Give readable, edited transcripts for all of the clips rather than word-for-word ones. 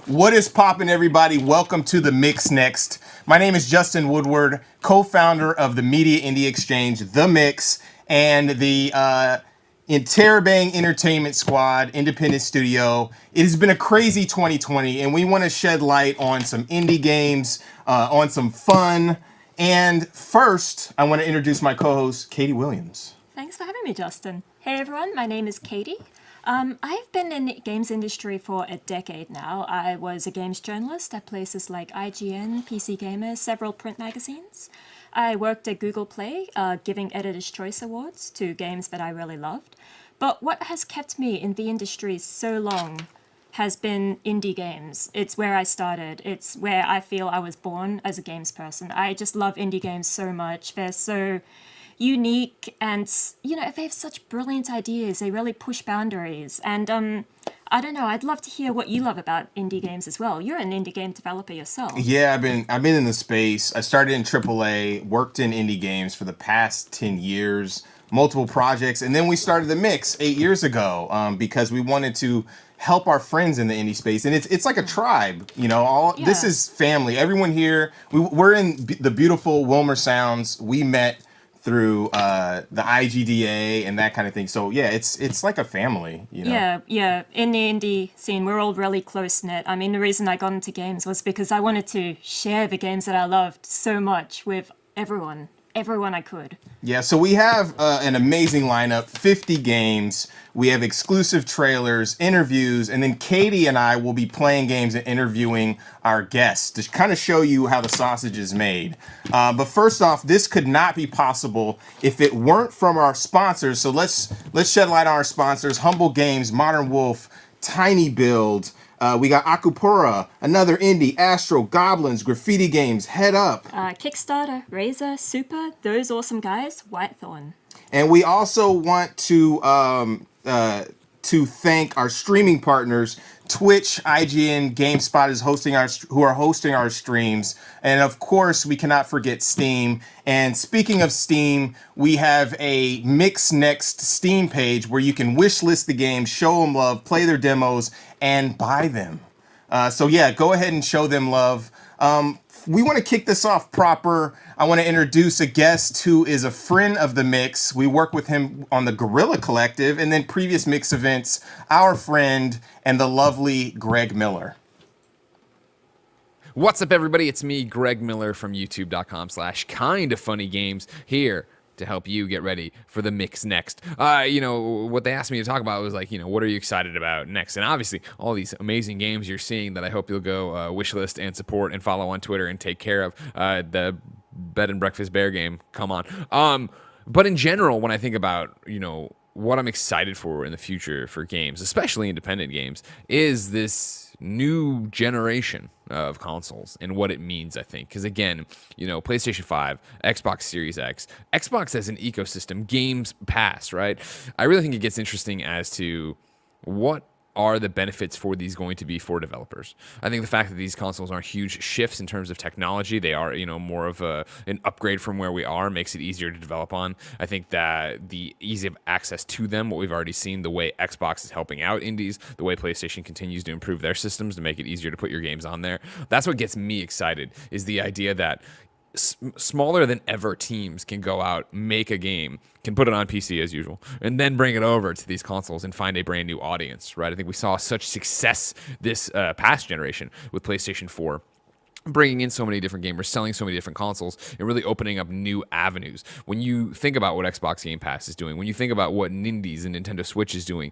What is poppin', everybody? Welcome to The Mix Next. My name is Justin Woodward, co-founder of the media indie exchange, The Mix, and the Interrobang Entertainment Squad independent studio. It has been a crazy 2020, and we want to shed light on some indie games, on some fun. And first, I want to introduce my co-host, Katie Williams. Thanks for having me, Justin. Hey everyone, my name is Katie. I've been in the games industry for a decade now. I was a games journalist at places like IGN, PC Gamer, several print magazines. I worked at Google Play, giving Editor's Choice Awards to games that I really loved. But what has kept me in the industry so long has been indie games. It's where I started. It's where I feel I was born as a games person. I just love indie games so much. They're so unique and, they have such brilliant ideas. They really push boundaries. And I don't know, I'd love to hear what you love about indie games as well. You're an indie game developer yourself. Yeah, I've been in the space. I started in AAA, worked in indie games for the past 10 years, multiple projects, and then we started The Mix 8 years ago because we wanted to help our friends in the indie space, and it's like a tribe, This is family. Everyone here, we're in the beautiful Wilmer Sounds. We met through the IGDA and that kind of thing. So yeah, it's like a family, Yeah. In the indie scene, we're all really close-knit. I mean, the reason I got into games was because I wanted to share the games that I loved so much with everyone I could. Yeah, so we have an amazing lineup, 50 games. We have exclusive trailers, interviews, and then Katie and I will be playing games and interviewing our guests to kind of show you how the sausage is made. But first off, this could not be possible if it weren't from our sponsors. So let's shed light on our sponsors: Humble Games, Modern Wolf, Tiny Build. We got Akupura, another indie, Astro, Goblins, Graffiti Games, Head Up. Kickstarter, Razor, Super, those awesome guys, Whitethorn. And we also want to thank our streaming partners, Twitch, IGN, GameSpot who are hosting our streams. And of course, we cannot forget Steam. And speaking of Steam, we have a Mix Next Steam page where you can wish list the games, show them love, play their demos, and buy them. So yeah, go ahead and show them love. We want to kick this off proper. I want to introduce a guest who is a friend of The Mix. We work with him on the Guerrilla Collective and then previous Mix events, our friend and the lovely Greg Miller. What's up, everybody? It's me, Greg Miller from youtube.com/kindafunnygames here to help you get ready for The Mix Next. What they asked me to talk about was what are you excited about next? And obviously, all these amazing games you're seeing that I hope you'll go wishlist and support and follow on Twitter and take care of. The Bed and Breakfast Bear game, come on. But in general, when I think about, what I'm excited for in the future for games, especially independent games, is this new generation of consoles and what it means, I think. Because again, PlayStation 5, Xbox Series X, Xbox as an ecosystem, Games Pass, right? I really think it gets interesting as to what are the benefits for these going to be for developers. I think the fact that these consoles aren't huge shifts in terms of technology, they are, more of an upgrade from where we are, makes it easier to develop on. I think that the ease of access to them, what we've already seen, the way Xbox is helping out indies, the way PlayStation continues to improve their systems to make it easier to put your games on there. That's what gets me excited, is the idea that smaller than ever teams can go out, make a game, can put it on PC as usual, and then bring it over to these consoles and find a brand new audience, right? I think we saw such success this past generation with PlayStation 4, bringing in so many different gamers, selling so many different consoles, and really opening up new avenues. When you think about what Xbox Game Pass is doing, when you think about what Nindies and Nintendo Switch is doing,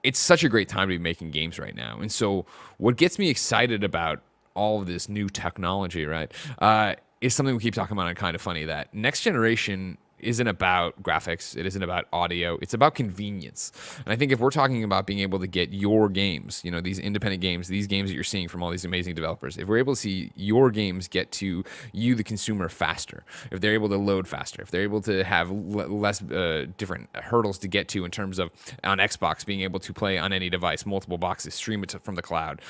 it's such a great time to be making games right now. And so what gets me excited about all of this new technology, right, is something we keep talking about on Kind of Funny, that next generation isn't about graphics, it isn't about audio, it's about convenience. And I think if we're talking about being able to get your games, these independent games, these games that you're seeing from all these amazing developers, if we're able to see your games get to you, the consumer, faster, if they're able to load faster, if they're able to have less different hurdles to get to in terms of, on Xbox, being able to play on any device, multiple boxes, stream it from the cloud,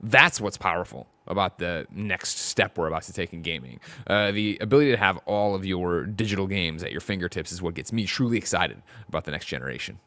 that's what's powerful about the next step we're about to take in gaming. The ability to have all of your digital games at your fingertips is what gets me truly excited about the next generation.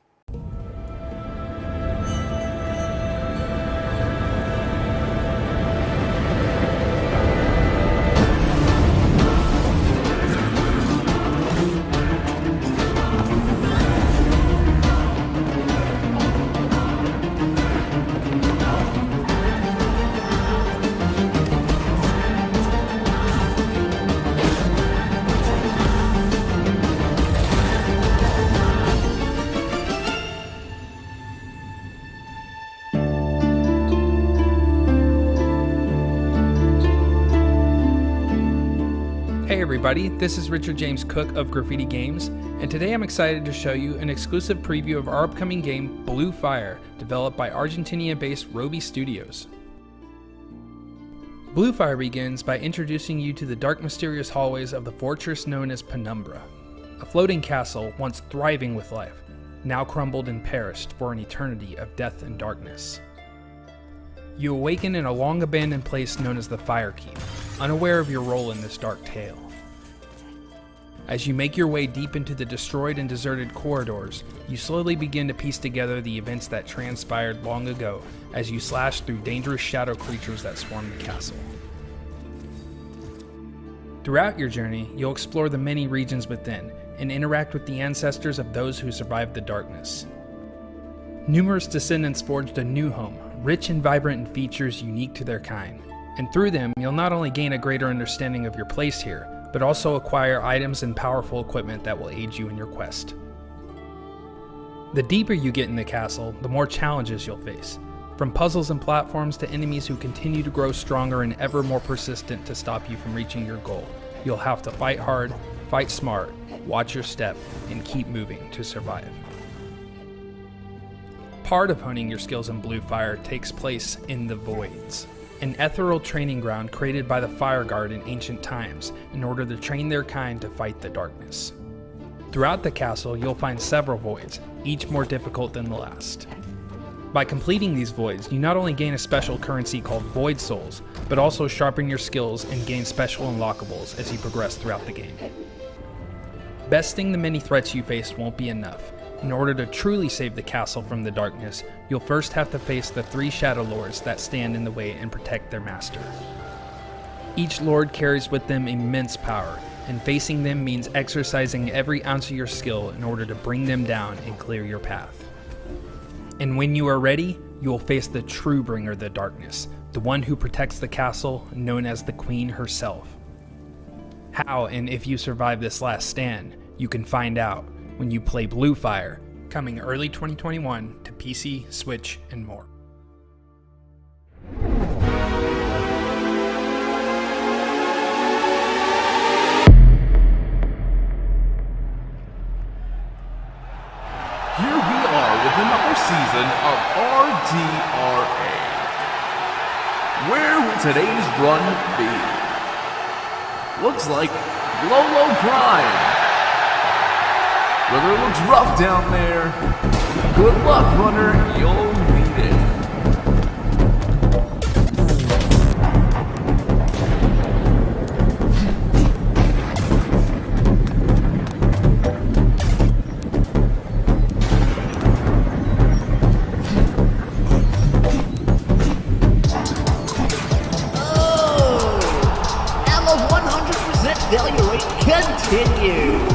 Hey everybody, this is Richard James Cook of Graffiti Games, and today I'm excited to show you an exclusive preview of our upcoming game, Blue Fire, developed by Argentina-based Roby Studios. Blue Fire begins by introducing you to the dark, mysterious hallways of the fortress known as Penumbra, a floating castle once thriving with life, now crumbled and perished for an eternity of death and darkness. You awaken in a long abandoned place known as the Fire Keep, unaware of your role in this dark tale. As you make your way deep into the destroyed and deserted corridors, you slowly begin to piece together the events that transpired long ago as you slash through dangerous shadow creatures that swarm the castle. Throughout your journey, you'll explore the many regions within and interact with the ancestors of those who survived the darkness. Numerous descendants forged a new home, rich and vibrant in features unique to their kind, and through them you'll not only gain a greater understanding of your place here, but also acquire items and powerful equipment that will aid you in your quest. The deeper you get in the castle, the more challenges you'll face, from puzzles and platforms to enemies who continue to grow stronger and ever more persistent to stop you from reaching your goal. You'll have to fight hard, fight smart, watch your step, and keep moving to survive. Part of honing your skills in Blue Fire takes place in the Voids, an ethereal training ground created by the Fire Guard in ancient times in order to train their kind to fight the darkness. Throughout the castle, you'll find several voids, each more difficult than the last. By completing these voids, you not only gain a special currency called Void Souls, but also sharpen your skills and gain special unlockables as you progress throughout the game. Besting the many threats you face won't be enough. In order to truly save the castle from the darkness, you'll first have to face the 3 Shadow Lords that stand in the way and protect their master. Each Lord carries with them immense power, and facing them means exercising every ounce of your skill in order to bring them down and clear your path. And when you are ready, you will face the true bringer of the darkness, the one who protects the castle, known as the Queen herself. How and if you survive this last stand, you can find out when you play Blue Fire, coming early 2021 to PC, Switch, and more. Here we are with another season of RDRA. Where will today's run be? Looks like Lolo Prime. Whether it looks rough down there, good luck, runner, you'll need it. Emma's 100% failure rate continues.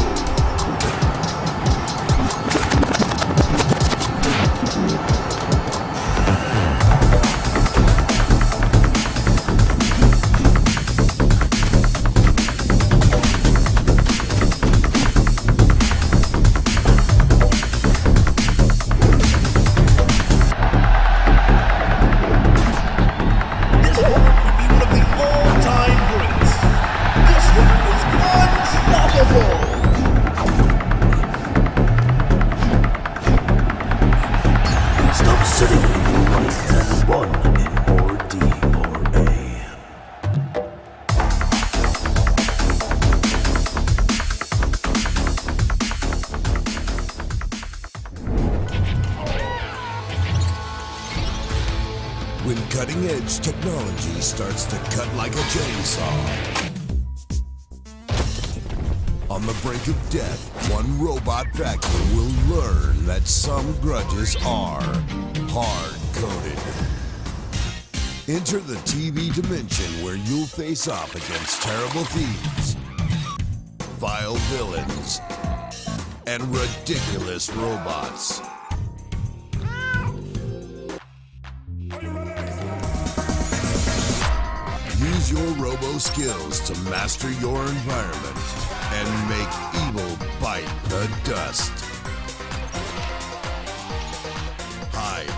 When cutting-edge technology starts to cut like a chainsaw. On the brink of death, one robot vacuum will learn that some grudges are hard-coded. Enter the TV dimension where you'll face off against terrible thieves, vile villains, and ridiculous robots. Use your robo skills to master your environment and make evil bite the dust. Hide.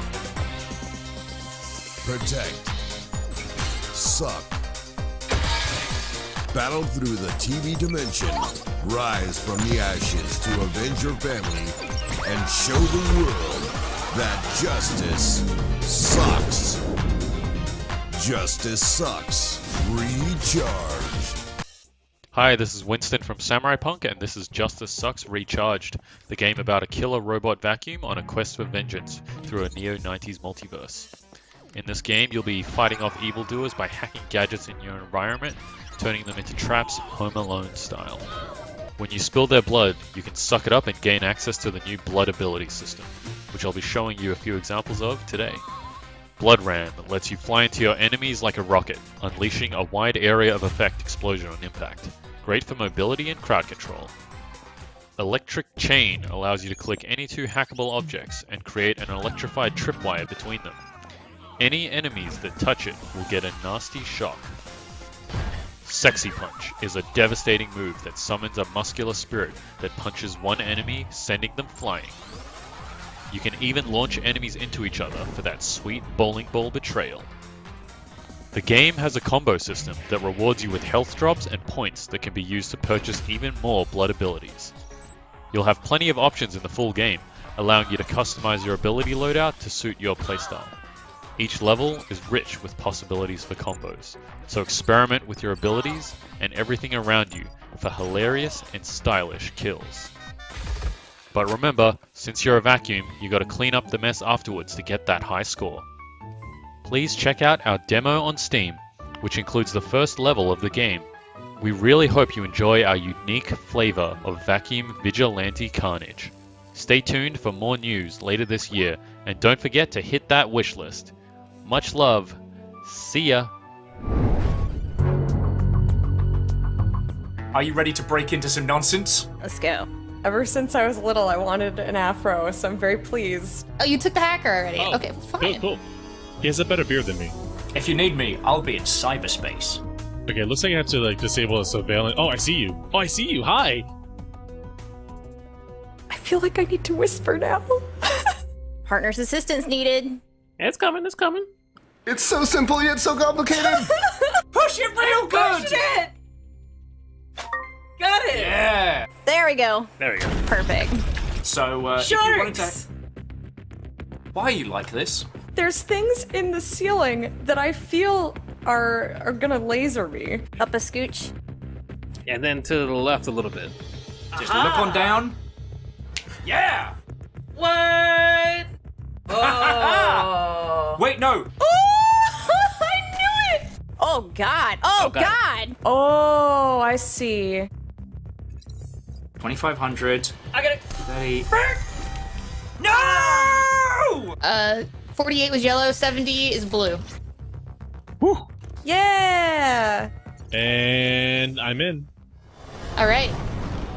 Protect. Suck. Battle through the TV dimension. Rise from the ashes to avenge your family and show the world that justice sucks. Justice sucks. Recharge. Hi, this is Winston from Samurai Punk, and this is Justice Sucks Recharged, the game about a killer robot vacuum on a quest for vengeance through a neo-90s multiverse. In this game, you'll be fighting off evildoers by hacking gadgets in your environment, turning them into traps Home Alone style. When you spill their blood, you can suck it up and gain access to the new blood ability system, which I'll be showing you a few examples of today. Blood Ram lets you fly into your enemies like a rocket, unleashing a wide area of effect explosion on impact. Great for mobility and crowd control. Electric Chain allows you to click any two hackable objects and create an electrified tripwire between them. Any enemies that touch it will get a nasty shock. Sexy Punch is a devastating move that summons a muscular spirit that punches one enemy, sending them flying. You can even launch enemies into each other for that sweet bowling ball betrayal. The game has a combo system that rewards you with health drops and points that can be used to purchase even more blood abilities. You'll have plenty of options in the full game, allowing you to customize your ability loadout to suit your playstyle. Each level is rich with possibilities for combos, so experiment with your abilities and everything around you for hilarious and stylish kills. But remember, since you're a vacuum, you gotta clean up the mess afterwards to get that high score. Please check out our demo on Steam, which includes the first level of the game. We really hope you enjoy our unique flavor of vacuum vigilante carnage. Stay tuned for more news later this year, and don't forget to hit that wish list. Much love. See ya. Are you ready to break into some nonsense? Let's go. Ever since I was little, I wanted an afro, so I'm very pleased. Oh, you took the hacker already. Oh, okay, fine. Cool. He has a better beard than me. If you need me, I'll be in cyberspace. Okay, looks like I have to like disable a surveillance. Oh, I see you. Oh, I see you. Hi. I feel like I need to whisper now. Partner's assistance needed. It's coming. It's coming. It's so simple yet so complicated. Push it real good. Push it. Got it. Yeah. There we go. There we go. Perfect. So, if you wanted to... Why are you like this? There's things in the ceiling that I feel are gonna laser me. Up a scooch. And then to the left a little bit. Just look on down. Yeah. What? Oh. Wait, no. Oh, I knew it. Oh God. Oh God. Oh, I see. 2,500. I got it. 30. No! 48 was yellow, 70 is blue. Whew. Yeah. And I'm in. All right.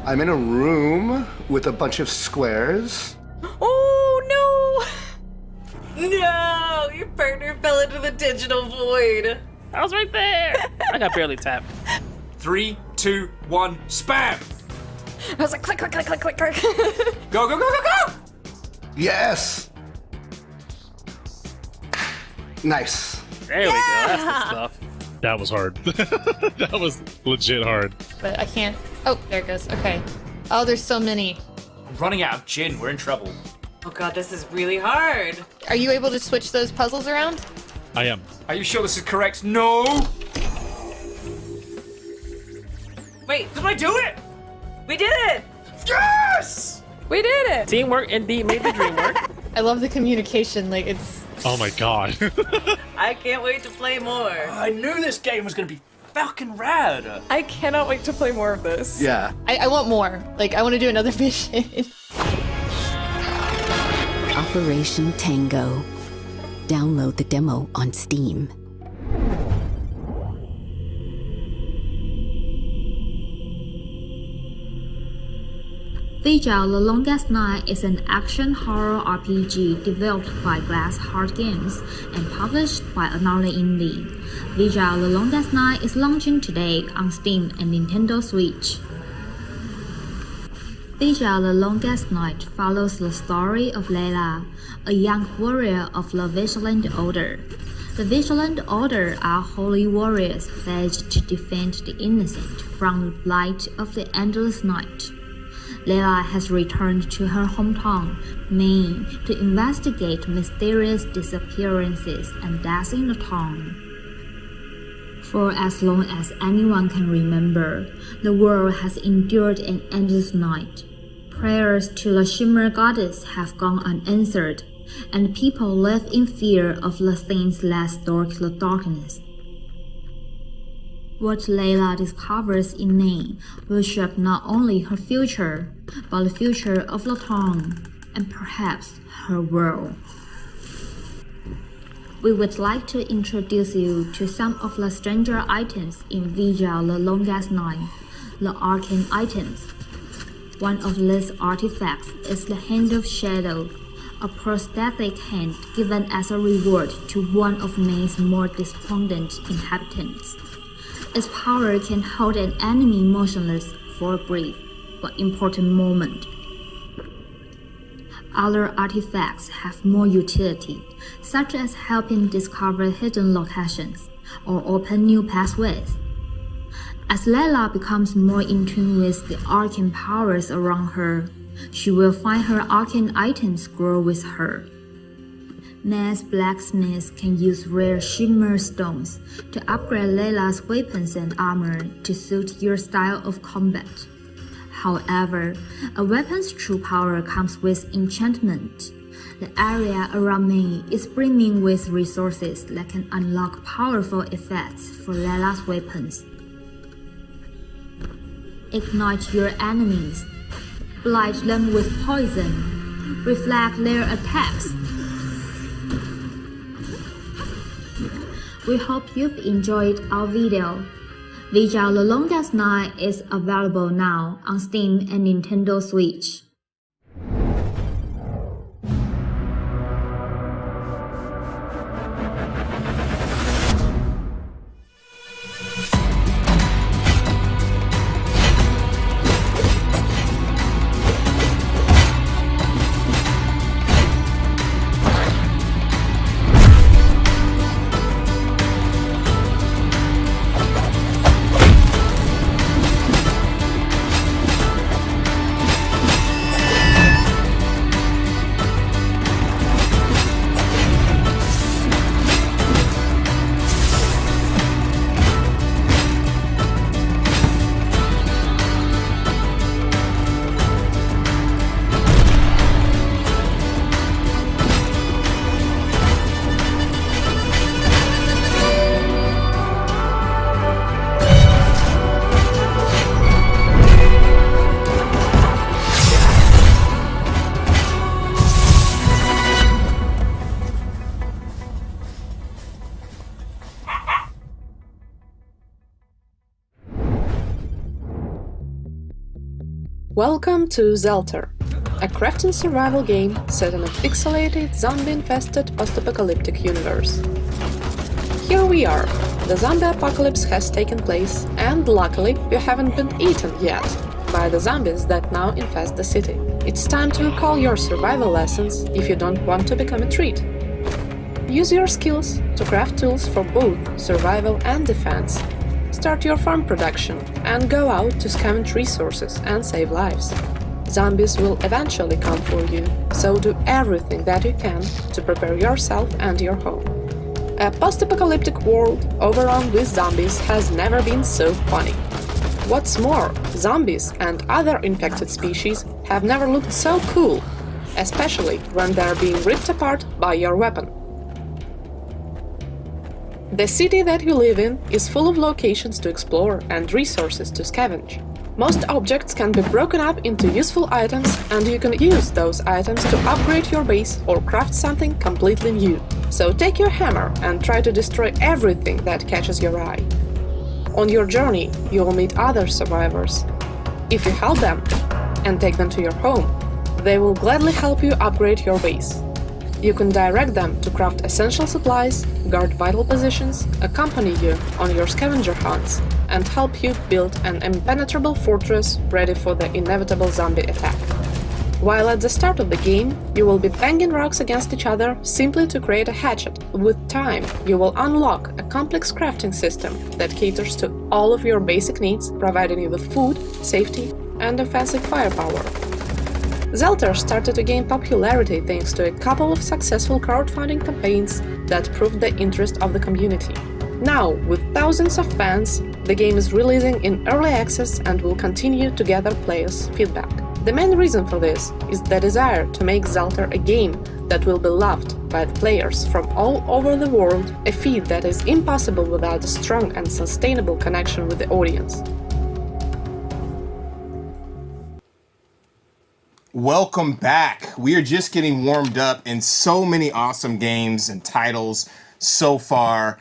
I'm in a room with a bunch of squares. Oh no! No, your partner fell into the digital void. I was right there. I got barely tapped. 3, 2, 1, spam! I was like, click, click, click, click, click, click. Go, go, go, go, go! Yes. Nice. There we go. That's the stuff. That was hard. That was legit hard. But I can't. Oh, there it goes. Okay. Oh, there's so many. I'm running out of gin. We're in trouble. Oh God, this is really hard. Are you able to switch those puzzles around? I am. Are you sure this is correct? No! Wait, Did I do it? we did it! Yes! We did it! Teamwork indeed made the dream work. I love the communication. Like it's. Oh my God. I can't wait to play more. I knew this game was going to be fucking rad. I cannot wait to play more of this. Yeah. I want more. Like I want to do another mission. Operation Tango. Download the demo on Steam. Vigil: The Longest Night is an action horror RPG developed by Glass Heart Games and published by another indie. Vigil: The Longest Night is launching today on Steam and Nintendo Switch. Vigil: The Longest Night follows the story of Layla, a young warrior of the Vigilant Order. The Vigilant Order are holy warriors pledged to defend the innocent from the blight of the endless night. Layla has returned to her hometown, Maine, to investigate mysterious disappearances and deaths in the town. For as long as anyone can remember, the world has endured an endless night. Prayers to the Shimmer Goddess have gone unanswered, and people live in fear of the things that stalk the darkness. What Layla discovers in Maine will shape not only her future, but the future of the town, and perhaps her world. We would like to introduce you to some of the stranger items in Vigil the Longest Night, the arcane items. One of these artifacts is the Hand of Shadow, a prosthetic hand given as a reward to one of Maine's more despondent inhabitants. Its power can hold an enemy motionless for a brief but important moment. Other artifacts have more utility, such as helping discover hidden locations or open new pathways. As Layla becomes more in tune with the arcane powers around her, she will find her arcane items grow with her. Mass blacksmiths can use rare shimmer stones to upgrade Layla's weapons and armor to suit your style of combat. However, a weapon's true power comes with enchantment. The area around me is brimming with resources that can unlock powerful effects for Layla's weapons. Ignite your enemies, blight them with poison, reflect their attacks. We hope you've enjoyed our video. Vigil the Longest Night is available now on Steam and Nintendo Switch. Welcome to Zelter, a crafting survival game set in a pixelated, zombie-infested post-apocalyptic universe. Here we are. The zombie apocalypse has taken place, and luckily we haven't been eaten yet by the zombies that now infest the city. It's time to recall your survival lessons if you don't want to become a treat. Use your skills to craft tools for both survival and defense. Start your farm production and go out to scavenge resources and save lives. Zombies will eventually come for you, so do everything that you can to prepare yourself and your home. A post-apocalyptic world overrun with zombies has never been so funny. What's more, zombies and other infected species have never looked so cool, especially when they're being ripped apart by your weapon. The city that you live in is full of locations to explore and resources to scavenge. Most objects can be broken up into useful items, and you can use those items to upgrade your base or craft something completely new. So take your hammer and try to destroy everything that catches your eye. On your journey, you will meet other survivors. If you help them and take them to your home, they will gladly help you upgrade your base. You can direct them to craft essential supplies, guard vital positions, accompany you on your scavenger hunts, and help you build an impenetrable fortress ready for the inevitable zombie attack. While at the start of the game, you will be banging rocks against each other simply to create a hatchet. With time, you will unlock a complex crafting system that caters to all of your basic needs, providing you with food, safety, and offensive firepower. Zelter started to gain popularity thanks to a couple of successful crowdfunding campaigns that proved the interest of the community. Now, with thousands of fans, the game is releasing in early access and will continue to gather players' feedback. The main reason for this is the desire to make Zelter a game that will be loved by players from all over the world, a feat that is impossible without a strong and sustainable connection with the audience. Welcome back. We are just getting warmed up in so many awesome games and titles so far.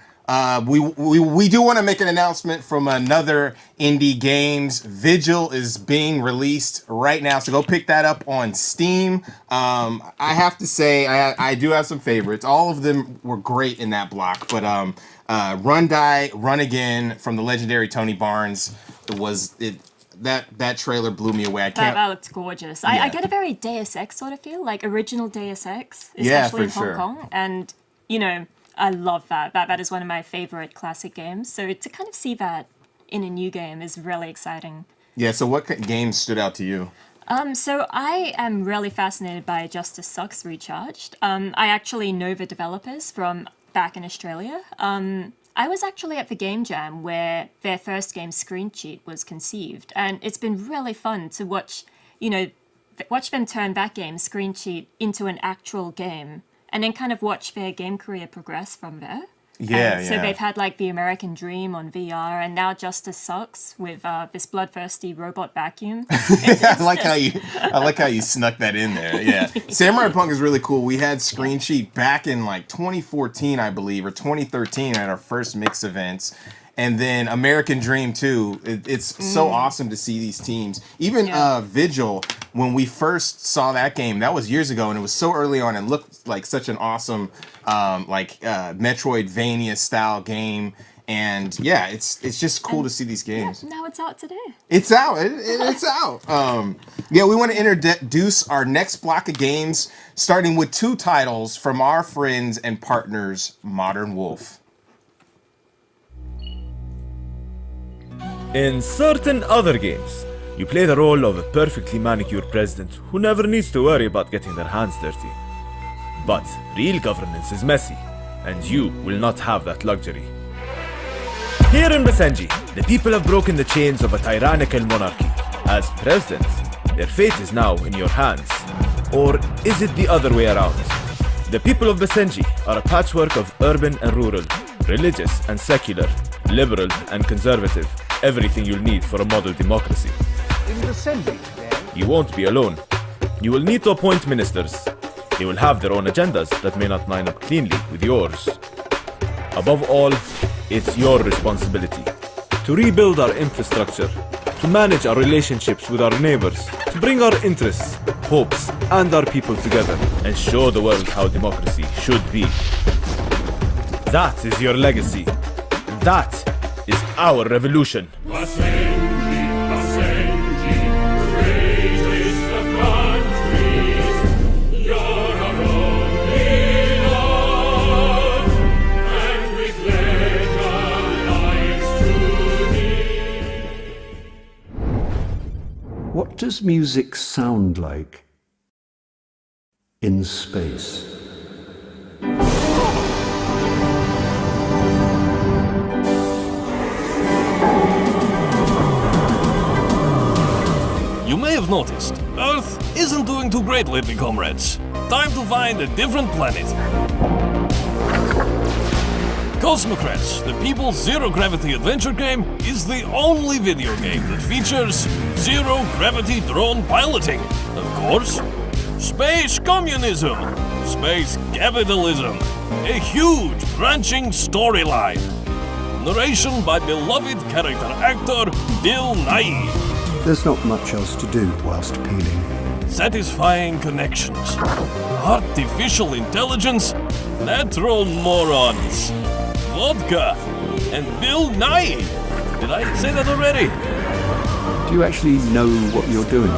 We do want to make an announcement from another indie games. Vigil is being released right now, so go pick that up on Steam. I have to say, I do have some favorites. All of them were great in that block, but Run Die, Run Again from the legendary Tony Barnes that trailer blew me away. That looks gorgeous. Yeah. I get a very Deus Ex sort of feel, like original Deus Ex, especially in Hong Kong. And, you know, I love that. That is one of my favorite classic games. So to kind of see that in a new game is really exciting. Yeah, so what games stood out to you? So I am really fascinated by Justice Sucks Recharged. I actually know the developers from back in Australia. I was actually at the Game Jam where their first game, Screen Cheat, was conceived. And it's been really fun to watch them turn that game, Screen Cheat, into an actual game. And then kind of watch their game career progress from there. So they've had like The American Dream on VR, and now Justice Sucks with this bloodthirsty robot vacuum. I like how you snuck that in there. Yeah, Samurai Punk is really cool. We had Screen Sheet back in like 2014, I believe, or 2013 at our first mix events. And then American Dream too. It's so awesome to see these teams. Even Vigil, when we first saw that game, that was years ago, and it was so early on and looked like such an awesome Metroidvania style game. And yeah, it's just cool to see these games. Yeah, now it's out today. It's out. It's out. We want to introduce our next block of games, starting with 2 titles from our friends and partners, Modern Wolf. In certain other games, you play the role of a perfectly manicured president who never needs to worry about getting their hands dirty. But real governance is messy, and you will not have that luxury. Here in Basenji, the people have broken the chains of a tyrannical monarchy. As president, their fate is now in your hands. Or is it the other way around? The people of Basenji are a patchwork of urban and rural, religious and secular, liberal and conservative. Everything you'll need for a model democracy. In Basenji, then? You won't be alone. You will need to appoint ministers. They will have their own agendas that may not line up cleanly with yours. Above all, it's your responsibility to rebuild our infrastructure, to manage our relationships with our neighbors, to bring our interests, hopes, and our people together, and show the world how democracy should be. That is your legacy. That is our revolution. What does music sound like in space? You may have noticed, Earth isn't doing too great lately, comrades. Time to find a different planet. Cosmocrats, the people's zero-gravity adventure game, is the only video game that features zero-gravity drone piloting. Of course, space communism, space capitalism, a huge branching storyline. Narration by beloved character actor Bill Nighy. There's not much else to do whilst peeling. Satisfying connections, artificial intelligence, natural morons, vodka, and Bill Nighy. Did I say that already? Do you actually know what you're doing?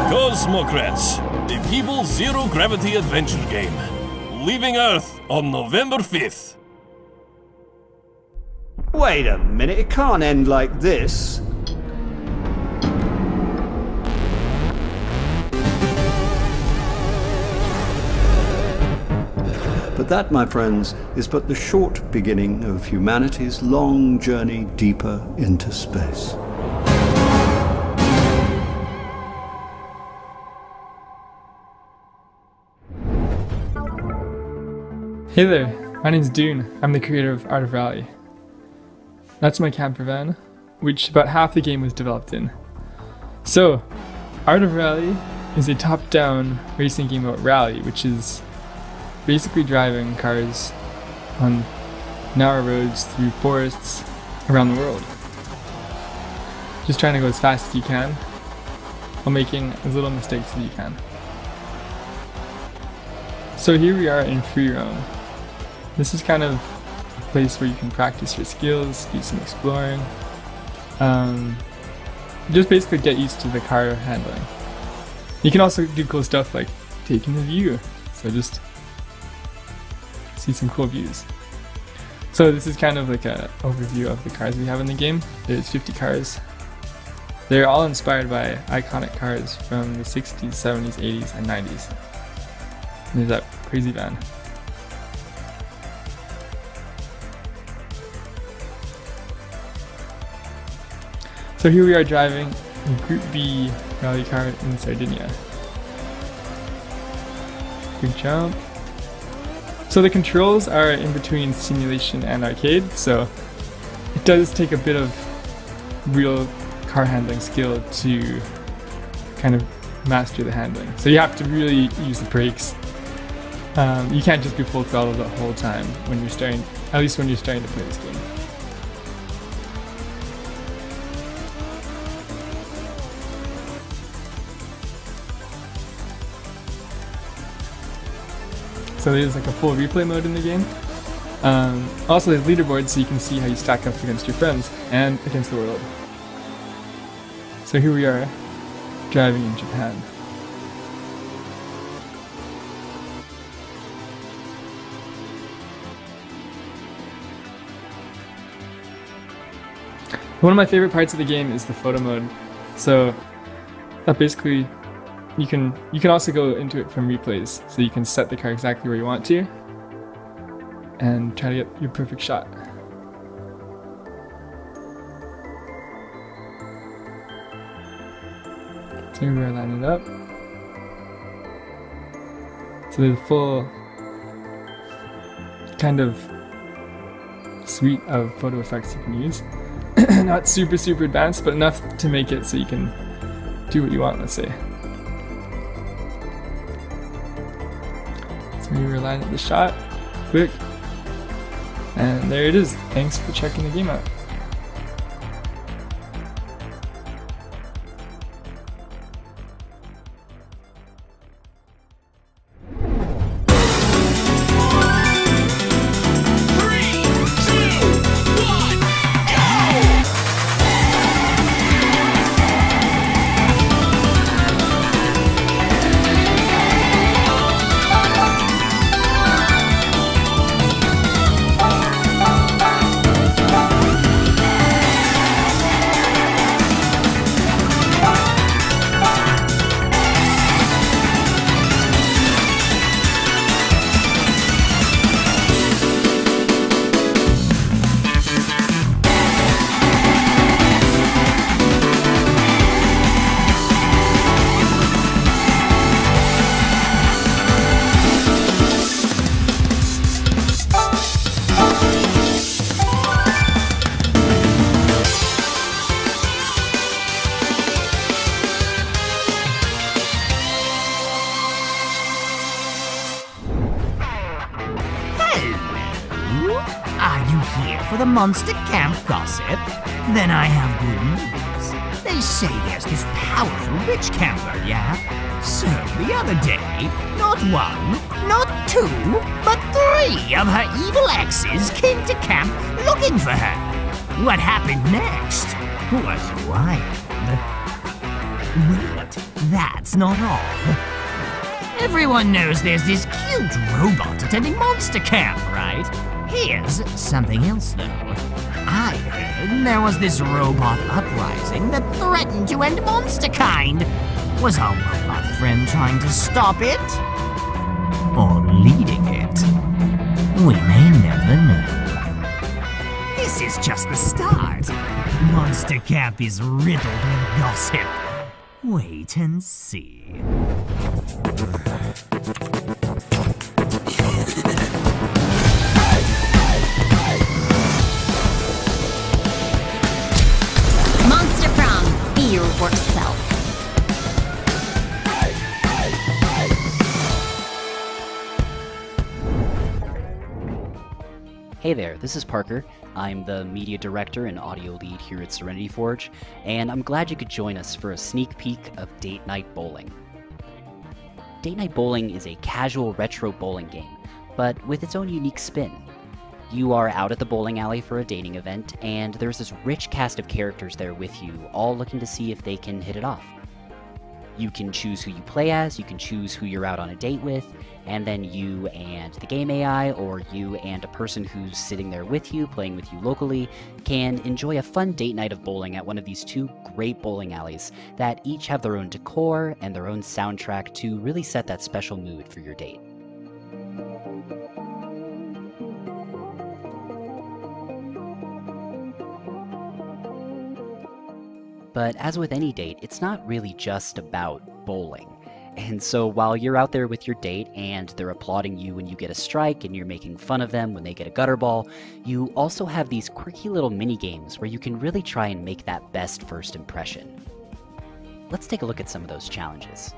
Cosmocrats, the People's Zero Gravity Adventure game. Leaving Earth on November 5th. Wait a minute, it can't end like this. But that, my friends, is but the short beginning of humanity's long journey deeper into space. Hey there, my name's Dune. I'm the creator of Art of Rally. That's my camper van, which about half the game was developed in. So, Art of Rally is a top-down racing game about rally, which is basically driving cars on narrow roads through forests around the world. Just trying to go as fast as you can, while making as little mistakes as you can. So here we are in free roam. This is kind of a place where you can practice your skills, do some exploring, just basically get used to the car handling. You can also do cool stuff like taking the view, so just see some cool views. So this is kind of like an overview of the cars we have in the game. There's 50 cars. They're all inspired by iconic cars from the 60s, 70s, 80s, and 90s. And there's that crazy van. So here we are driving a Group B rally car in Sardinia. Big jump. So the controls are in between simulation and arcade, so it does take a bit of real car handling skill to kind of master the handling. So you have to really use the brakes. You can't just be full throttle the whole time when you're starting, at least when you're starting to play this game. So there's like a full replay mode in the game. Also there's leaderboards so you can see how you stack up against your friends and against the world. So here we are, driving in Japan. One of my favorite parts of the game is the photo mode. So that basically you can also go into it from replays, so you can set the car exactly where you want to and try to get your perfect shot. So here we are lining it up. So there's a full kind of suite of photo effects you can use. Not super advanced, but enough to make it so you can do what you want, let's say. So we were lining up the shot, quick, and there it is. Thanks for checking the game out. For the Monster Camp gossip? Then I have good news. They say there's this powerful witch camper, yeah? So the other day, not one, not two, but 3 of her evil exes came to camp looking for her. What happened next was wild. Wait, that's not all. Everyone knows there's this cute robot attending Monster Camp, right? Here's something else, though. I heard there was this robot uprising that threatened to end monsterkind. Was our robot friend trying to stop it? Or leading it? We may never know. This is just the start. Monster Camp is riddled with gossip. Wait and see. Monster Prom, be your worst self. Hey there, this is Parker. I'm the media director and audio lead here at Serenity Forge, and I'm glad you could join us for a sneak peek of Date Night Bowling. Date Night Bowling is a casual retro bowling game, but with its own unique spin. You are out at the bowling alley for a dating event, and there's this rich cast of characters there with you, all looking to see if they can hit it off. You can choose who you play as, you can choose who you're out on a date with, and then you and the game AI, or you and a person who's sitting there with you, playing with you locally, can enjoy a fun date night of bowling at one of these 2 great bowling alleys that each have their own decor and their own soundtrack to really set that special mood for your date. But as with any date, it's not really just about bowling. And so while you're out there with your date and they're applauding you when you get a strike and you're making fun of them when they get a gutter ball, you also have these quirky little mini games where you can really try and make that best first impression. Let's take a look at some of those challenges.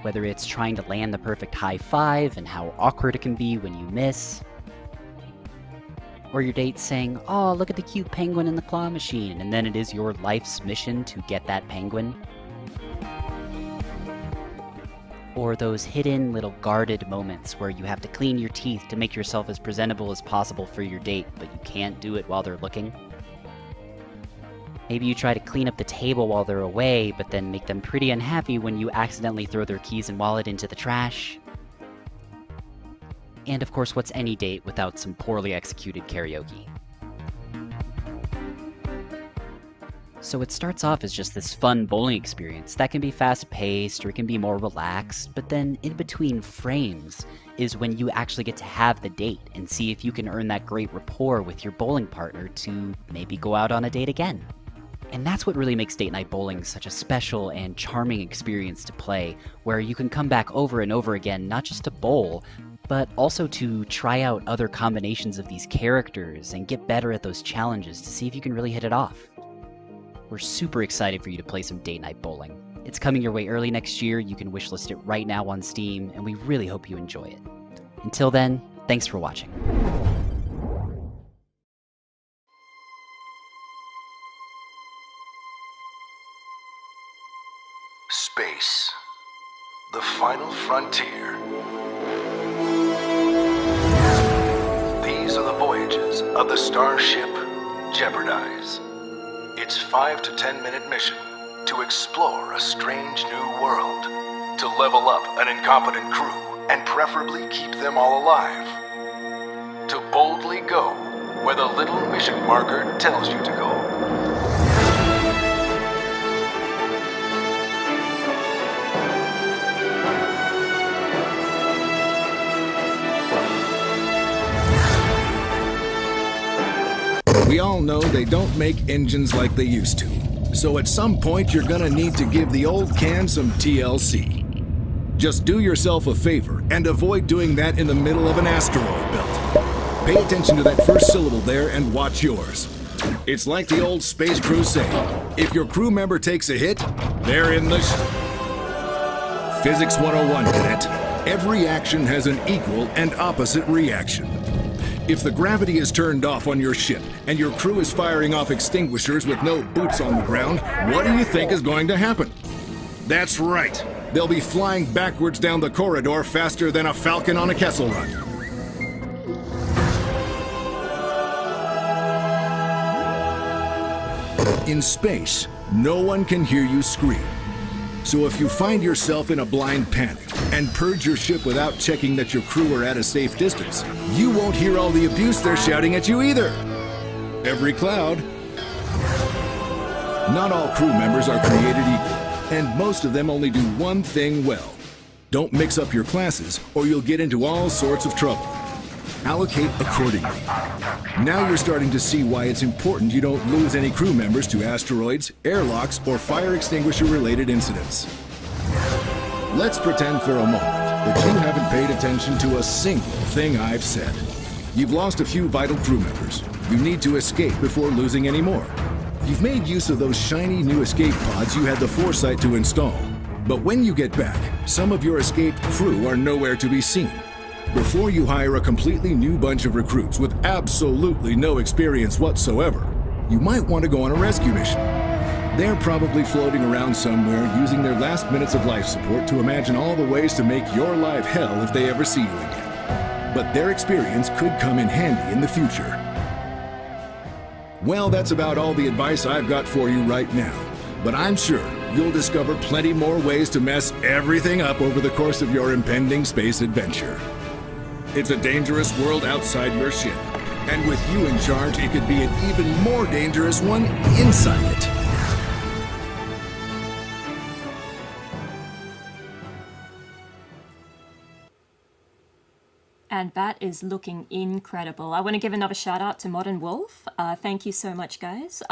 Whether it's trying to land the perfect high five and how awkward it can be when you miss, or your date saying, "Oh, look at the cute penguin in the claw machine," and then it is your life's mission to get that penguin. Or those hidden little guarded moments where you have to clean your teeth to make yourself as presentable as possible for your date, but you can't do it while they're looking. Maybe you try to clean up the table while they're away, but then make them pretty unhappy when you accidentally throw their keys and wallet into the trash. And of course, what's any date without some poorly executed karaoke? So it starts off as just this fun bowling experience that can be fast-paced or it can be more relaxed, but then in between frames is when you actually get to have the date and see if you can earn that great rapport with your bowling partner to maybe go out on a date again. And that's what really makes Date Night Bowling such a special and charming experience to play, where you can come back over and over again, not just to bowl, but also to try out other combinations of these characters and get better at those challenges to see if you can really hit it off. We're super excited for you to play some Date Night Bowling. It's coming your way early next year, you can wishlist it right now on Steam, and we really hope you enjoy it. Until then, thanks for watching. Space, the final frontier. These are the voyages of the starship Jeopardize. Its 5 to 10 minute mission to explore a strange new world, to level up an incompetent crew and preferably keep them all alive, to boldly go where the little mission marker tells you to go. We all know they don't make engines like they used to, so at some point you're gonna need to give the old can some TLC. Just do yourself a favor and avoid doing that in the middle of an asteroid belt. Pay attention to that first syllable there and watch yours. It's like the old space crew say, if your crew member takes a hit, they're in the Physics 101, cadet. Every action has an equal and opposite reaction. If the gravity is turned off on your ship and your crew is firing off extinguishers with no boots on the ground, what do you think is going to happen? That's right. They'll be flying backwards down the corridor faster than a falcon on a Kessel Run. In space, no one can hear you scream. So if you find yourself in a blind panic and purge your ship without checking that your crew are at a safe distance, you won't hear all the abuse they're shouting at you either. Every cloud. Not all crew members are created equal, and most of them only do one thing well. Don't mix up your classes, or you'll get into all sorts of trouble. Allocate accordingly. Now you're starting to see why it's important you don't lose any crew members to asteroids, airlocks, or fire extinguisher-related incidents. Let's pretend for a moment that you haven't paid attention to a single thing I've said. You've lost a few vital crew members. You need to escape before losing any more. You've made use of those shiny new escape pods you had the foresight to install. But when you get back, some of your escaped crew are nowhere to be seen. Before you hire a completely new bunch of recruits with absolutely no experience whatsoever, you might want to go on a rescue mission. They're probably floating around somewhere using their last minutes of life support to imagine all the ways to make your life hell if they ever see you again. But their experience could come in handy in the future. Well, that's about all the advice I've got for you right now. But I'm sure you'll discover plenty more ways to mess everything up over the course of your impending space adventure. It's a dangerous world outside your ship, and with you in charge, it could be an even more dangerous one inside it. And that is looking incredible. I want to give another shout out to Modern Wolf. Thank you so much, guys.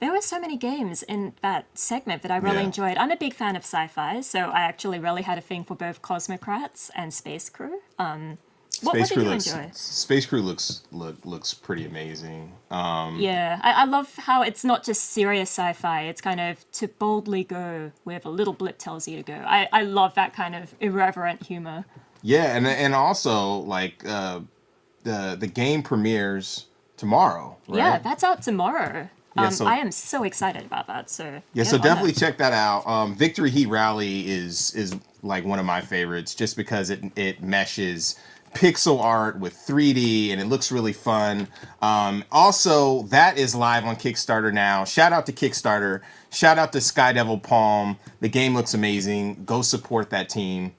There were so many games in that segment that I really enjoyed. I'm a big fan of sci-fi, so I actually really had a thing for both Cosmocrats and Space Crew. What did you enjoy? Space Crew looks pretty amazing. Yeah, I love how it's not just serious sci-fi. It's kind of to boldly go where the little blip tells you to go. I love that kind of irreverent humor. Yeah, and also like the game premieres tomorrow, right? Yeah, that's out tomorrow. Yeah, so, I am so excited about that. So yeah, so definitely check that out. Victory Heat Rally is like one of my favorites, just because it meshes pixel art with 3D and it looks really fun. Also, that is live on Kickstarter now. Shout out to Kickstarter. Shout out to Sky Devil Palm. The game looks amazing. Go support that team.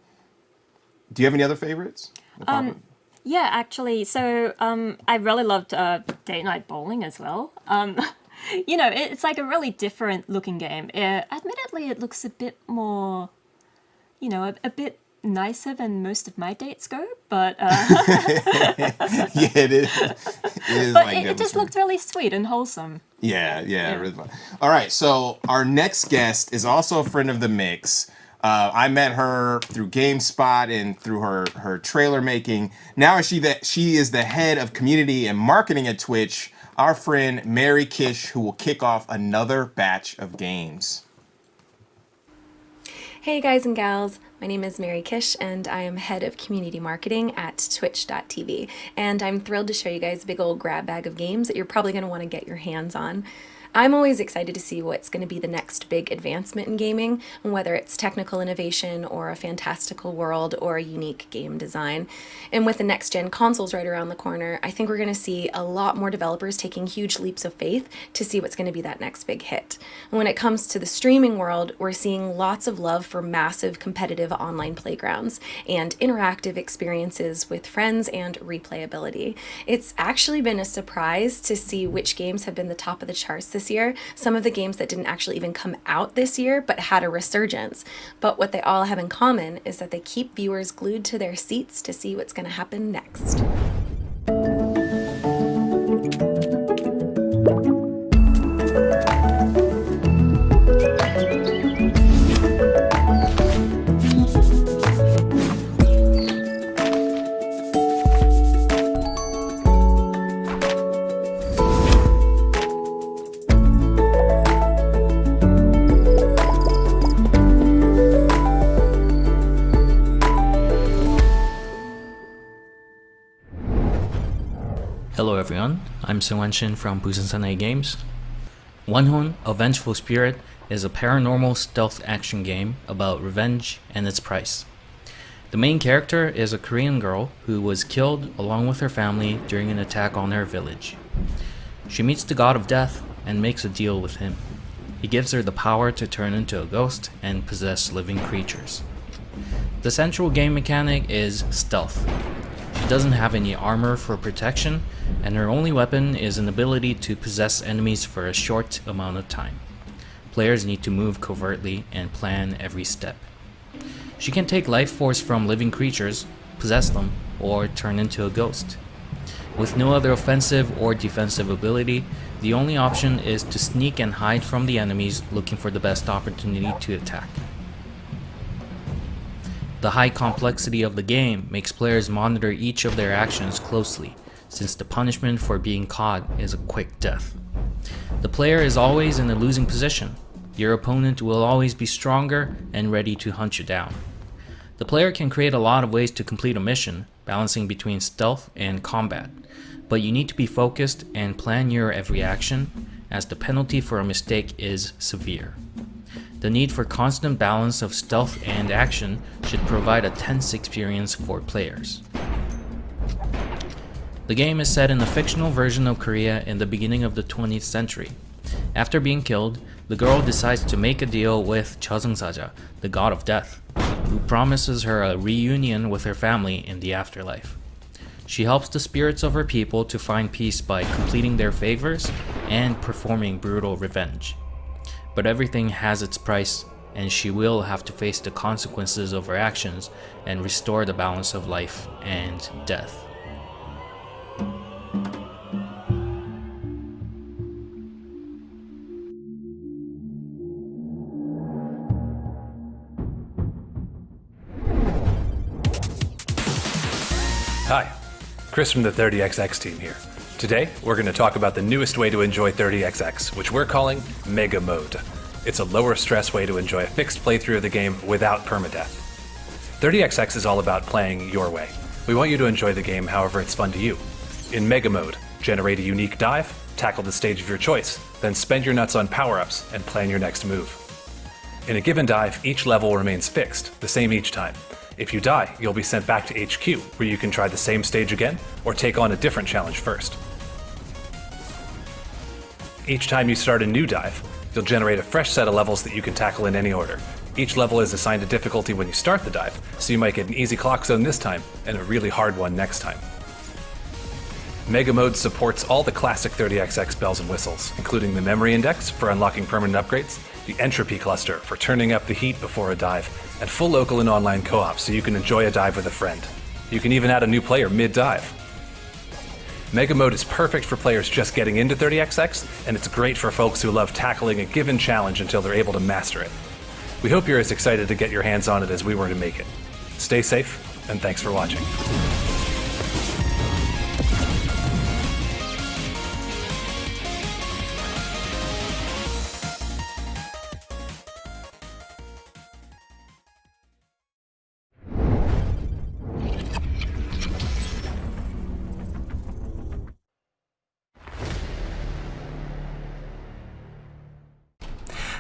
Do you have any other favorites? Yeah, actually. So I really loved Date Night Bowling as well. You know, it's like a really different looking game. Admittedly, it looks a bit more, you know, a bit nicer than most of my dates go, but yeah, it is. But like it just looked really sweet and wholesome. Yeah. Really fun. All right, so our next guest is also a friend of the mix. I met her through GameSpot and through her trailer making. Now she is the head of community and marketing at Twitch. Our friend Mary Kish, who will kick off another batch of games. Hey guys and gals, my name is Mary Kish and I am head of community marketing at twitch.tv, and I'm thrilled to show you guys a big old grab bag of games that you're probably going to want to get your hands on. I'm always excited to see what's going to be the next big advancement in gaming, whether it's technical innovation or a fantastical world or a unique game design. And with the next-gen consoles right around the corner, I think we're going to see a lot more developers taking huge leaps of faith to see what's going to be that next big hit. And when it comes to the streaming world, we're seeing lots of love for massive competitive online playgrounds and interactive experiences with friends and replayability. It's actually been a surprise to see which games have been the top of the charts this year. Some of the games that didn't actually even come out this year but had a resurgence. But what they all have in common is that they keep viewers glued to their seats to see what's going to happen next. Hello everyone, I'm Sewan Shin from Busan Sanai Games. Wanhon, A Vengeful Spirit is a paranormal stealth action game about revenge and its price. The main character is a Korean girl who was killed along with her family during an attack on her village. She meets the god of death, and makes a deal with him. He gives her the power to turn into a ghost and possess living creatures. The central game mechanic is stealth. She doesn't have any armor for protection, and her only weapon is an ability to possess enemies for a short amount of time. Players need to move covertly and plan every step. She can take life force from living creatures, possess them, or turn into a ghost. With no other offensive or defensive ability, the only option is to sneak and hide from the enemies, looking for the best opportunity to attack. The high complexity of the game makes players monitor each of their actions closely, since the punishment for being caught is a quick death. The player is always in a losing position. Your opponent will always be stronger and ready to hunt you down. The player can create a lot of ways to complete a mission, balancing between stealth and combat, but you need to be focused and plan your every action, as the penalty for a mistake is severe. The need for constant balance of stealth and action should provide a tense experience for players. The game is set in a fictional version of Korea in the beginning of the 20th century. After being killed, the girl decides to make a deal with Choseongsaja, the god of death, who promises her a reunion with her family in the afterlife. She helps the spirits of her people to find peace by completing their favors and performing brutal revenge. But everything has its price, and she will have to face the consequences of her actions and restore the balance of life and death. Hi, Chris from the 30XX team here. Today, we're going to talk about the newest way to enjoy 30XX, which we're calling Mega Mode. It's a lower stress way to enjoy a fixed playthrough of the game without permadeath. 30XX is all about playing your way. We want you to enjoy the game however it's fun to you. In Mega Mode, generate a unique dive, tackle the stage of your choice, then spend your nuts on power-ups and plan your next move. In a given dive, each level remains fixed, the same each time. If you die, you'll be sent back to HQ, where you can try the same stage again, or take on a different challenge first. Each time you start a new dive, you'll generate a fresh set of levels that you can tackle in any order. Each level is assigned a difficulty when you start the dive, so you might get an easy clock zone this time, and a really hard one next time. Mega Mode supports all the classic 30XX bells and whistles, including the memory index for unlocking permanent upgrades, the entropy cluster for turning up the heat before a dive, and full local and online co-op so you can enjoy a dive with a friend. You can even add a new player mid-dive. Mega Mode is perfect for players just getting into 30XX, and it's great for folks who love tackling a given challenge until they're able to master it. We hope you're as excited to get your hands on it as we were to make it. Stay safe, and thanks for watching.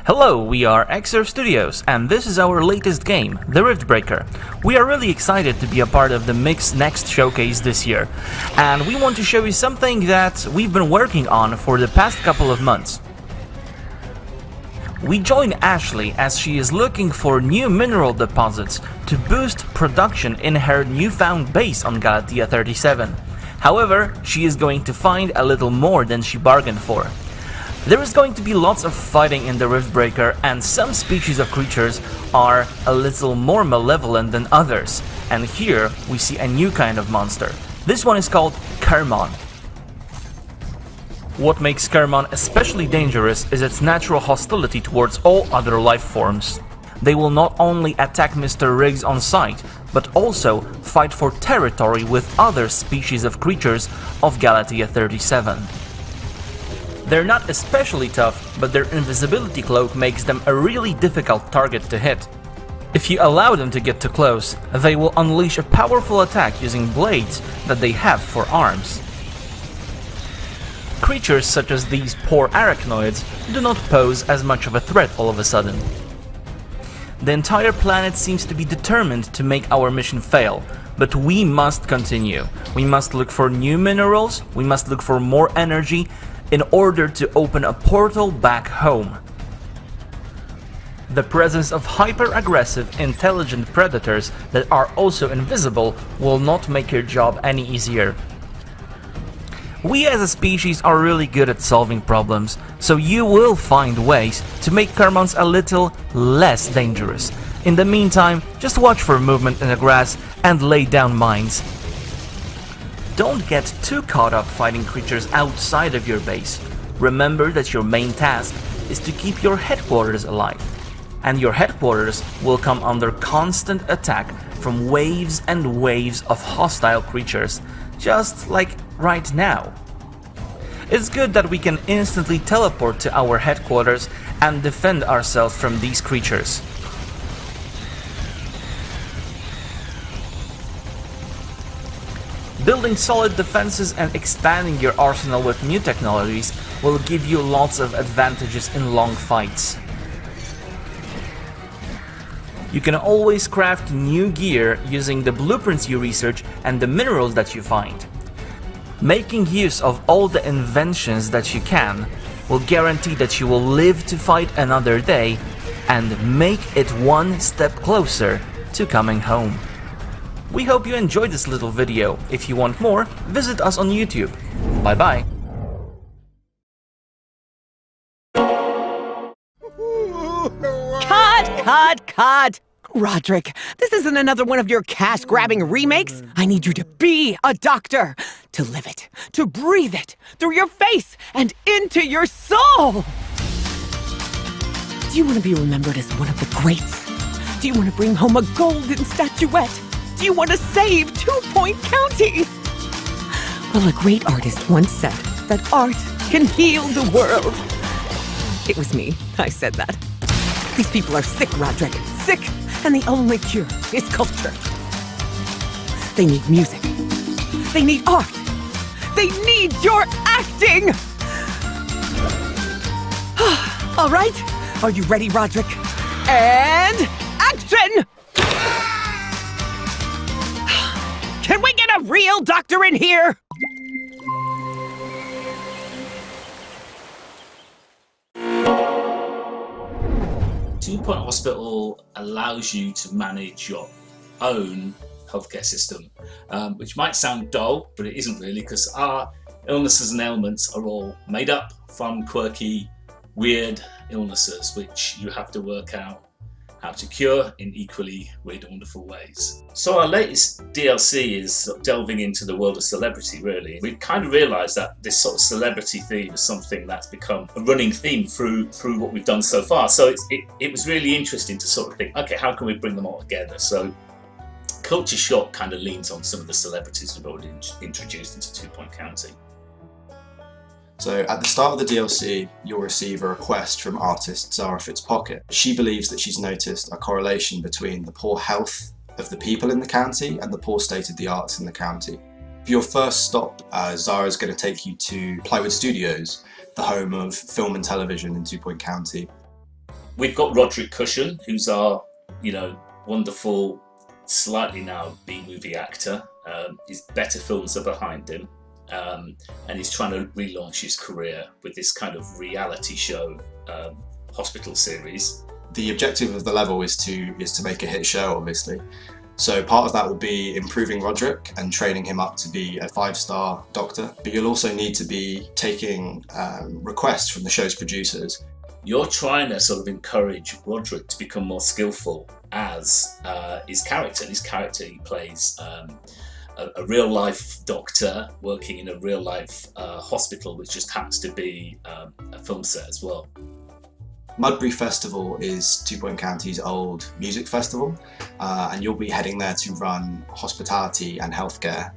Hello, we are Xserve Studios, and this is our latest game, The Riftbreaker. We are really excited to be a part of the Mix Next showcase this year, and we want to show you something that we've been working on for the past couple of months. We join Ashley as she is looking for new mineral deposits to boost production in her newfound base on Galatea 37. However, she is going to find a little more than she bargained for. There is going to be lots of fighting in the Riftbreaker, and some species of creatures are a little more malevolent than others. And here we see a new kind of monster. This one is called Kermon. What makes Kermon especially dangerous is its natural hostility towards all other life forms. They will not only attack Mr. Riggs on sight, but also fight for territory with other species of creatures of Galatea 37. They're not especially tough, but their invisibility cloak makes them a really difficult target to hit. If you allow them to get too close, they will unleash a powerful attack using blades that they have for arms. Creatures such as these poor arachnoids do not pose as much of a threat all of a sudden. The entire planet seems to be determined to make our mission fail, but we must continue. We must look for new minerals, we must look for more energy, in order to open a portal back home. The presence of hyper-aggressive, intelligent predators that are also invisible will not make your job any easier. We as a species are really good at solving problems, so you will find ways to make Kermons a little less dangerous. In the meantime, just watch for movement in the grass and lay down mines. Don't get too caught up fighting creatures outside of your base. Remember that your main task is to keep your headquarters alive. And your headquarters will come under constant attack from waves and waves of hostile creatures, just like right now. It's good that we can instantly teleport to our headquarters and defend ourselves from these creatures. Building solid defenses and expanding your arsenal with new technologies will give you lots of advantages in long fights. You can always craft new gear using the blueprints you research and the minerals that you find. Making use of all the inventions that you can will guarantee that you will live to fight another day and make it one step closer to coming home. We hope you enjoyed this little video. If you want more, visit us on YouTube. Bye bye. Cut! Roderick, this isn't another one of your cash-grabbing remakes. I need you to be a doctor. To live it, to breathe it, through your face and into your soul. Do you want to be remembered as one of the greats? Do you want to bring home a golden statuette? Do you want to save 2 Point County? Well, a great artist once said that art can heal the world. It was me. I said that. These people are sick, Roderick. Sick! And the only cure is culture. They need music. They need art. They need your acting! All right. Are you ready, Roderick? And action! Can we get a real doctor in here? Two-Point Hospital allows you to manage your own healthcare system, which might sound dull, but it isn't really, because our illnesses and ailments are all made up from quirky, weird illnesses, which you have to work out how to cure in equally weird and wonderful ways. So our latest DLC is delving into the world of celebrity, really. We kind of realised that this sort of celebrity theme is something that's become a running theme through what we've done so far. So it was really interesting to sort of think, okay, how can we bring them all together? So Culture Shock kind of leans on some of the celebrities we've already introduced into 2 Point County. So at the start of the DLC, you'll receive a request from artist Zara Fitzpocket. She believes that she's noticed a correlation between the poor health of the people in the county and the poor state of the arts in the county. For your first stop, Zara's going to take you to Plywood Studios, the home of film and television in 2 Point County. We've got Roderick Cushion, who's our, wonderful, slightly now B-movie actor. His better films are behind him. And he's trying to relaunch his career with this kind of reality show hospital series. The objective of the level is to make a hit show, obviously. So part of that will be improving Roderick and training him up to be a 5-star doctor. But you'll also need to be taking requests from the show's producers. You're trying to sort of encourage Roderick to become more skillful as his character. And his character, he plays a real-life doctor working in a real-life hospital, which just happens to be a film set as well. Mudbury Festival is 2 Point County's old music festival, and you'll be heading there to run hospitality and healthcare.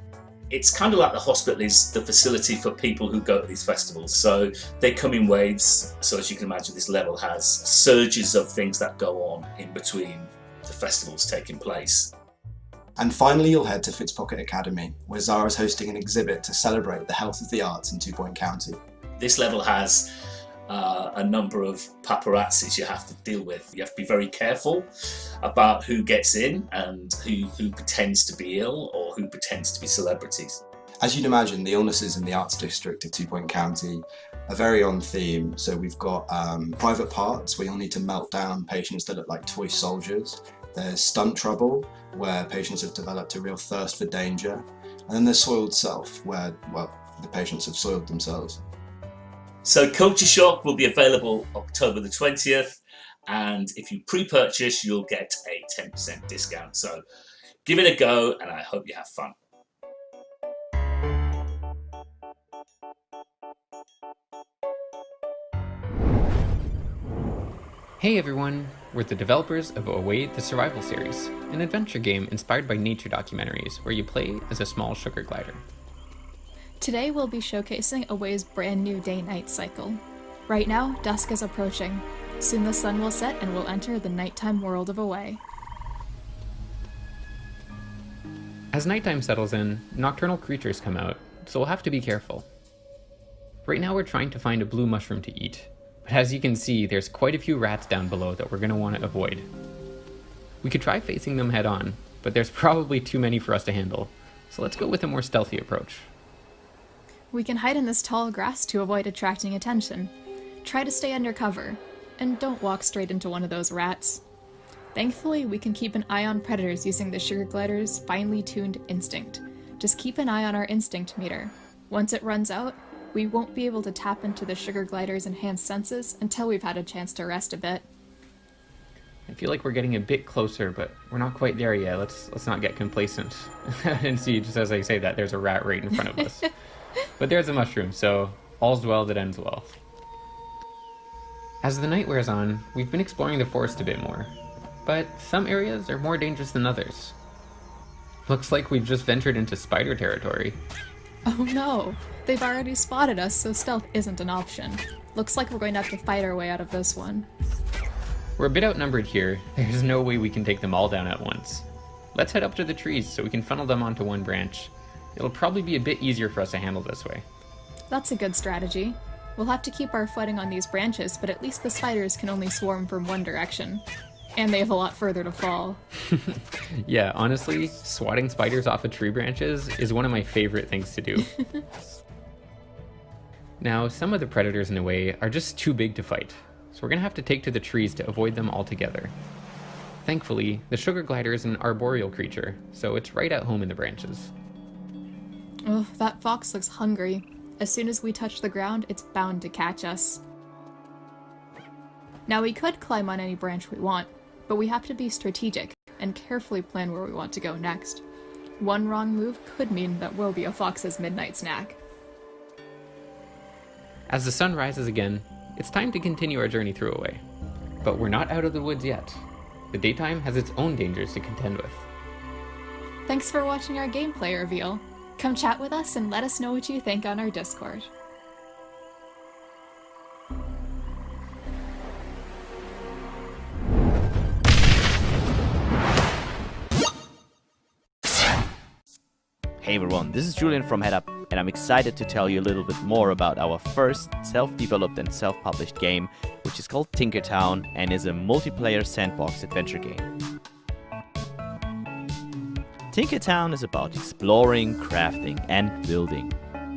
It's kind of like the hospital is the facility for people who go to these festivals. So they come in waves. So as you can imagine, this level has surges of things that go on in between the festivals taking place. And finally, you'll head to Fitzpocket Academy, where Zara's hosting an exhibit to celebrate the health of the arts in 2 Point County. This level has a number of paparazzis you have to deal with. You have to be very careful about who gets in and who pretends to be ill or who pretends to be celebrities. As you'd imagine, the illnesses in the Arts District of 2 Point County are very on theme. So we've got private parts where you'll need to melt down patients that look like toy soldiers. There's stunt trouble, where patients have developed a real thirst for danger. And then there's soiled self, where, well, the patients have soiled themselves. So Culture Shock will be available October the 20th, and if you pre-purchase, you'll get a 10% discount. So give it a go, and I hope you have fun. Hey everyone, we're the developers of Away the Survival Series, an adventure game inspired by nature documentaries where you play as a small sugar glider. Today we'll be showcasing Away's brand new day-night cycle. Right now, dusk is approaching. Soon the sun will set and we'll enter the nighttime world of Away. As nighttime settles in, nocturnal creatures come out, so we'll have to be careful. Right now we're trying to find a blue mushroom to eat, but as you can see, there's quite a few rats down below that we're going to want to avoid. We could try facing them head on, but there's probably too many for us to handle, so let's go with a more stealthy approach. We can hide in this tall grass to avoid attracting attention. Try to stay under cover, and don't walk straight into one of those rats. Thankfully, we can keep an eye on predators using the sugar glider's finely tuned instinct. Just keep an eye on our instinct meter. Once it runs out, we won't be able to tap into the sugar glider's enhanced senses until we've had a chance to rest a bit. I feel like we're getting a bit closer, but we're not quite there yet. Let's not get complacent. And see, just as I say that, there's a rat right in front of us. But there's a mushroom, so all's well that ends well. As the night wears on, we've been exploring the forest a bit more, but some areas are more dangerous than others. Looks like we've just ventured into spider territory. Oh no! They've already spotted us, so stealth isn't an option. Looks like we're going to have to fight our way out of this one. We're a bit outnumbered here. There's no way we can take them all down at once. Let's head up to the trees so we can funnel them onto one branch. It'll probably be a bit easier for us to handle this way. That's a good strategy. We'll have to keep our footing on these branches, but at least the spiders can only swarm from one direction. And they have a lot further to fall. Yeah, honestly, swatting spiders off of tree branches is one of my favorite things to do. Now, some of the predators in a way are just too big to fight, so we're gonna have to take to the trees to avoid them altogether. Thankfully, the sugar glider is an arboreal creature, so it's right at home in the branches. Oh, that fox looks hungry. As soon as we touch the ground, it's bound to catch us. Now we could climb on any branch we want, but we have to be strategic and carefully plan where we want to go next. One wrong move could mean that we'll be a fox's midnight snack. As the sun rises again, it's time to continue our journey through Away. But we're not out of the woods yet. The daytime has its own dangers to contend with. Thanks for watching our gameplay reveal. Come chat with us and let us know what you think on our Discord. Hey everyone, this is Julian from HeadUp, and I'm excited to tell you a little bit more about our first self-developed and self-published game, which is called Tinkertown and is a multiplayer sandbox adventure game. Tinkertown is about exploring, crafting, and building.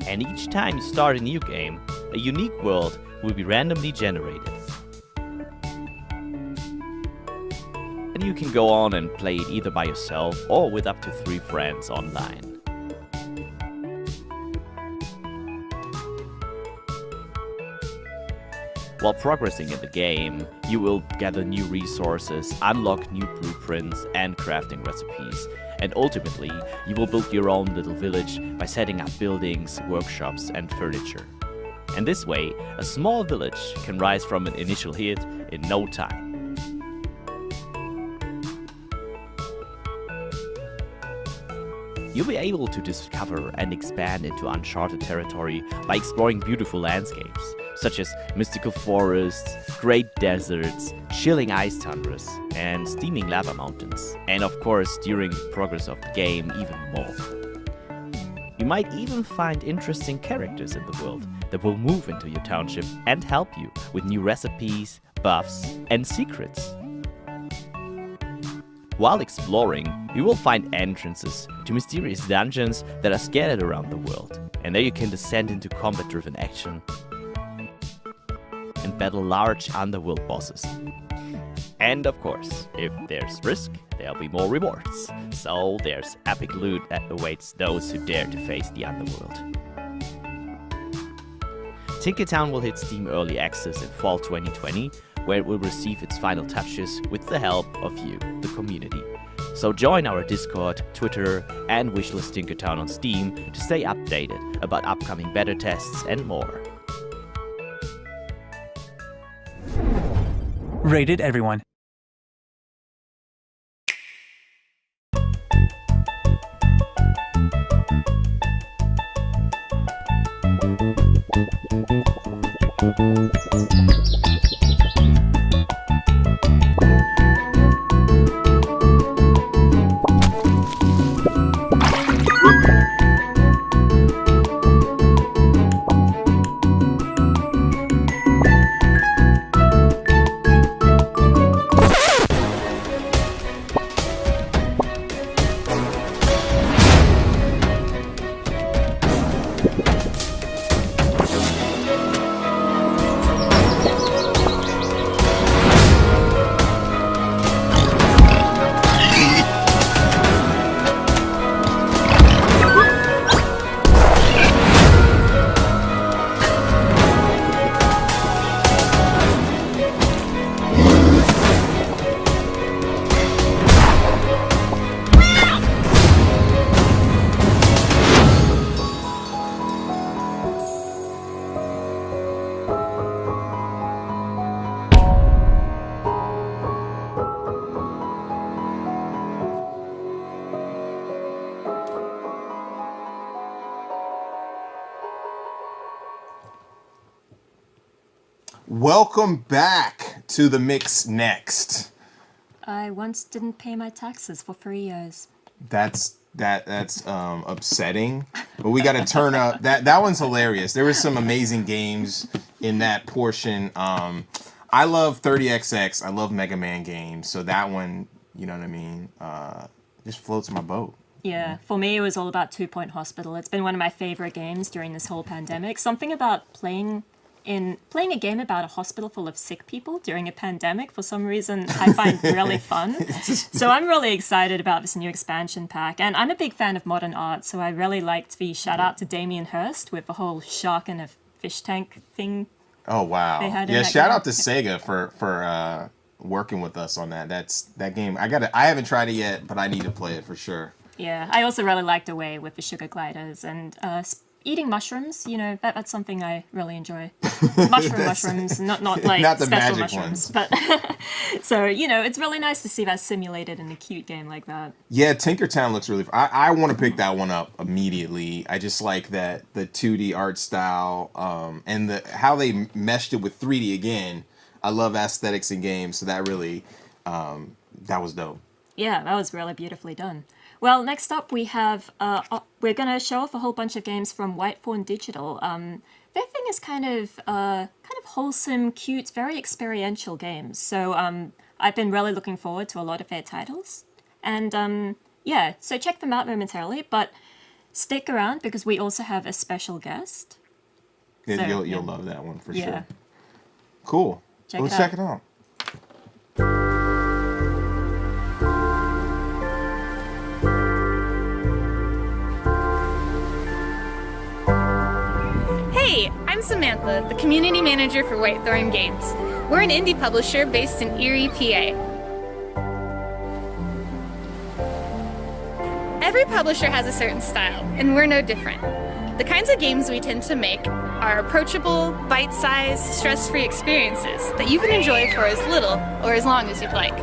And each time you start a new game, a unique world will be randomly generated. And you can go on and play it either by yourself or with up to 3 friends online. While progressing in the game, you will gather new resources, unlock new blueprints and crafting recipes, and ultimately, you will build your own little village by setting up buildings, workshops and furniture. And this way, a small village can rise from an initial hit in no time. You'll be able to discover and expand into uncharted territory by exploring beautiful landscapes, such as mystical forests, great deserts, chilling ice tundras, and steaming lava mountains. And of course, during the progress of the game, even more. You might even find interesting characters in the world that will move into your township and help you with new recipes, buffs, and secrets. While exploring, you will find entrances to mysterious dungeons that are scattered around the world, and there you can descend into combat-driven action and battle large underworld bosses. And of course, if there's risk, there'll be more rewards. So there's epic loot that awaits those who dare to face the underworld. Tinkertown will hit Steam Early Access in fall 2020, where it will receive its final touches with the help of you, the community. So join our Discord, Twitter, and wishlist Tinkertown on Steam to stay updated about upcoming beta tests and more. Rated everyone. Welcome back to the Mix Next. I once didn't pay my taxes for 3 years. That's upsetting, but we got to turn up. That one's hilarious. There was some amazing games in that portion. I love 30XX. I love Mega Man games, so that one, you know what I mean, just floats my boat. Yeah, for me it was all about 2 Point Hospital. It's been one of my favorite games during this whole pandemic. Something about playing a game about a hospital full of sick people during a pandemic, for some reason, I find really fun. So I'm really excited about this new expansion pack. And I'm a big fan of modern art, so I really liked the shout out to Damien Hirst with the whole shark and a fish tank thing. Oh, wow. Yeah, shout out to Sega for working with us on that. That game. I haven't tried it yet, but I need to play it for sure. Yeah, I also really liked Away with the sugar gliders and eating mushrooms. You know, that's something I really enjoy. Mushrooms, not like not the special magic mushrooms. ones. But so, you know, it's really nice to see that simulated in a cute game like that. Yeah, Tinkertown looks really. I want to pick that one up immediately. I just like that the 2D art style and how they meshed it with 3D again. I love aesthetics in games, so that really that was dope. Yeah, that was really beautifully done. Well, next up we have, we're going to show off a whole bunch of games from Whitethorn Digital. Their thing is kind of wholesome, cute, very experiential games. So I've been really looking forward to a lot of their titles. And yeah, so check them out momentarily, but stick around because we also have a special guest. Yeah, So, you'll love that one for Yeah. sure. Cool. Let's check it out. Hey, I'm Samantha, the community manager for Whitethorn Games. We're an indie publisher based in Erie, PA. Every publisher has a certain style, and we're no different. The kinds of games we tend to make are approachable, bite-sized, stress-free experiences that you can enjoy for as little or as long as you'd like.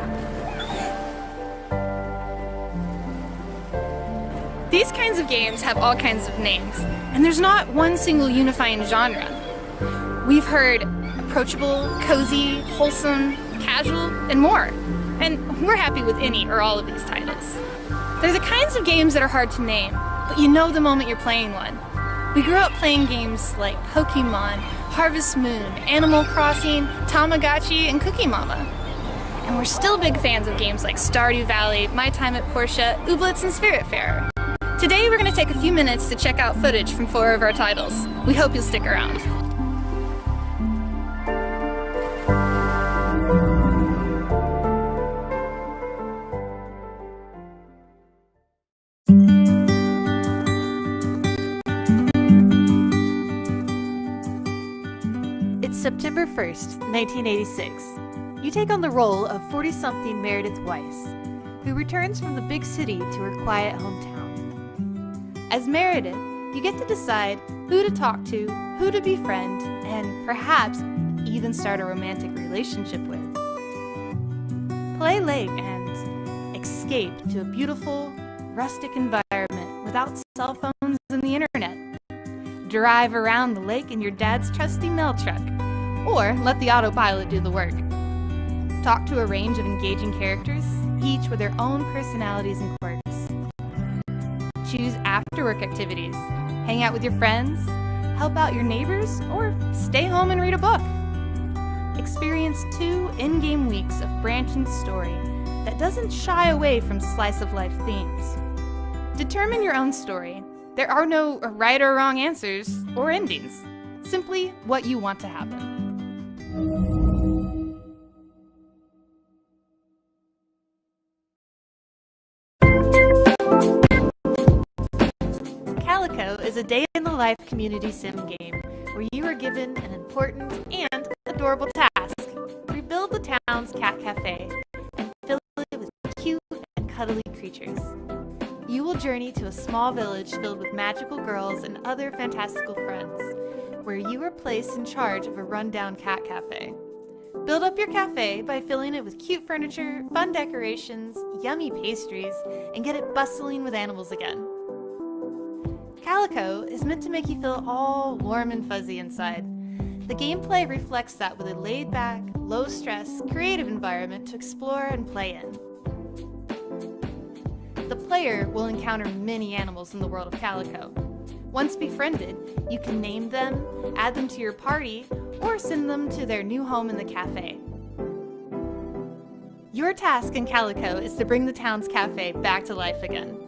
These kinds of games have all kinds of names, and there's not one single unifying genre. We've heard approachable, cozy, wholesome, casual, and more. And we're happy with any or all of these titles. They're the kinds of games that are hard to name, but you know the moment you're playing one. We grew up playing games like Pokemon, Harvest Moon, Animal Crossing, Tamagotchi, and Cookie Mama. And we're still big fans of games like Stardew Valley, My Time at Portia, Ooblets, and Spiritfarer. Today we're going to take a few minutes to check out footage from 4 of our titles. We hope you'll stick around. It's September 1st, 1986. You take on the role of 40-something Meredith Weiss, who returns from the big city to her quiet hometown. As Meredith, you get to decide who to talk to, who to befriend, and perhaps even start a romantic relationship with. Play late and escape to a beautiful, rustic environment without cell phones and the internet. Drive around the lake in your dad's trusty mail truck, or let the autopilot do the work. Talk to a range of engaging characters, each with their own personalities and quirks. Choose after-work activities, hang out with your friends, help out your neighbors, or stay home and read a book. Experience 2 in-game weeks of branching story that doesn't shy away from slice-of-life themes. Determine your own story. There are no right or wrong answers or endings, simply what you want to happen. Calico is a day-in-the-life community sim game where you are given an important and adorable task. Rebuild the town's cat cafe and fill it with cute and cuddly creatures. You will journey to a small village filled with magical girls and other fantastical friends, where you are placed in charge of a rundown cat cafe. Build up your cafe by filling it with cute furniture, fun decorations, yummy pastries, and get it bustling with animals again. Calico is meant to make you feel all warm and fuzzy inside. The gameplay reflects that with a laid-back, low-stress, creative environment to explore and play in. The player will encounter many animals in the world of Calico. Once befriended, you can name them, add them to your party, or send them to their new home in the cafe. Your task in Calico is to bring the town's cafe back to life again.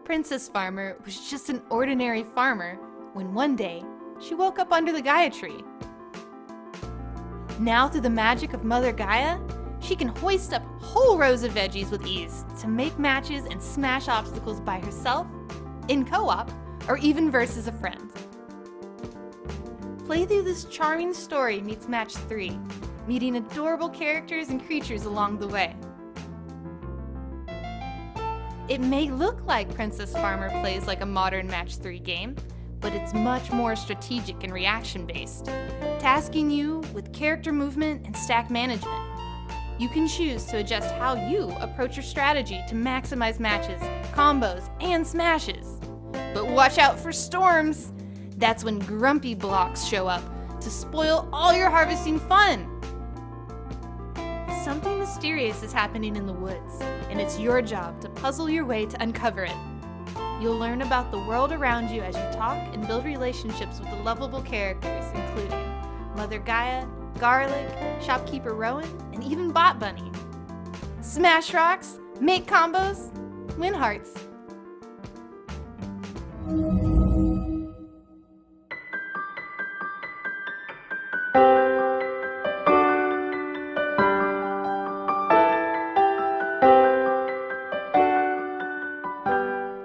Princess Farmer was just an ordinary farmer when one day she woke up under the Gaia tree. Now, through the magic of Mother Gaia, she can hoist up whole rows of veggies with ease to make matches and smash obstacles by herself, in co-op, or even versus a friend. Play through this charming story meets match 3, meeting adorable characters and creatures along the way. It may look like Princess Farmer plays like a modern match 3 game, but it's much more strategic and reaction-based, tasking you with character movement and stack management. You can choose to adjust how you approach your strategy to maximize matches, combos, and smashes. But watch out for storms! That's when grumpy blocks show up to spoil all your harvesting fun! Something mysterious is happening in the woods, and it's your job to puzzle your way to uncover it. You'll learn about the world around you as you talk and build relationships with the lovable characters, including Mother Gaia, Garlic, Shopkeeper Rowan, and even Bot Bunny. Smash rocks, make combos, win hearts.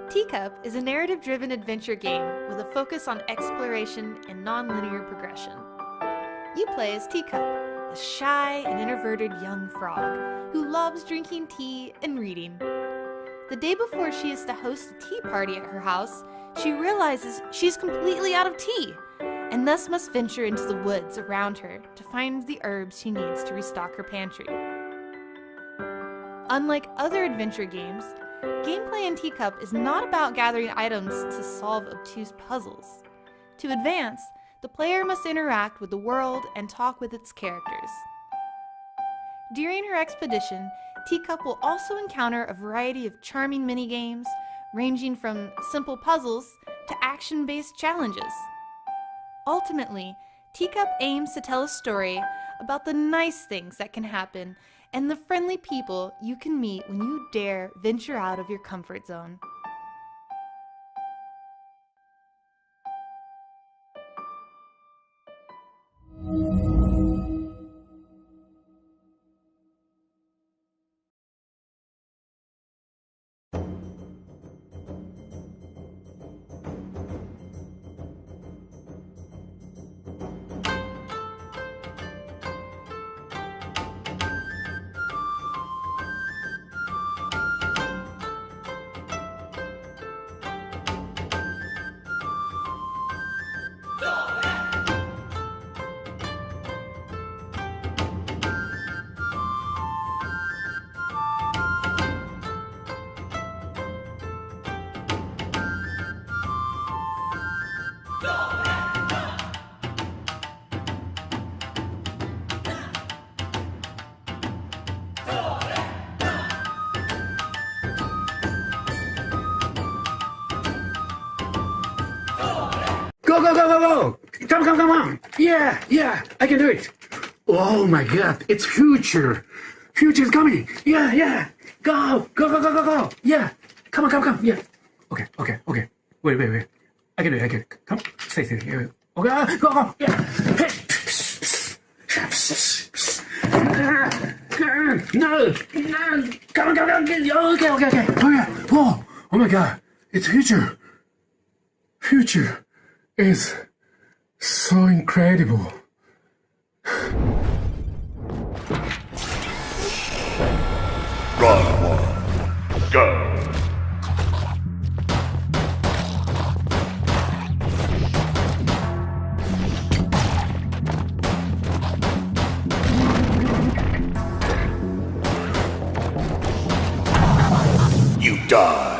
Teacup is a narrative-driven adventure game with a focus on exploration and non-linear progression. You play as Teacup, a shy and introverted young frog who loves drinking tea and reading. The day before she is to host a tea party at her house, she realizes she's completely out of tea and thus must venture into the woods around her to find the herbs she needs to restock her pantry. Unlike other adventure games, gameplay in Teacup is not about gathering items to solve obtuse puzzles. To advance, the player must interact with the world and talk with its characters. During her expedition, Teacup will also encounter a variety of charming mini-games, ranging from simple puzzles to action-based challenges. Ultimately, Teacup aims to tell a story about the nice things that can happen and the friendly people you can meet when you dare venture out of your comfort zone. Go, go, go, go, go! Come on! Yeah, I can do it! Oh my god, it's Future! Future's coming! Yeah! Go! Yeah! Come on, yeah! Okay. Wait. I can do it. Come, stay. Okay, go! Yeah! Hey! No! Come on! Okay! Oh my god, it's Future! Future is so incredible. Round 1, go! You died.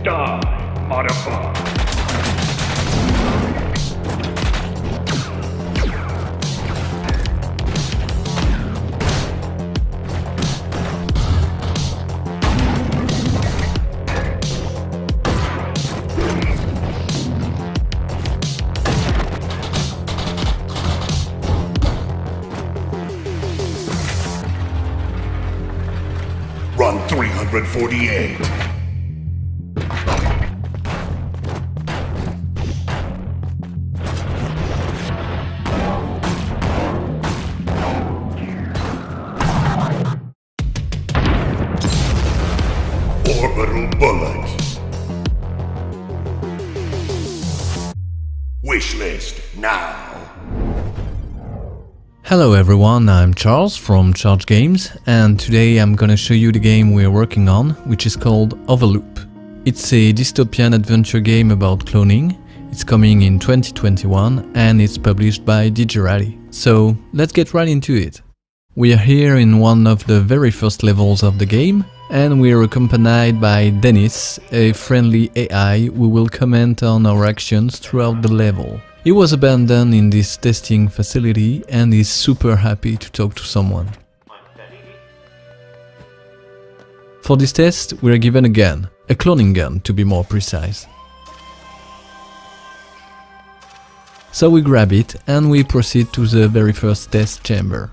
Die, motherfucker. Run 348. Orbital bullet. Wishlist now. Hello everyone, I'm Charles from Charge Games, and today I'm gonna show you the game we're working on, which is called Overloop. It's a dystopian adventure game about cloning. It's coming in 2021 and it's published by Digirati. So let's get right into it. We are here in one of the very first levels of the game, and we are accompanied by Dennis, a friendly AI who will comment on our actions throughout the level. He was abandoned in this testing facility and is super happy to talk to someone. For this test, we are given a gun, a cloning gun to be more precise. So we grab it and we proceed to the very first test chamber.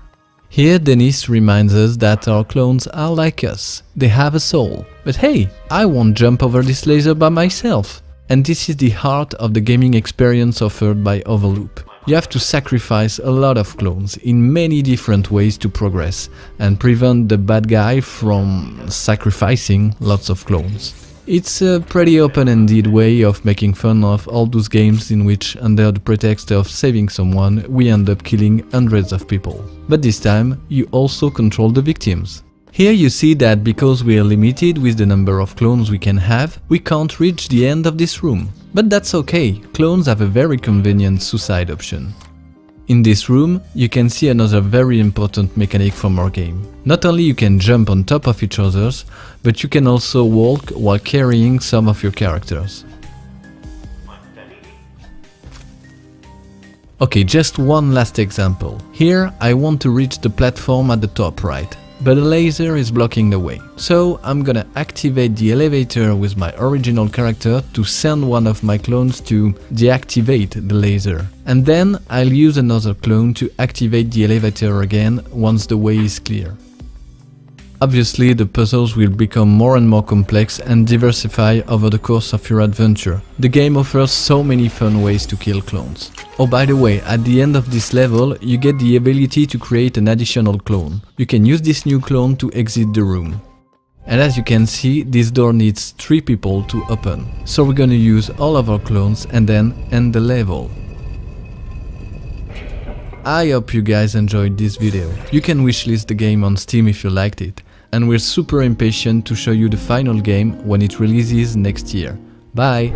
Here Dennis reminds us that our clones are like us, they have a soul. But hey, I won't jump over this laser by myself. And this is the heart of the gaming experience offered by Overloop. You have to sacrifice a lot of clones in many different ways to progress and prevent the bad guy from sacrificing lots of clones. It's a pretty open-ended way of making fun of all those games in which, under the pretext of saving someone, we end up killing hundreds of people. But this time, you also control the victims. Here you see that because we are limited with the number of clones we can have, we can't reach the end of this room. But that's okay, clones have a very convenient suicide option. In this room, you can see another very important mechanic from our game. Not only you can jump on top of each other, but you can also walk while carrying some of your characters. Okay, just one last example. Here I want to reach the platform at the top right, but a laser is blocking the way. So I'm gonna activate the elevator with my original character to send one of my clones to deactivate the laser. And then I'll use another clone to activate the elevator again once the way is clear. Obviously, the puzzles will become more and more complex and diversify over the course of your adventure. The game offers so many fun ways to kill clones. Oh, by the way, at the end of this level, you get the ability to create an additional clone. You can use this new clone to exit the room. And as you can see, this door needs 3 people to open. So we're gonna use all of our clones and then end the level. I hope you guys enjoyed this video. You can wishlist the game on Steam if you liked it. And we're super impatient to show you the final game when it releases next year. Bye!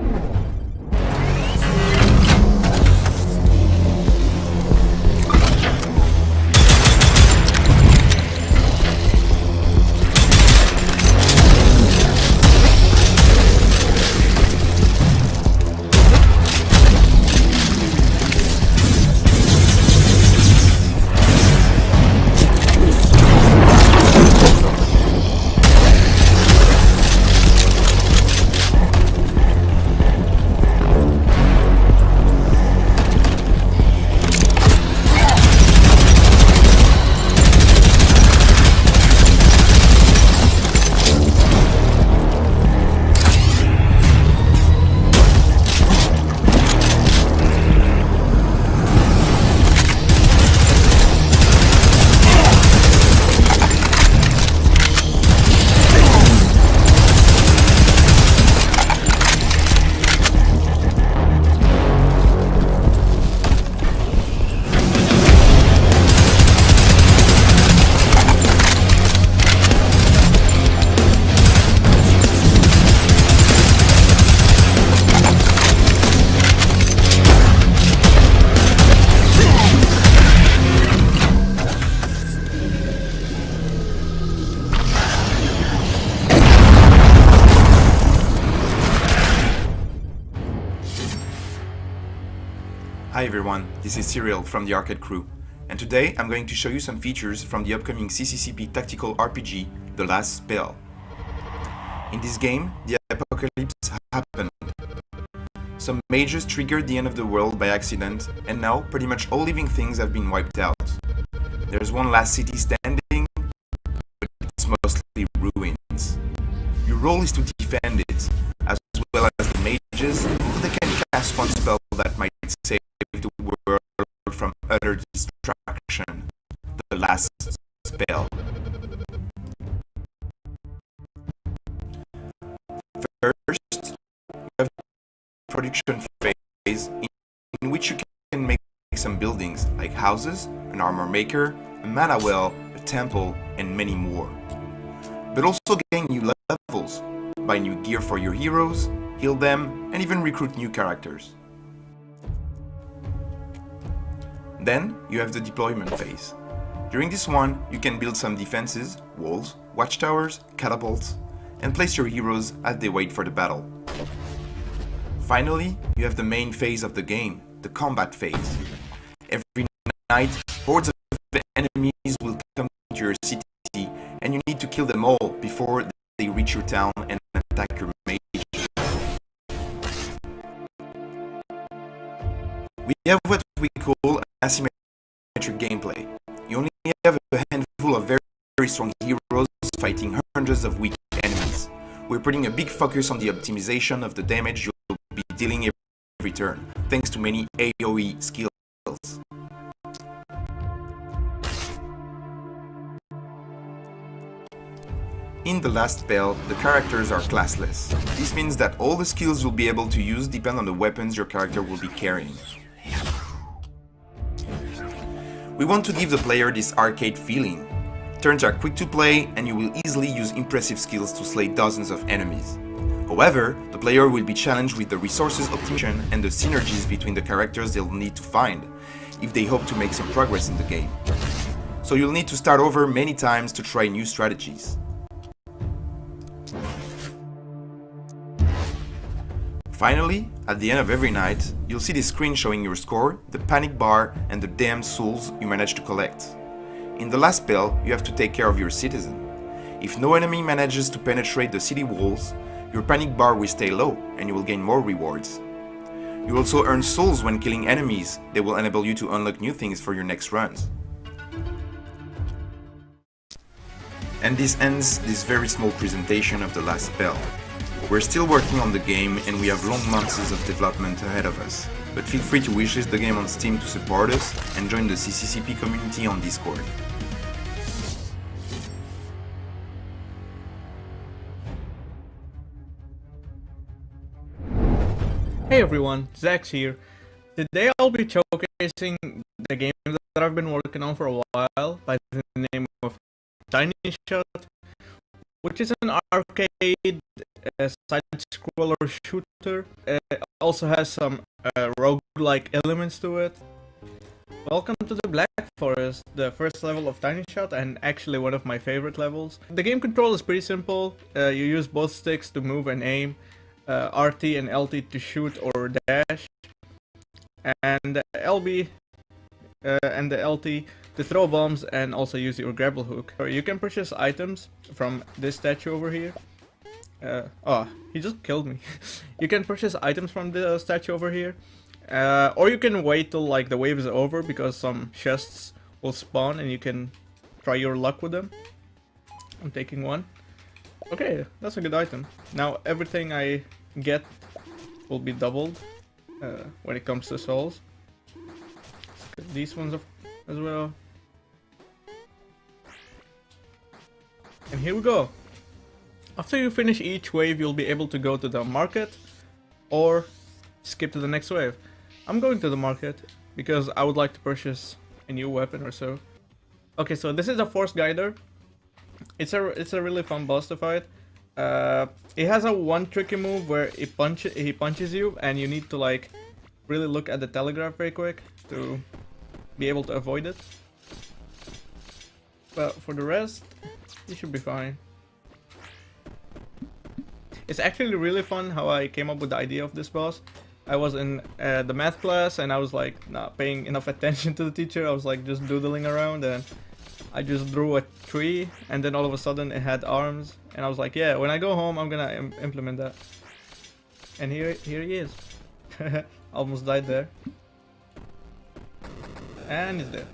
Hi everyone, this is Cyril from the Arcade Crew, and today I'm going to show you some features from the upcoming CCCP tactical RPG, The Last Spell. In this game, the apocalypse happened. Some mages triggered the end of the world by accident, and now pretty much all living things have been wiped out. There's one last city standing, but it's mostly ruins. Your role is to defend it, as well as the mages, they can cast one spell that might save the world from utter destruction. The Last Spell. First, you have the production phase in which you can make some buildings like houses, an armor maker, a mana well, a temple, and many more. But also gain new levels, buy new gear for your heroes, heal them, and even recruit new characters. Then, you have the deployment phase. During this one, you can build some defenses, walls, watchtowers, catapults, and place your heroes as they wait for the battle. Finally, you have the main phase of the game, the combat phase. Every night, hordes of enemies will come to your city, and you need to kill them all before they reach your town and attack your mages. We have what we call asymmetric gameplay. You only have a handful of very strong heroes fighting hundreds of weak enemies. We're putting a big focus on the optimization of the damage you'll be dealing every turn, thanks to many AoE skills. In The Last Spell, the characters are classless. This means that all the skills you'll be able to use depend on the weapons your character will be carrying. We want to give the player this arcade feeling. Turns are quick to play, and you will easily use impressive skills to slay dozens of enemies. However, the player will be challenged with the resources optimization and the synergies between the characters they'll need to find. if they hope to make some progress in the game. So you'll need to start over many times to try new strategies. Finally, at the end of every night, you'll see the screen showing your score, the panic bar, and the damned souls you managed to collect. In the last spell, you have to take care of your citizen. If no enemy manages to penetrate the city walls, your panic bar will stay low and you will gain more rewards. You also earn souls when killing enemies. They will enable you to unlock new things for your next runs. And this ends this very small presentation of the last spell. We're still working on the game and we have long months of development ahead of us, but feel free to wishlist the game on Steam to support us and join the CCCP community on Discord. Hey everyone, Zax here. Today I'll be showcasing the game that I've been working on for a while by the name of Tiny Shot, which is an arcade side-scroller shooter. It also has some roguelike elements to it. Welcome to the Black Forest, the first level of Tiny Shot, and actually one of my favorite levels. The game control is pretty simple. You use both sticks to move and aim, RT and LT to shoot or dash, and the LB and the LT to throw bombs and also use your grapple hook. You can purchase items from this statue over here. Oh, he just killed me. You can purchase items from the statue over here. Or you can wait till like the wave is over because some chests will spawn and you can try your luck with them. I'm taking one. Okay, that's a good item. Now everything I get will be doubled when it comes to souls. Let's get these ones as well. And here we go. After you finish each wave, you'll be able to go to the market or skip to the next wave. I'm going to the market because I would like to purchase a new weapon or so. Okay, so this is a Force Guider. It's a really fun boss to fight. It has a one tricky move where he punches you and you need to like really look at the telegraph very quick to be able to avoid it. But for the rest, you should be fine. It's actually really fun how I came up with the idea of this boss. I was in the math class and I was like not paying enough attention to the teacher. I was like just doodling around and I just drew a tree and then all of a sudden it had arms and I was like, yeah, when I go home I'm gonna implement that. And here he is. Almost died there. And he's dead.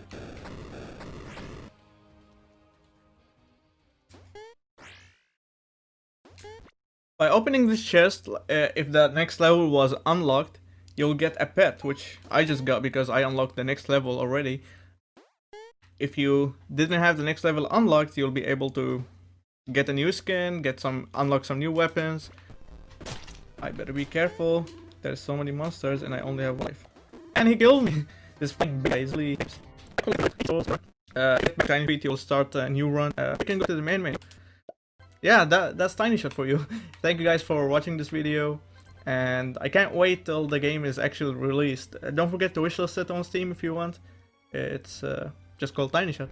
By opening this chest, if the next level was unlocked, you'll get a pet, which I just got because I unlocked the next level already. If you didn't have the next level unlocked, you'll be able to get a new skin, unlock some new weapons. I better be careful. There's so many monsters and I only have life. And he killed me! This big guy is really... Tiny Feet, you'll start a new run. You can go to the main menu. Yeah, that's Tiny Shot for you. Thank you guys for watching this video. And I can't wait till the game is actually released. Don't forget to wishlist it on Steam if you want. It's just called Tiny Shot.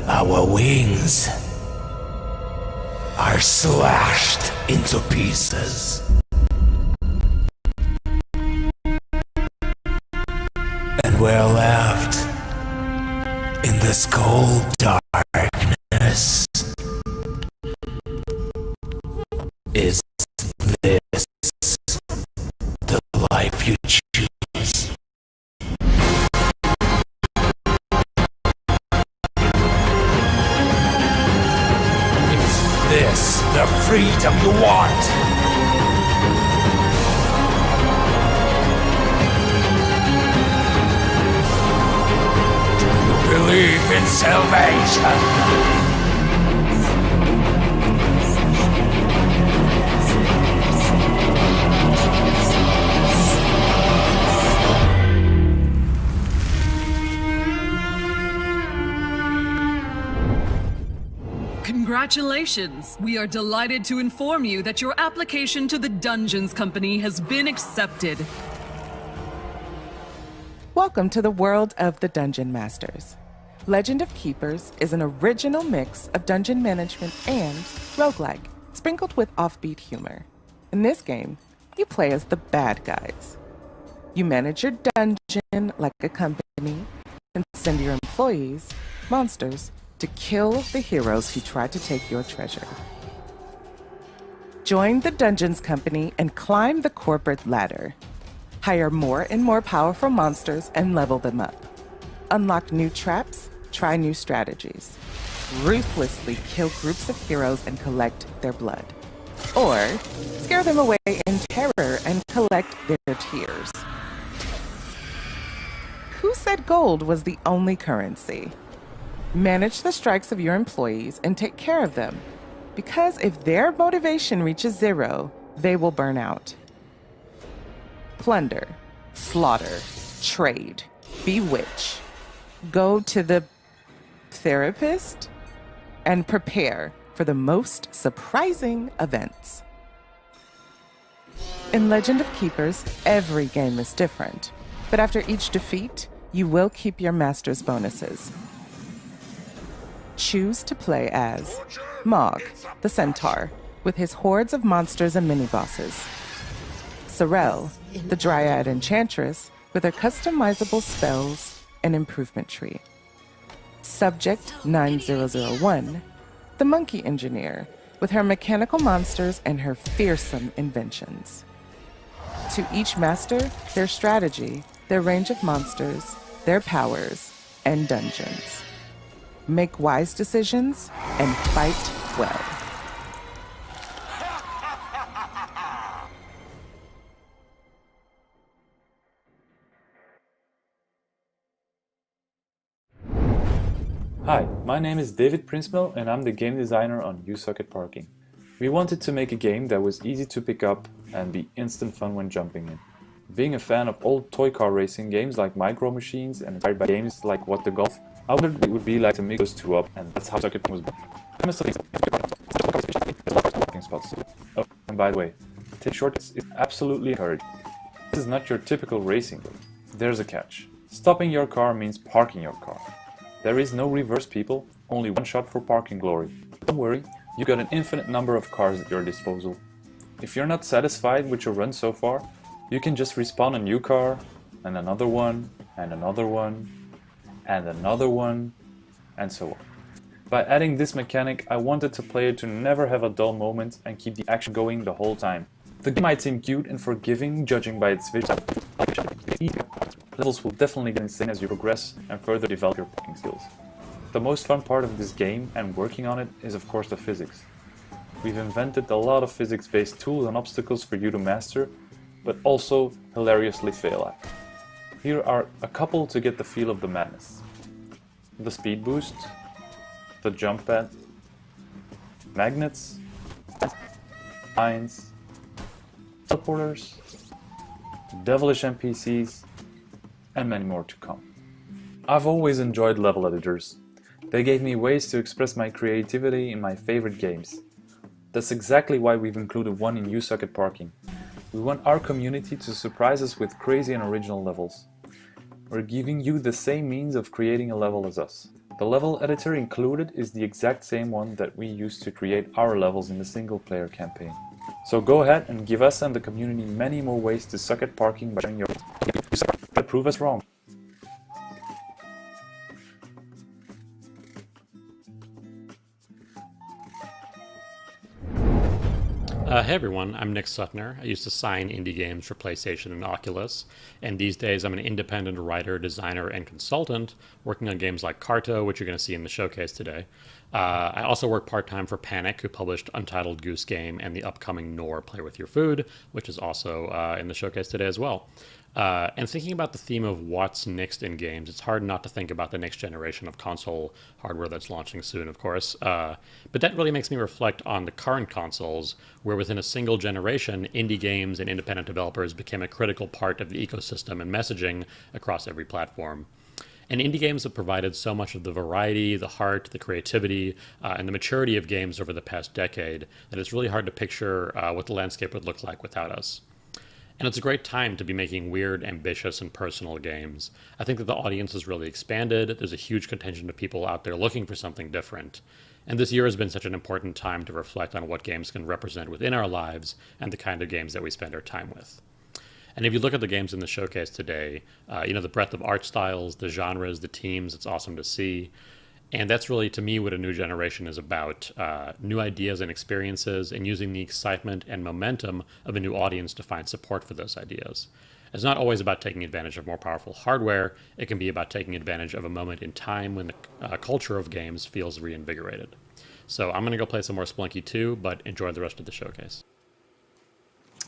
Our wings are slashed into pieces. And we're left in this cold darkness. Is this the life you choose? the freedom you want. Do you believe in salvation? Congratulations! We are delighted to inform you that your application to the Dungeons Company has been accepted. Welcome to the world of the Dungeon Masters. Legend of Keepers is an original mix of dungeon management and roguelike, sprinkled with offbeat humor. In this game, you play as the bad guys. You manage your dungeon like a company and send your employees, monsters, to kill the heroes who try to take your treasure. Join the Dungeons Company and climb the corporate ladder. Hire more and more powerful monsters and level them up. Unlock new traps, try new strategies. Ruthlessly kill groups of heroes and collect their blood. Or scare them away in terror and collect their tears. Who said gold was the only currency? Manage the strikes of your employees and take care of them, because if their motivation reaches zero, they will burn out. Plunder, slaughter, trade, bewitch. Go to the therapist and prepare for the most surprising events. In Legend of Keepers, every game is different, but after each defeat, you will keep your master's bonuses. Choose to play as Mog, the Centaur, with his hordes of monsters and mini-bosses. Sorel, the Dryad Enchantress, with her customizable spells and improvement tree. Subject 9001, the Monkey Engineer, with her mechanical monsters and her fearsome inventions. To each master, their strategy, their range of monsters, their powers, and dungeons. Make wise decisions and fight well. Hi, my name is David Princemill and I'm the game designer on USocket Parking. We wanted to make a game that was easy to pick up and be instant fun when jumping in. Being a fan of old toy car racing games like Micro Machines and inspired by games like What the Golf, I wondered it would be like to mix those two up, and that's how USocket was born. Oh, and by the way, take shortcuts is absolutely encouraged. This is not your typical racing game. There's a catch. Stopping your car means parking your car. There is no reverse, people, only one shot for parking glory. Don't worry, you got an infinite number of cars at your disposal. If you're not satisfied with your run so far, you can just respawn a new car, and another one, and another one, and another one, and so on. By adding this mechanic, I wanted the player to never have a dull moment and keep the action going the whole time. The game might seem cute and forgiving, judging by its visual. Levels will definitely get insane as you progress and further develop your parking skills. The most fun part of this game and working on it is of course the physics. We've invented a lot of physics-based tools and obstacles for you to master, but also hilariously fail at. Here are a couple to get the feel of the madness. The speed boost, the jump pad, magnets, mines, teleporters, devilish NPCs, and many more to come. I've always enjoyed level editors. They gave me ways to express my creativity in my favorite games. That's exactly why we've included one in USocket Parking. We want our community to surprise us with crazy and original levels. We're giving you the same means of creating a level as us. The level editor included is the exact same one that we use to create our levels in the single-player campaign. So go ahead and give us and the community many more ways to suck at parking by sharing your but prove us wrong. Hey everyone, I'm Nick Sutner. I used to sign indie games for PlayStation and Oculus, and these days I'm an independent writer, designer, and consultant working on games like Carto, which you're going to see in the showcase today. I also work part-time for Panic, who published Untitled Goose Game and the upcoming Nor Play With Your Food, which is also in the showcase today as well. And thinking about the theme of what's next in games, it's hard not to think about the next generation of console hardware that's launching soon, of course. But that really makes me reflect on the current consoles, where within a single generation, indie games and independent developers became a critical part of the ecosystem and messaging across every platform. And indie games have provided so much of the variety, the heart, the creativity, and the maturity of games over the past decade that it's really hard to picture what the landscape would look like without us. And it's a great time to be making weird, ambitious, and personal games. I think that the audience has really expanded. There's a huge contingent of people out there looking for something different. And this year has been such an important time to reflect on what games can represent within our lives and the kind of games that we spend our time with. And if you look at the games in the showcase today, the breadth of art styles, the genres, the teams, it's awesome to see. And that's really, to me, what a new generation is about. New ideas and experiences, and using the excitement and momentum of a new audience to find support for those ideas. It's not always about taking advantage of more powerful hardware. It can be about taking advantage of a moment in time when the culture of games feels reinvigorated. So I'm going to go play some more Spelunky 2, but enjoy the rest of the showcase.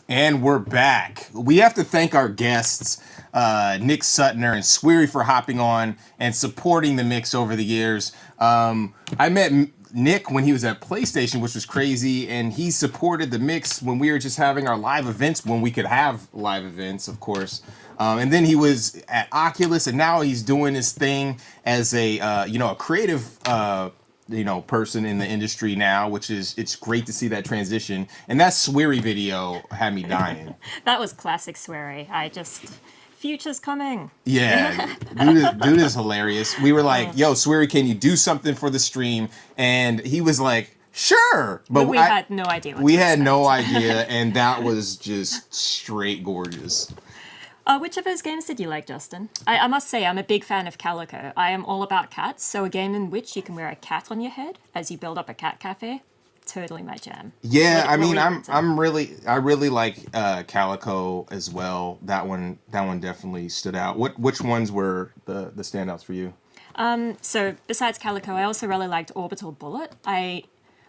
And we're back. We have to thank our guests, Nick Sutner and Sweary, for hopping on and supporting the mix over the years. I met Nick when he was at PlayStation, which was crazy, and he supported the mix when we were just having our live events, when we could have live events, of course. And then he was at Oculus, and now he's doing his thing as a creative person in the industry now, which is, it's great to see that transition. And that Sweary video had me dying. That was classic Sweary. Future's coming. Yeah, dude is hilarious. We were like, yo, Sweary, can you do something for the stream? And he was like, sure. But we had no idea. We had no idea, and that was just straight gorgeous. Which of those games did you like, Justin? I must say, I'm a big fan of Calico. I am all about cats, so a game in which you can wear a cat on your head as you build up a cat cafe, totally my jam. Yeah, I really like Calico as well. That one definitely stood out. Which ones were the standouts for you? So besides Calico, I also really liked Orbital Bullet. I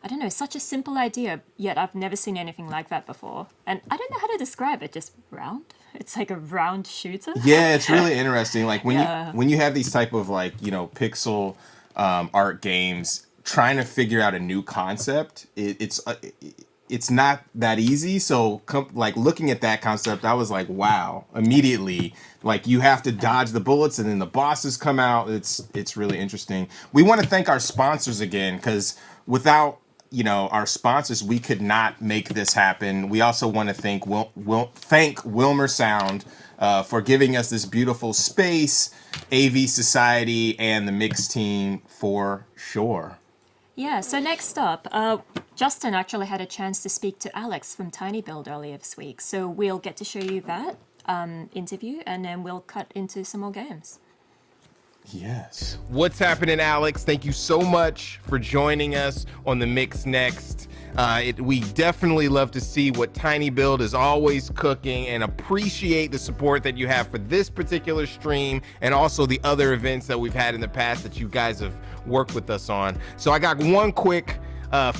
don't know, such a simple idea, yet I've never seen anything like that before. And I don't know how to describe it, just round? It's like a round shooter. Yeah, it's really interesting. Like when you have these type of pixel art games, trying to figure out a new concept, it's not that easy. So looking at that concept, I was like, wow, immediately. Like you have to dodge the bullets and then the bosses come out. It's really interesting. We want to thank our sponsors again, because without our sponsors, we could not make this happen. We also want to thank Wilmer Sound for giving us this beautiful space, AV Society, and the Mix team for sure. Yeah, so next up, Justin actually had a chance to speak to Alex from Tiny Build earlier this week. So we'll get to show you that interview, and then we'll cut into some more games. Yes. What's happening, Alex? Thank you so much for joining us on the Mix Next. We definitely love to see what Tiny Build is always cooking, and appreciate the support that you have for this particular stream and also the other events that we've had in the past that you guys have worked with us on. So I got one quick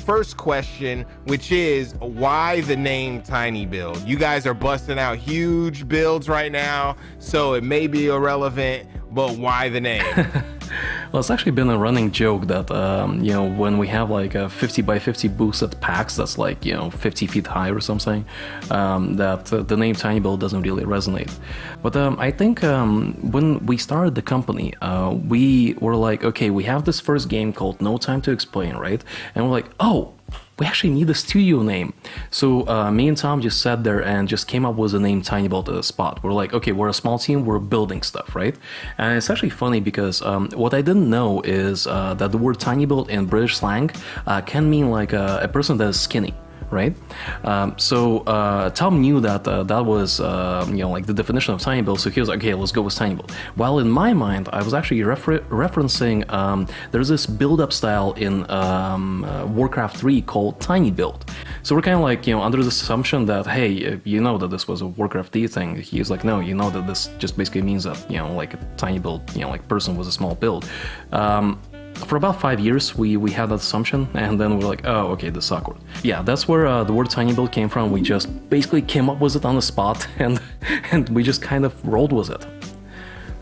first question, which is why the name Tiny Build? You guys are busting out huge builds right now, so it may be irrelevant, but why the name? Well, it's actually been a running joke that, when we have like a 50 by 50 boosted packs that's like, 50 feet high or something, that the name Tiny Build doesn't really resonate. But I think when we started the company, we were like, okay, we have this first game called No Time to Explain, right? And we're like, oh, we actually need a studio name. So me and Tom just sat there and just came up with the name Tiny Build at the spot. We're like, okay, we're a small team, we're building stuff, right? And it's actually funny because what I didn't know is that the word Tiny Build in British slang can mean like a person that is skinny, right? Tom knew that that was like the definition of tiny build, so he was like, okay, let's go with tiny build. While in my mind, I was actually referencing there's this build-up style in Warcraft 3 called tiny build. So we're kind of like, under this assumption that, hey, you know that this was a Warcraft 3 thing. He's like, no, you know that this just basically means that, like a tiny build, like person was a small build. For about 5 years, we had that assumption, and then we're like, oh, okay, this is awkward. Yeah, that's where the word tiny build came from. We just basically came up with it on the spot, and we just kind of rolled with it.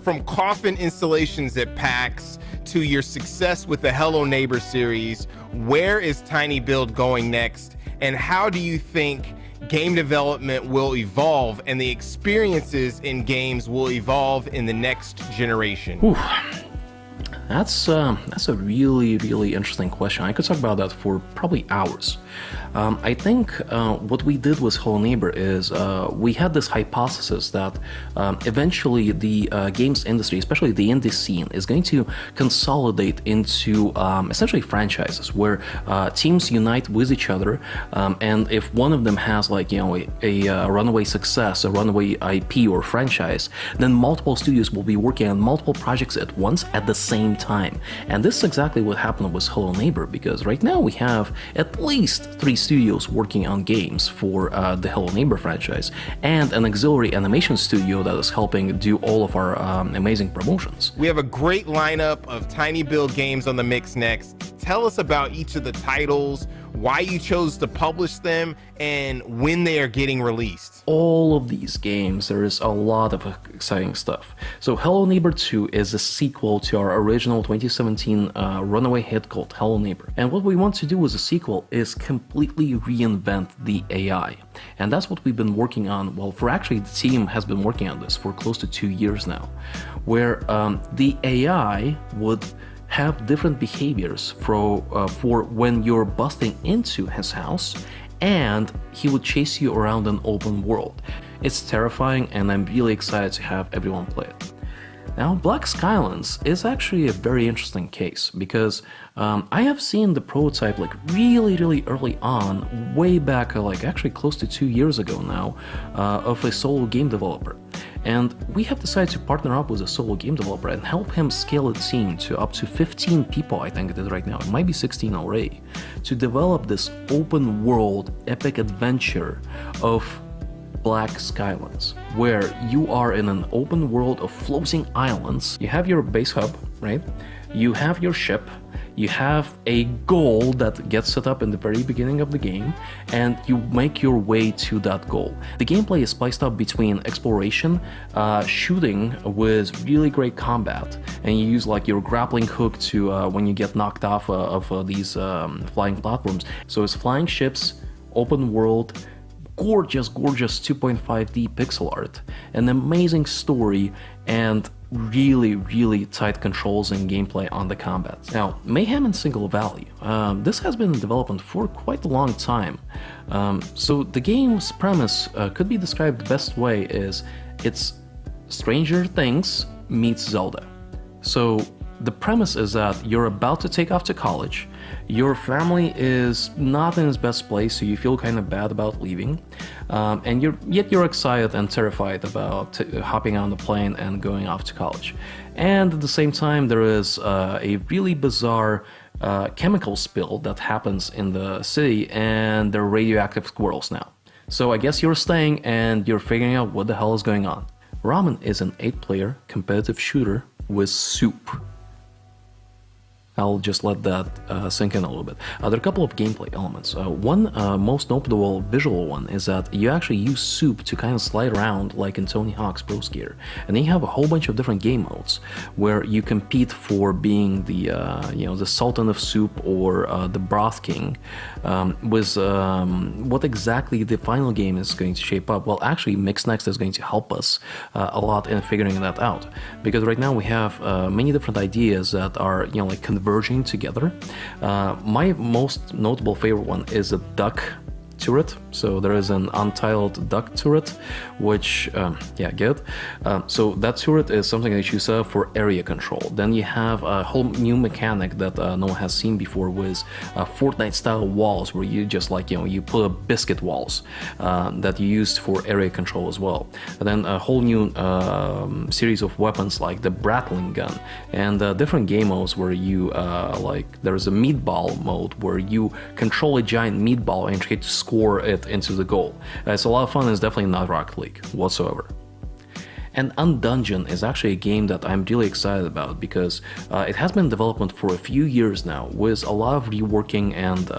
From coffin installations at PAX to your success with the Hello Neighbor series, where is Tiny Build going next? And how do you think game development will evolve and the experiences in games will evolve in the next generation? Ooh. That's a really, really interesting question. I could talk about that for probably hours. I think what we did with Hello Neighbor is we had this hypothesis that eventually the games industry, especially the indie scene, is going to consolidate into essentially franchises where teams unite with each other, and if one of them has like a runaway success, a runaway IP or franchise, then multiple studios will be working on multiple projects at once at the same time. And this is exactly what happened with Hello Neighbor, because right now we have at least 3 studios working on games for the Hello Neighbor franchise, and an auxiliary animation studio that is helping do all of our amazing promotions. We have a great lineup of Tiny Build games on the mix next. Tell us about each of the titles, why you chose to publish them, and when they are getting released. All of these games, there is a lot of exciting stuff. So Hello Neighbor 2 is a sequel to our original 2017 runaway hit called Hello Neighbor. And what we want to do with the sequel is completely reinvent the AI. And that's what we've been working on. Well, the team has been working on this for close to 2 years now, where the AI would have different behaviors for when you're busting into his house, and he would chase you around an open world. It's terrifying, and I'm really excited to have everyone play it. Now, Black Skylands is actually a very interesting case, because I have seen the prototype like really early on, way back actually close to 2 years ago now, of a solo game developer. And we have decided to partner up with a solo game developer and help him scale a team to up to 15 people, I think it is right now, it might be 16 already, to develop this open world epic adventure of Black Skylands, where you are in an open world of floating islands. You have your base hub, right? You have your ship, you have a goal that gets set up in the very beginning of the game, and you make your way to that goal. The gameplay is spiced up between exploration, shooting with really great combat, and you use like your grappling hook to when you get knocked off of these flying platforms. So it's flying ships, open world, gorgeous 2.5D pixel art, an amazing story, and really tight controls and gameplay on the combat. Now, Mayhem in Single Valley. This has been in development for quite a long time. So the game's premise could be described the best way is it's Stranger Things meets Zelda. So the premise is that you're about to take off to college, your family is not in its best place, so you feel kind of bad about leaving, and yet you're excited and terrified about hopping on the plane and going off to college. And at the same time, there is a really bizarre chemical spill that happens in the city, and there are radioactive squirrels now. So I guess you're staying and you're figuring out what the hell is going on. Ramen is an 8-player competitive shooter with soup. I'll just let that sink in a little bit. There are a couple of gameplay elements. One most notable visual one is that you actually use soup to kind of slide around like in Tony Hawk's Pro Skater. And then you have a whole bunch of different game modes where you compete for being the the Sultan of Soup or the Broth King. With what exactly the final game is going to shape up, well, actually Mix Next is going to help us a lot in figuring that out, because right now we have many different ideas that are converging together. My most notable favorite one is a duck turret. So there is an untitled duck turret, which, good. So that turret is something that you set up for area control. Then you have a whole new mechanic that no one has seen before, with Fortnite-style walls, where you just you put up biscuit walls that you used for area control as well. And then a whole new series of weapons like the Bratling gun, and different game modes where you there's a meatball mode where you control a giant meatball and try to score it into the goal. It's a lot of fun. It's definitely not Rocket League whatsoever. And Undungeon is actually a game that I'm really excited about, because it has been in development for a few years now, with a lot of reworking, and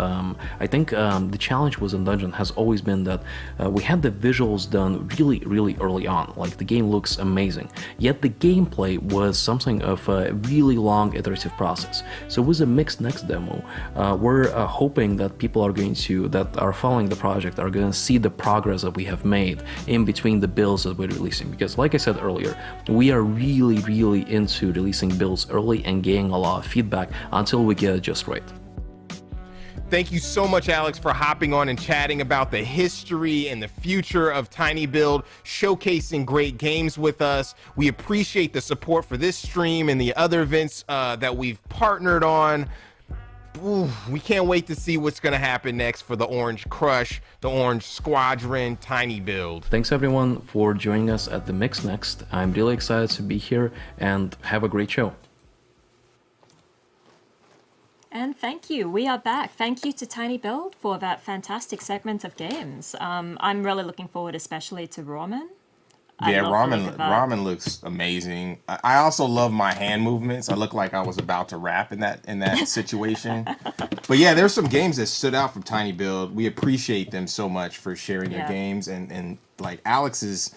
I think the challenge with Undungeon has always been that we had the visuals done really early on. Like, the game looks amazing, yet the gameplay was something of a really long iterative process. So with the Mixed Next demo, we're hoping that people that are following the project are going to see the progress that we have made in between the builds that we're releasing, because like I said earlier, we are really into releasing builds early and getting a lot of feedback until we get it just right. Thank you so much, Alex, for hopping on and chatting about the history and the future of Tiny Build, showcasing great games with us. We appreciate the support for this stream and the other events that we've partnered on. Ooh, we can't wait to see what's going to happen next for the Orange Crush, the Orange Squadron Tiny Build. Thanks everyone for joining us at the Mix Next. I'm really excited to be here, and have a great show. And thank you. We are back. Thank you to Tiny Build for that fantastic segment of games. I'm really looking forward especially to Ramen. Yeah, ramen looks amazing. I also love my hand movements. I look like I was about to rap in that situation. But yeah, there's some games that stood out from Tiny Build. We appreciate them so much for sharing their games, and like Alex's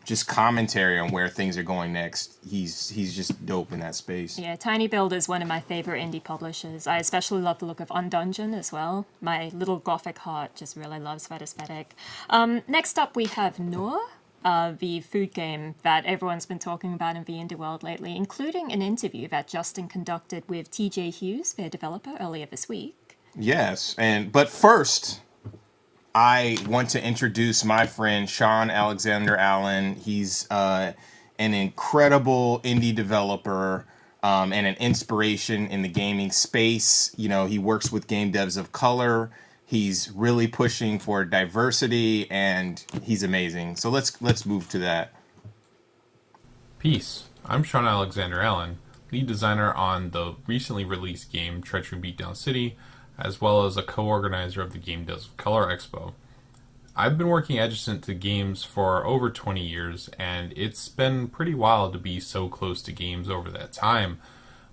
just commentary on where things are going next. He's just dope in that space. Yeah, Tiny Build is one of my favorite indie publishers. I especially love the look of Undungeon as well. My little gothic heart just really loves that aesthetic. Next up we have Noor. The food game that everyone's been talking about in the indie world lately, including an interview that Justin conducted with TJ Hughes, their developer, earlier this week. Yes, but first, I want to introduce my friend Sean Alexander Allen. He's an incredible indie developer and an inspiration in the gaming space. You know, he works with game devs of color. He's really pushing for diversity, and he's amazing. So let's move to that. Peace. I'm Sean Alexander Allen, lead designer on the recently released game Treachery Beatdown City, as well as a co-organizer of the Game Devs of Color Expo. I've been working adjacent to games for over 20 years, and it's been pretty wild to be so close to games over that time.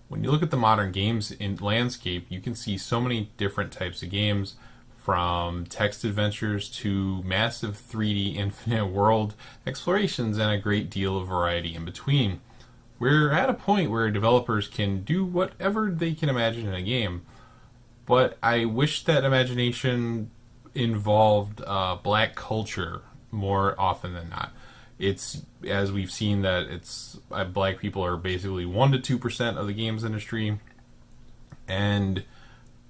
When you look at the modern games in landscape, you can see so many different types of games, from text adventures to massive 3D infinite world explorations and a great deal of variety in between. We're at a point where developers can do whatever they can imagine in a game, but I wish that imagination involved black culture more often than not. It's, as we've seen, that it's black people are basically 1% to 2% of the games industry, and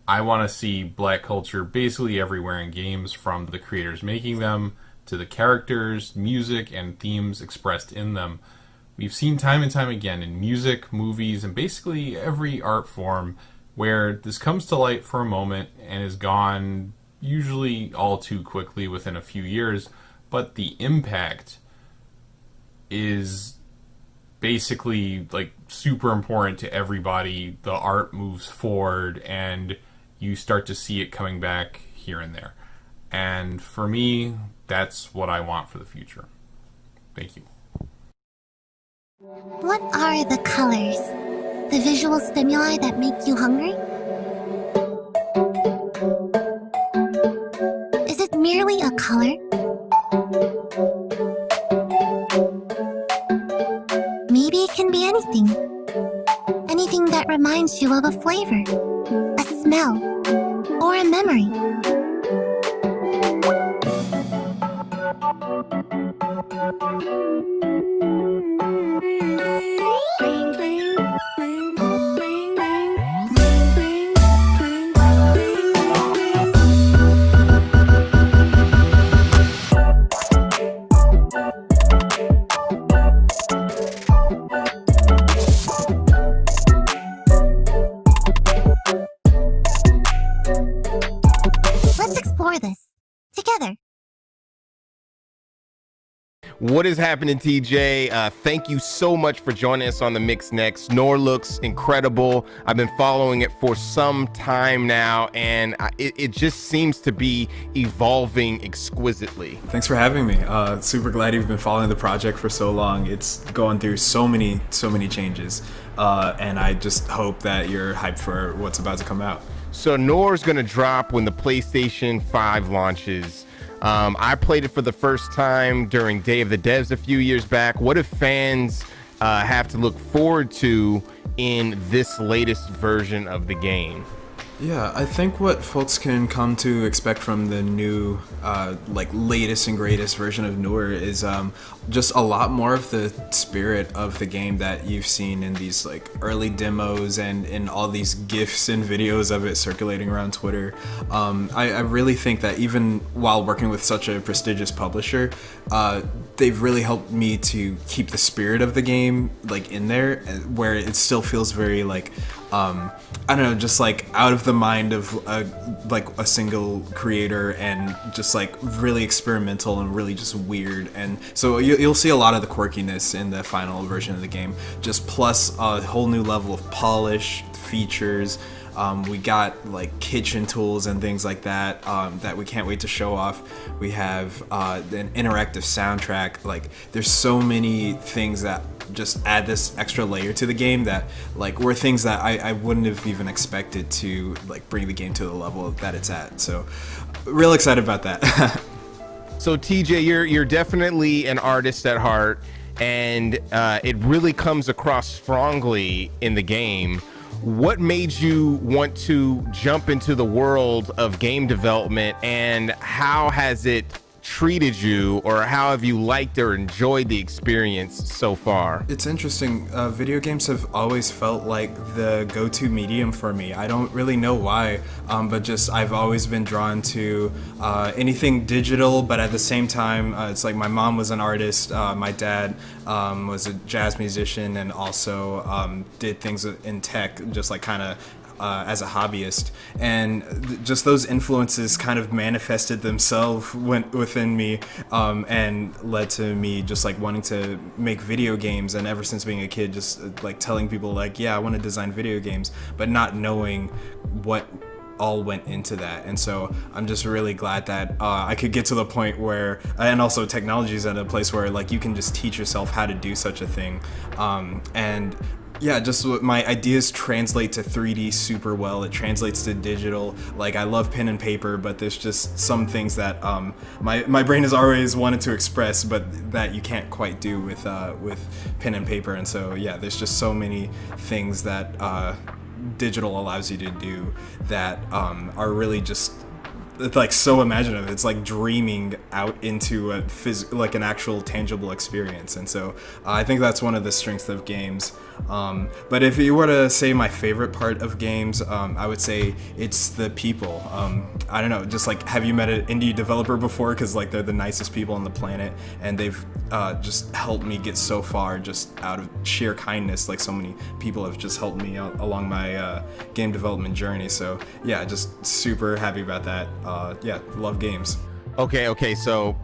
I want to see black culture basically everywhere in games, from the creators making them to the characters, music, and themes expressed in them. We've seen time and time again in music, movies, and basically every art form where this comes to light for a moment and is gone usually all too quickly within a few years, but the impact is basically like super important to everybody. The art moves forward and you start to see it coming back here and there. And for me, that's what I want for the future. Thank you. What are the colors? The visual stimuli that make you hungry? Is it merely a color? Maybe it can be anything. Anything that reminds you of a flavor, a smell, or a memory. What is happening, TJ? Thank you so much for joining us on the Mix Next. Noor looks incredible. I've been following it for some time now, and it just seems to be evolving exquisitely. Thanks for having me. Super glad you've been following the project for so long. It's going through so many changes, and I just hope that you're hyped for what's about to come out. So Noor's going to drop when the PlayStation 5 launches. I played it for the first time during Day of the Devs a few years back. What do fans have to look forward to in this latest version of the game? Yeah, I think what folks can come to expect from the new, latest and greatest version of Noor is just a lot more of the spirit of the game that you've seen in these early demos and in all these GIFs and videos of it circulating around Twitter. I really think that even while working with such a prestigious publisher, they've really helped me to keep the spirit of the game in there, where it still feels very I don't know, just out of the mind of a single creator, and just really experimental and really just weird. And so you'll see a lot of the quirkiness in the final version of the game, just plus a whole new level of polish, features. We got kitchen tools and things like that that we can't wait to show off. We have an interactive soundtrack. There's so many things that just add this extra layer to the game that were things that I wouldn't have even expected to bring the game to the level that it's at. So real excited about that. So TJ, you're definitely an artist at heart, and it really comes across strongly in the game. What made you want to jump into the world of game development, and how has it treated you, or how have you liked or enjoyed the experience so far? It's interesting. Video games have always felt like the go-to medium for me. I don't really know why, but just I've always been drawn to anything digital, but at the same time, it's my mom was an artist, my dad was a jazz musician, and also did things in tech, just kind of as a hobbyist, and just those influences kind of manifested themselves within me, and led to me just wanting to make video games. And ever since being a kid, just telling people yeah, I want to design video games, but not knowing what all went into that. And so I'm just really glad that I could get to the point where, and also technology is at a place where you can just teach yourself how to do such a thing, and yeah, just my ideas translate to 3D super well. It translates to digital. I love pen and paper, but there's just some things that my brain has always wanted to express, but that you can't quite do with pen and paper. And so yeah, there's just so many things that digital allows you to do that are really just so imaginative. It's dreaming out into a an actual tangible experience. And so I think that's one of the strengths of games. But if you were to say my favorite part of games, I would say it's the people. I don't know, just have you met an indie developer before? Because they're the nicest people on the planet, and they've just helped me get so far just out of sheer kindness. So many people have just helped me out along my game development journey. So yeah, just super happy about that. Yeah, love games. Okay, so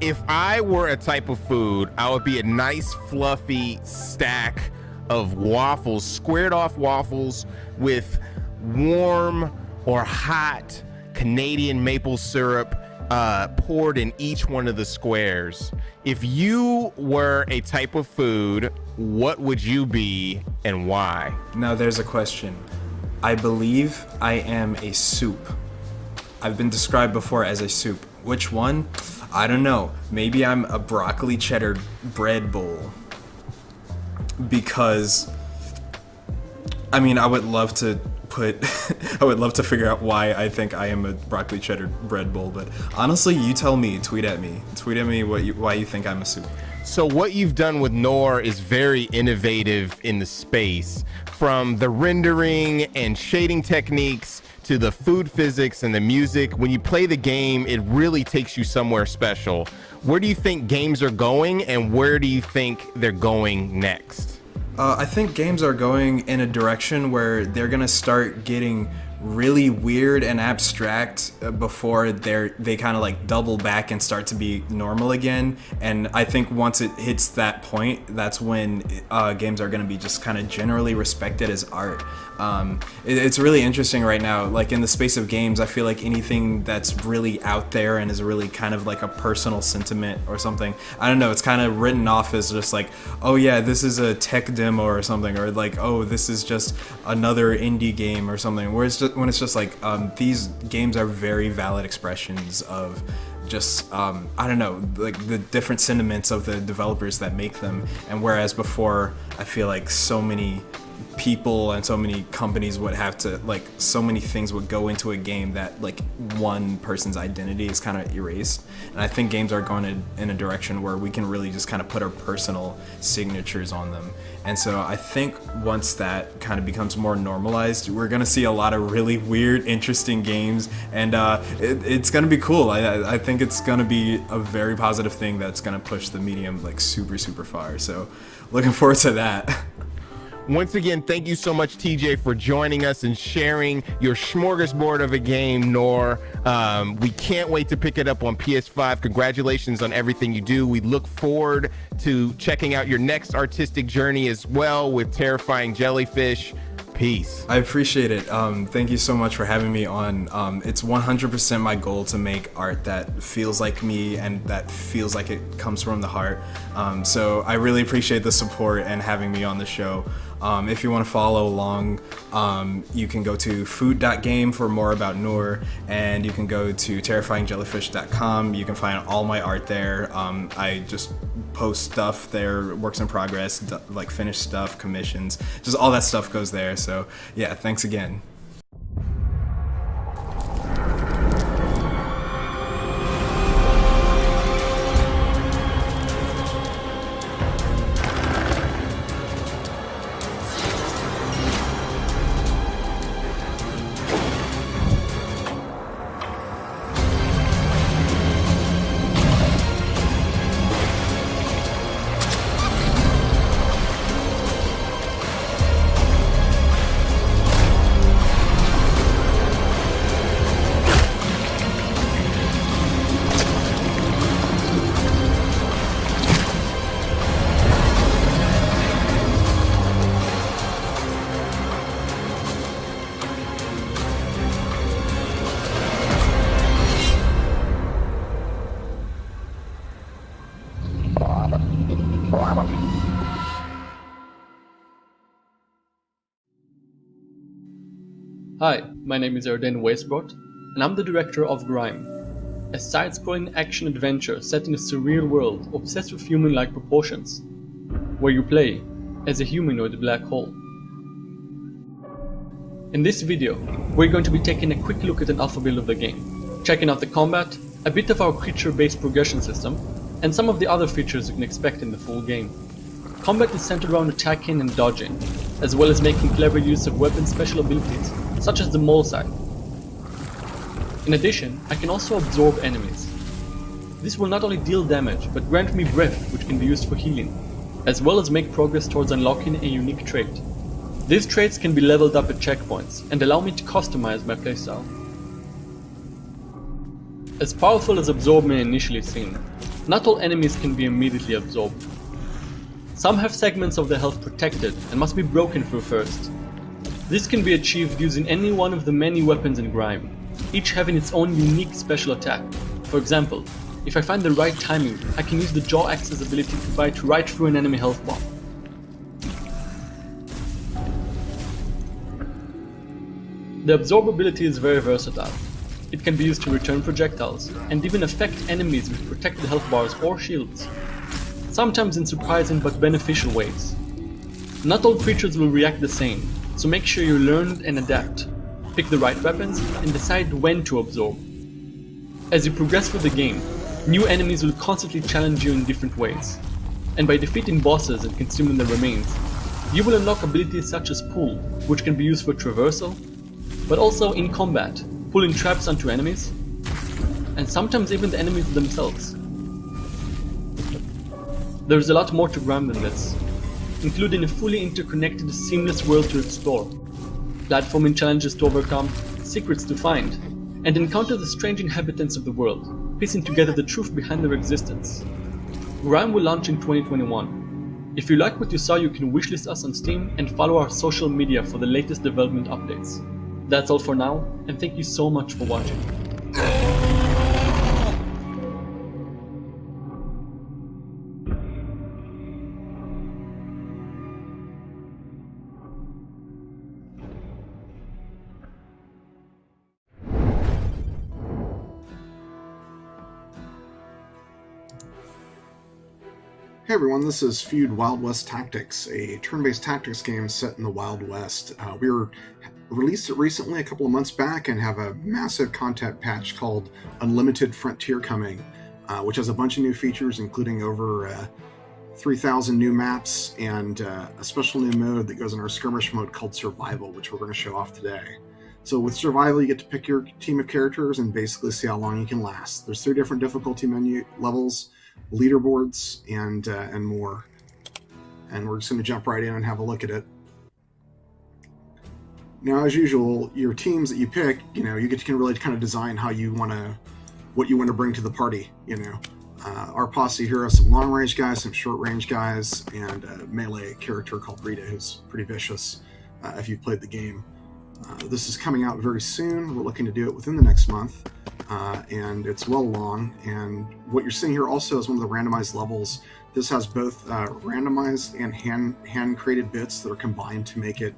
if I were a type of food, I would be a nice fluffy stack of waffles, squared off waffles with warm or hot Canadian maple syrup poured in each one of the squares. If you were a type of food, what would you be and why? Now there's a question. I believe I am a soup. I've been described before as a soup. Which one? I don't know. Maybe I'm a broccoli cheddar bread bowl. Because, I mean, I would love to figure out why I think I am a broccoli cheddar bread bowl, but honestly, you tell me. Tweet at me why you think I'm a soup. So what you've done with Noor is very innovative in the space, from the rendering and shading techniques to the food physics and the music. When you play the game, it really takes you somewhere special. Where do you think games are going, and where do you think they're going next? I think games are going in a direction where they're gonna start getting really weird and abstract before they kind of like double back and start to be normal again. And I think once it hits that point, that's when games are going to be just kind of generally respected as art. It's really interesting right now, like in the space of games. I feel like anything that's really out there and is really kind of like a personal sentiment or something, I don't know, it's kind of written off as just like, oh yeah, this is a tech demo or something, or like, oh, this is just another indie game or something, where it's just, when it's just like, these games are very valid expressions of just I don't know, like the different sentiments of the developers that make them. And whereas before, I feel like so many people and so many companies would have to, like, so many things would go into a game that like one person's identity is kind of erased. And I think games are going in a direction where we can really just kind of put our personal signatures on them. And so I think once that kind of becomes more normalized, we're going to see a lot of really weird, interesting games, and it's going to be cool. I think it's going to be a very positive thing that's going to push the medium like super, super far. So looking forward to that. Once again, thank you so much, TJ, for joining us and sharing your smorgasbord of a game, Nor. We can't wait to pick it up on PS5. Congratulations on everything you do. We look forward to checking out your next artistic journey as well with Terrifying Jellyfish. Peace. I appreciate it. Thank you so much for having me on. It's 100% my goal to make art that feels like me and that feels like it comes from the heart. So I really appreciate the support and having me on the show. If you want to follow along, you can go to food.game for more about Noor, and you can go to terrifyingjellyfish.com. You can find all my art there. I just post stuff there, works in progress, like finished stuff, commissions, just all that stuff goes there. So yeah, thanks again. Hi, my name is Erden Weisbrot, and I'm the director of Grime, a side-scrolling action-adventure set in a surreal world obsessed with human-like proportions, where you play as a humanoid black hole. In this video, we're going to be taking a quick look at an alpha build of the game, checking out the combat, a bit of our creature-based progression system, and some of the other features you can expect in the full game. Combat is centered around attacking and dodging, as well as making clever use of weapon special abilities, such as the mole side. In addition, I can also absorb enemies. This will not only deal damage, but grant me breath, which can be used for healing, as well as make progress towards unlocking a unique trait. These traits can be leveled up at checkpoints, and allow me to customize my playstyle. As powerful as Absorb may initially seem, not all enemies can be immediately absorbed. Some have segments of their health protected and must be broken through first. This can be achieved using any one of the many weapons in Grime, each having its own unique special attack. For example, if I find the right timing, I can use the Jaw Axe's ability to bite right through an enemy health bar. The Absorb ability is very versatile. It can be used to return projectiles, and even affect enemies with protected health bars or shields, sometimes in surprising but beneficial ways. Not all creatures will react the same, so make sure you learn and adapt, pick the right weapons, and decide when to absorb. As you progress through the game, new enemies will constantly challenge you in different ways, and by defeating bosses and consuming their remains, you will unlock abilities such as Pull, which can be used for traversal, but also in combat, pulling traps onto enemies, and sometimes even the enemies themselves. There is a lot more to Grime than this, including a fully interconnected, seamless world to explore, platforming challenges to overcome, secrets to find, and encounter the strange inhabitants of the world, piecing together the truth behind their existence. Grime will launch in 2021. If you like what you saw, you can wishlist us on Steam and follow our social media for the latest development updates. That's all for now, and thank you so much for watching. Hey everyone, this is Feud Wild West Tactics, a turn-based tactics game set in the Wild West. We released it recently, a couple of months back, and have a massive content patch called Unlimited Frontier coming, which has a bunch of new features, including over 3,000 new maps and a special new mode that goes in our skirmish mode called Survival, which we're going to show off today. So with Survival, you get to pick your team of characters and basically see how long you can last. There's 3 different difficulty menu levels, leaderboards, and more. And we're just going to jump right in and have a look at it. Now, as usual, your teams that you pick, you can really kind of design how you want to, what you want to bring to the party. Our posse here has some long-range guys, some short-range guys, and a melee character called Rita, who's pretty vicious. If you've played the game, this is coming out very soon. We're looking to do it within the next month. And it's well along, and what you're seeing here also is one of the randomized levels. This has both randomized and hand-created bits that are combined to make it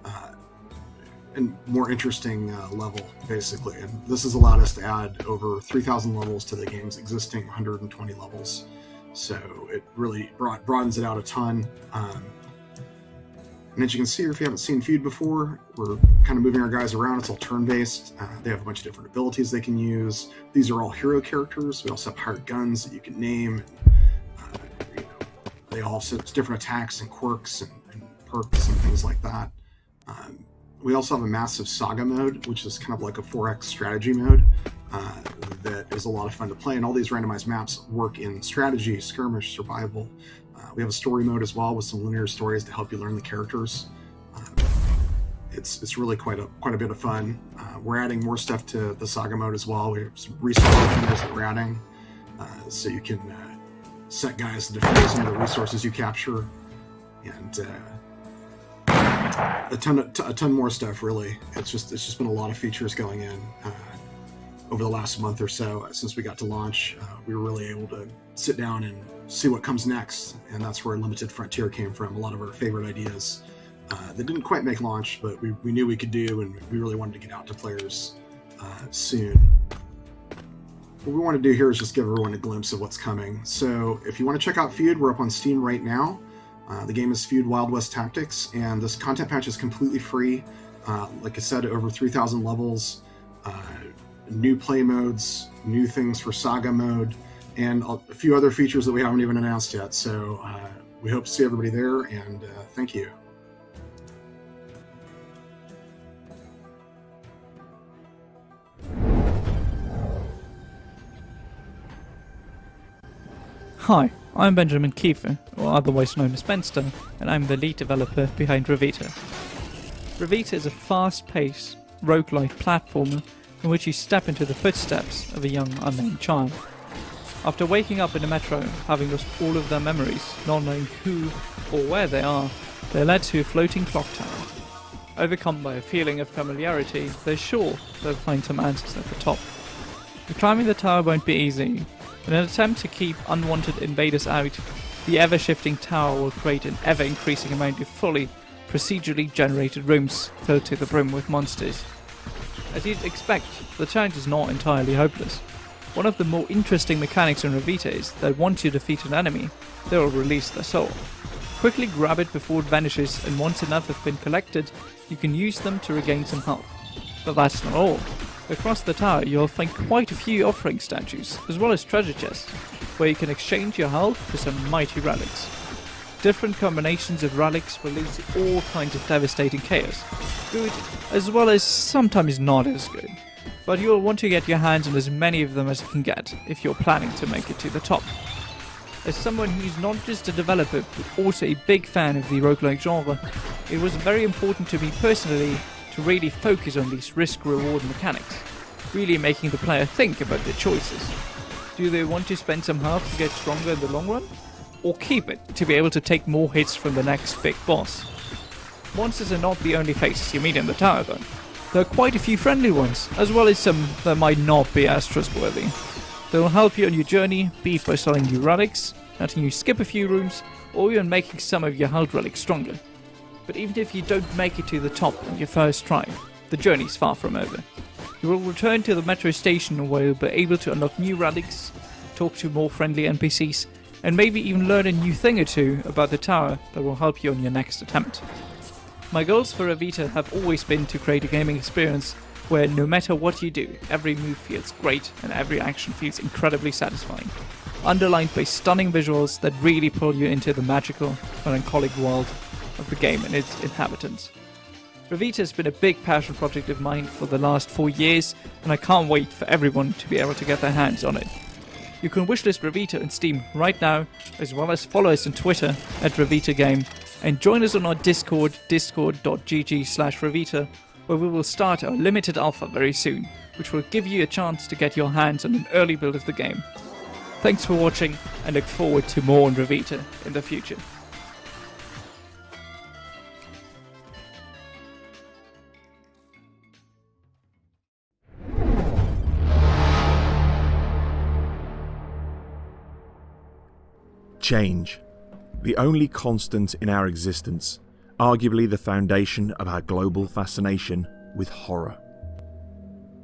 a more interesting level, basically. And this has allowed us to add over 3,000 levels to the game's existing 120 levels. So it really broadens it out a ton. And as you can see, if you haven't seen Feud before, we're kind of moving our guys around. It's all turn-based. They have a bunch of different abilities they can use. These are all hero characters. We also have hired guns that you can name. They all have different attacks and quirks and perks and things like that. We also have a massive saga mode, which is kind of like a 4X strategy mode that is a lot of fun to play. And all these randomized maps work in strategy, skirmish, survival. We have a story mode as well with some linear stories to help you learn the characters. It's really quite a bit of fun. We're adding more stuff to the saga mode as well. We have some resource defenders that we're adding, so you can set guys to defend some of the resources you capture, and a ton more stuff. Really, it's just been a lot of features going in over the last month or so since we got to launch. We were really able to sit down and see what comes next, and that's where Limited Frontier came from. A lot of our favorite ideas that didn't quite make launch, but we knew we could do, and we really wanted to get out to players soon. What we want to do here is just give everyone a glimpse of what's coming. So if you want to check out Feud, we're up on Steam right now. The game is Feud Wild West Tactics, and this content patch is completely free. Like I said, over 3,000 levels, new play modes, new things for Saga mode, and a few other features that we haven't even announced yet. So we hope to see everybody there, and thank you. Hi, I'm Benjamin Kiefer, or otherwise known as Benster, and I'm the lead developer behind Revita. Revita is a fast-paced, roguelike platformer in which you step into the footsteps of a young unnamed child. After waking up in a metro, having lost all of their memories, not knowing who or where they are, they're led to a floating clock tower. Overcome by a feeling of familiarity, they're sure they'll find some answers at the top. But climbing the tower won't be easy. In an attempt to keep unwanted invaders out, the ever-shifting tower will create an ever-increasing amount of fully procedurally generated rooms filled to the brim with monsters. As you'd expect, the challenge is not entirely hopeless. One of the more interesting mechanics in Revita is that once you defeat an enemy, they will release their soul. Quickly grab it before it vanishes, and once enough have been collected, you can use them to regain some health. But that's not all. Across the tower you'll find quite a few offering statues, as well as treasure chests, where you can exchange your health for some mighty relics. Different combinations of relics will lead to all kinds of devastating chaos, good as well as sometimes not as good, but you'll want to get your hands on as many of them as you can get if you're planning to make it to the top. As someone who's not just a developer but also a big fan of the roguelike genre, it was very important to me personally to really focus on these risk-reward mechanics, really making the player think about their choices. Do they want to spend some health to get stronger in the long run? Or keep it to be able to take more hits from the next big boss? Monsters are not the only faces you meet in the tower though. There are quite a few friendly ones, as well as some that might not be as trustworthy. They will help you on your journey, be it by selling you relics, letting you skip a few rooms, or even making some of your health relics stronger. But even if you don't make it to the top on your first try, the journey is far from over. You will return to the metro station where you'll be able to unlock new relics, talk to more friendly NPCs, and maybe even learn a new thing or two about the tower that will help you on your next attempt. My goals for Revita have always been to create a gaming experience where no matter what you do, every move feels great and every action feels incredibly satisfying, underlined by stunning visuals that really pull you into the magical, melancholic world of the game and its inhabitants. Revita has been a big passion project of mine for the last 4 years, and I can't wait for everyone to be able to get their hands on it. You can wishlist Revita on Steam right now, as well as follow us on Twitter @RevitaGame, and join us on our Discord, discord.gg/Revita, where we will start our limited alpha very soon, which will give you a chance to get your hands on an early build of the game. Thanks for watching, and look forward to more on Revita in the future. Change, the only constant in our existence, arguably the foundation of our global fascination with horror.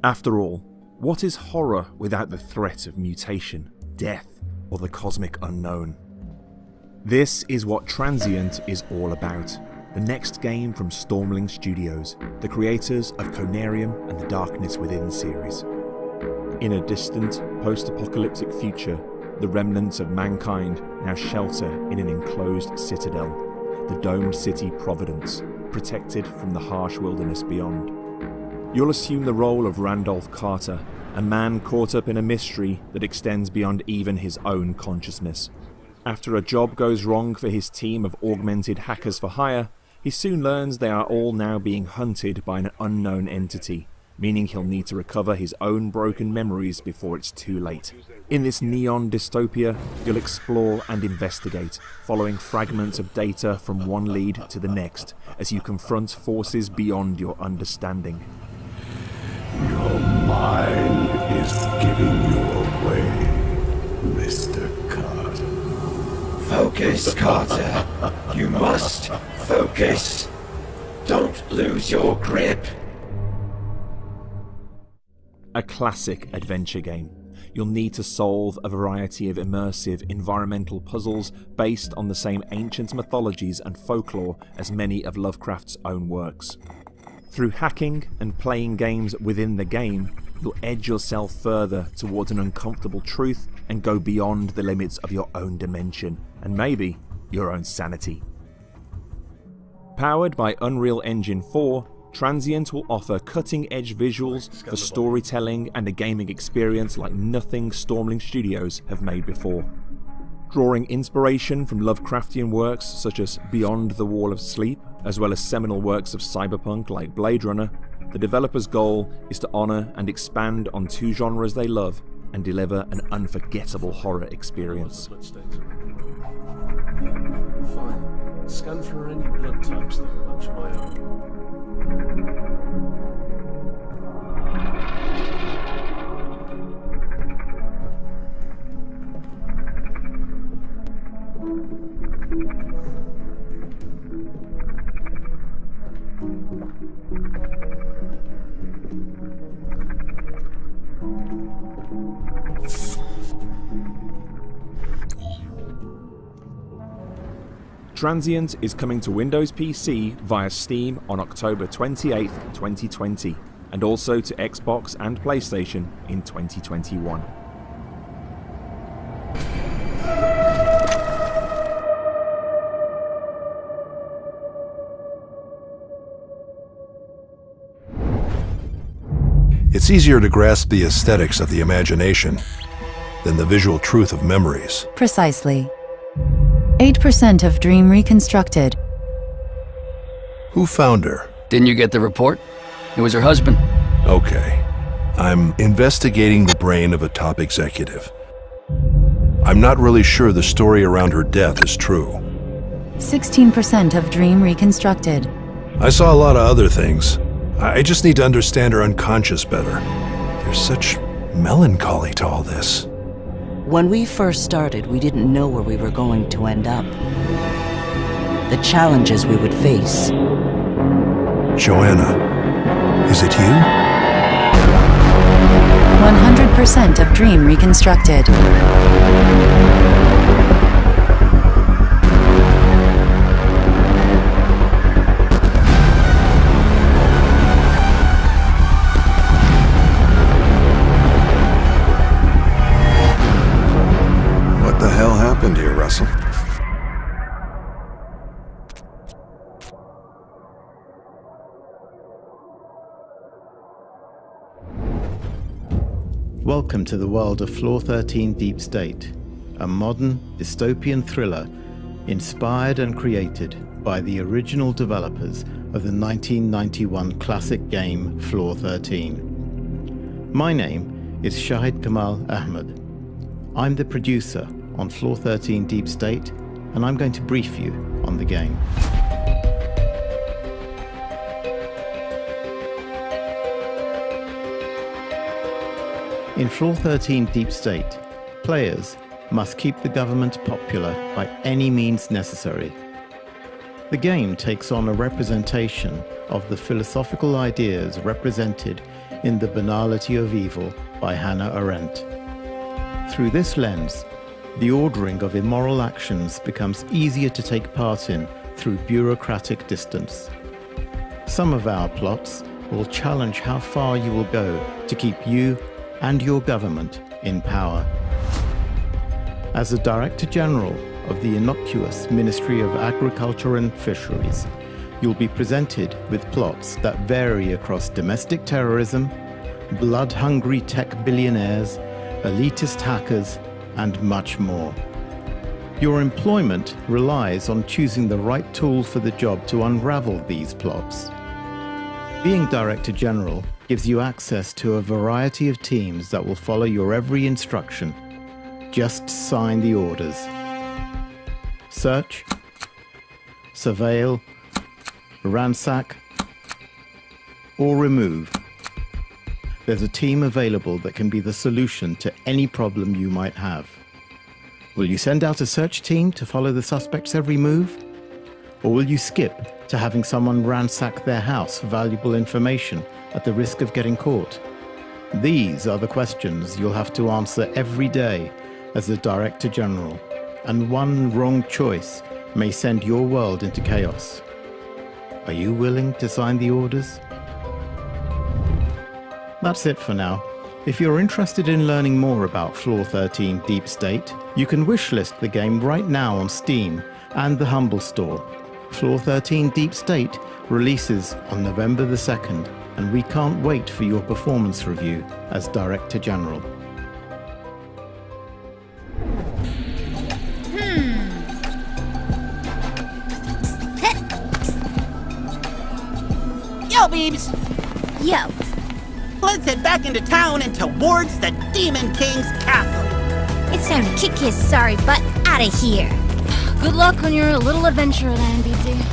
After all, what is horror without the threat of mutation, death, or the cosmic unknown? This is what Transient is all about, the next game from Stormling Studios, the creators of Conarium and the Darkness Within series. In a distant, post-apocalyptic future, the remnants of mankind now shelter in an enclosed citadel, the domed city Providence, protected from the harsh wilderness beyond. You'll assume the role of Randolph Carter, a man caught up in a mystery that extends beyond even his own consciousness. After a job goes wrong for his team of augmented hackers for hire, he soon learns they are all now being hunted by an unknown entity, meaning he'll need to recover his own broken memories before it's too late. In this neon dystopia, you'll explore and investigate, following fragments of data from one lead to the next, as you confront forces beyond your understanding. Your mind is giving you away, Mr. Carter. Focus, Carter. You must focus. Don't lose your grip. A classic adventure game. You'll need to solve a variety of immersive environmental puzzles based on the same ancient mythologies and folklore as many of Lovecraft's own works. Through hacking and playing games within the game, you'll edge yourself further towards an uncomfortable truth and go beyond the limits of your own dimension, and maybe your own sanity. Powered by Unreal Engine 4, Transient will offer cutting-edge visuals for storytelling and a gaming experience like nothing Stormling Studios have made before. Drawing inspiration from Lovecraftian works such as Beyond the Wall of Sleep, as well as seminal works of cyberpunk like Blade Runner, the developer's goal is to honor and expand on two genres they love and deliver an unforgettable horror experience. Fine. Scan for any blood types that match my own. Transient is coming to Windows PC via Steam on October 28, 2020, and also to Xbox and PlayStation in 2021. It's easier to grasp the aesthetics of the imagination than the visual truth of memories. Precisely. 8% of dream reconstructed. Who found her? Didn't you get the report? It was her husband. Okay. I'm investigating the brain of a top executive. I'm not really sure the story around her death is true. 16% of dream reconstructed. I saw a lot of other things. I just need to understand her unconscious better. There's such melancholy to all this. When we first started, we didn't know where we were going to end up. The challenges we would face. Joanna, is it you? 100% of dream reconstructed. What the hell happened here, Russell? Welcome to the world of Floor 13 Deep State, a modern dystopian thriller inspired and created by the original developers of the 1991 classic game Floor 13. My name is Shahid Kamal Ahmed. I'm the producer on Floor 13 Deep State, and I'm going to brief you on the game. In Floor 13 Deep State, players must keep the government popular by any means necessary. The game takes on a representation of the philosophical ideas represented in The Banality of Evil by Hannah Arendt. Through this lens, the ordering of immoral actions becomes easier to take part in through bureaucratic distance. Some of our plots will challenge how far you will go to keep you and your government in power. As the Director General of the innocuous Ministry of Agriculture and Fisheries, you'll be presented with plots that vary across domestic terrorism, blood-hungry tech billionaires, elitist hackers, and much more. Your employment relies on choosing the right tool for the job to unravel these plots. Being Director General gives you access to a variety of teams that will follow your every instruction. Just sign the orders. Search, surveil, ransack, or remove. There's a team available that can be the solution to any problem you might have. Will you send out a search team to follow the suspect's every move? Or will you skip to having someone ransack their house for valuable information at the risk of getting caught? These are the questions you'll have to answer every day as the Director General, and one wrong choice may send your world into chaos. Are you willing to sign the orders? That's it for now. If you're interested in learning more about Floor 13 Deep State, you can wishlist the game right now on Steam and the Humble Store. Floor 13 Deep State releases on November the 2nd, and we can't wait for your performance review as Director General. Yo, Beebs! Yo. Let's head back into town and towards the Demon King's castle. It's time to kick his sorry butt out of here. Good luck on your little adventure then, BT.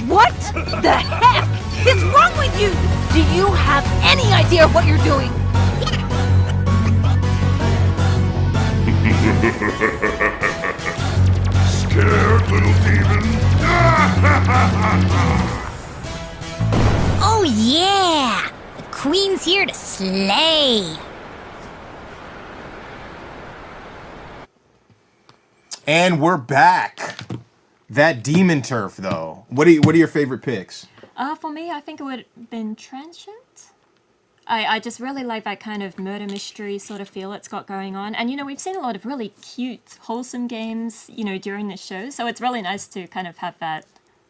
What the heck is wrong with you? Do you have any idea what you're doing? Scared, little demon? Oh yeah! The Queen's here to slay! And we're back. That demon turf, though. What are your favorite picks? For me, I think it would have been Transient. I just really like that kind of murder mystery sort of feel it's got going on. And, we've seen a lot of really cute, wholesome games, during the show. So it's really nice to kind of have that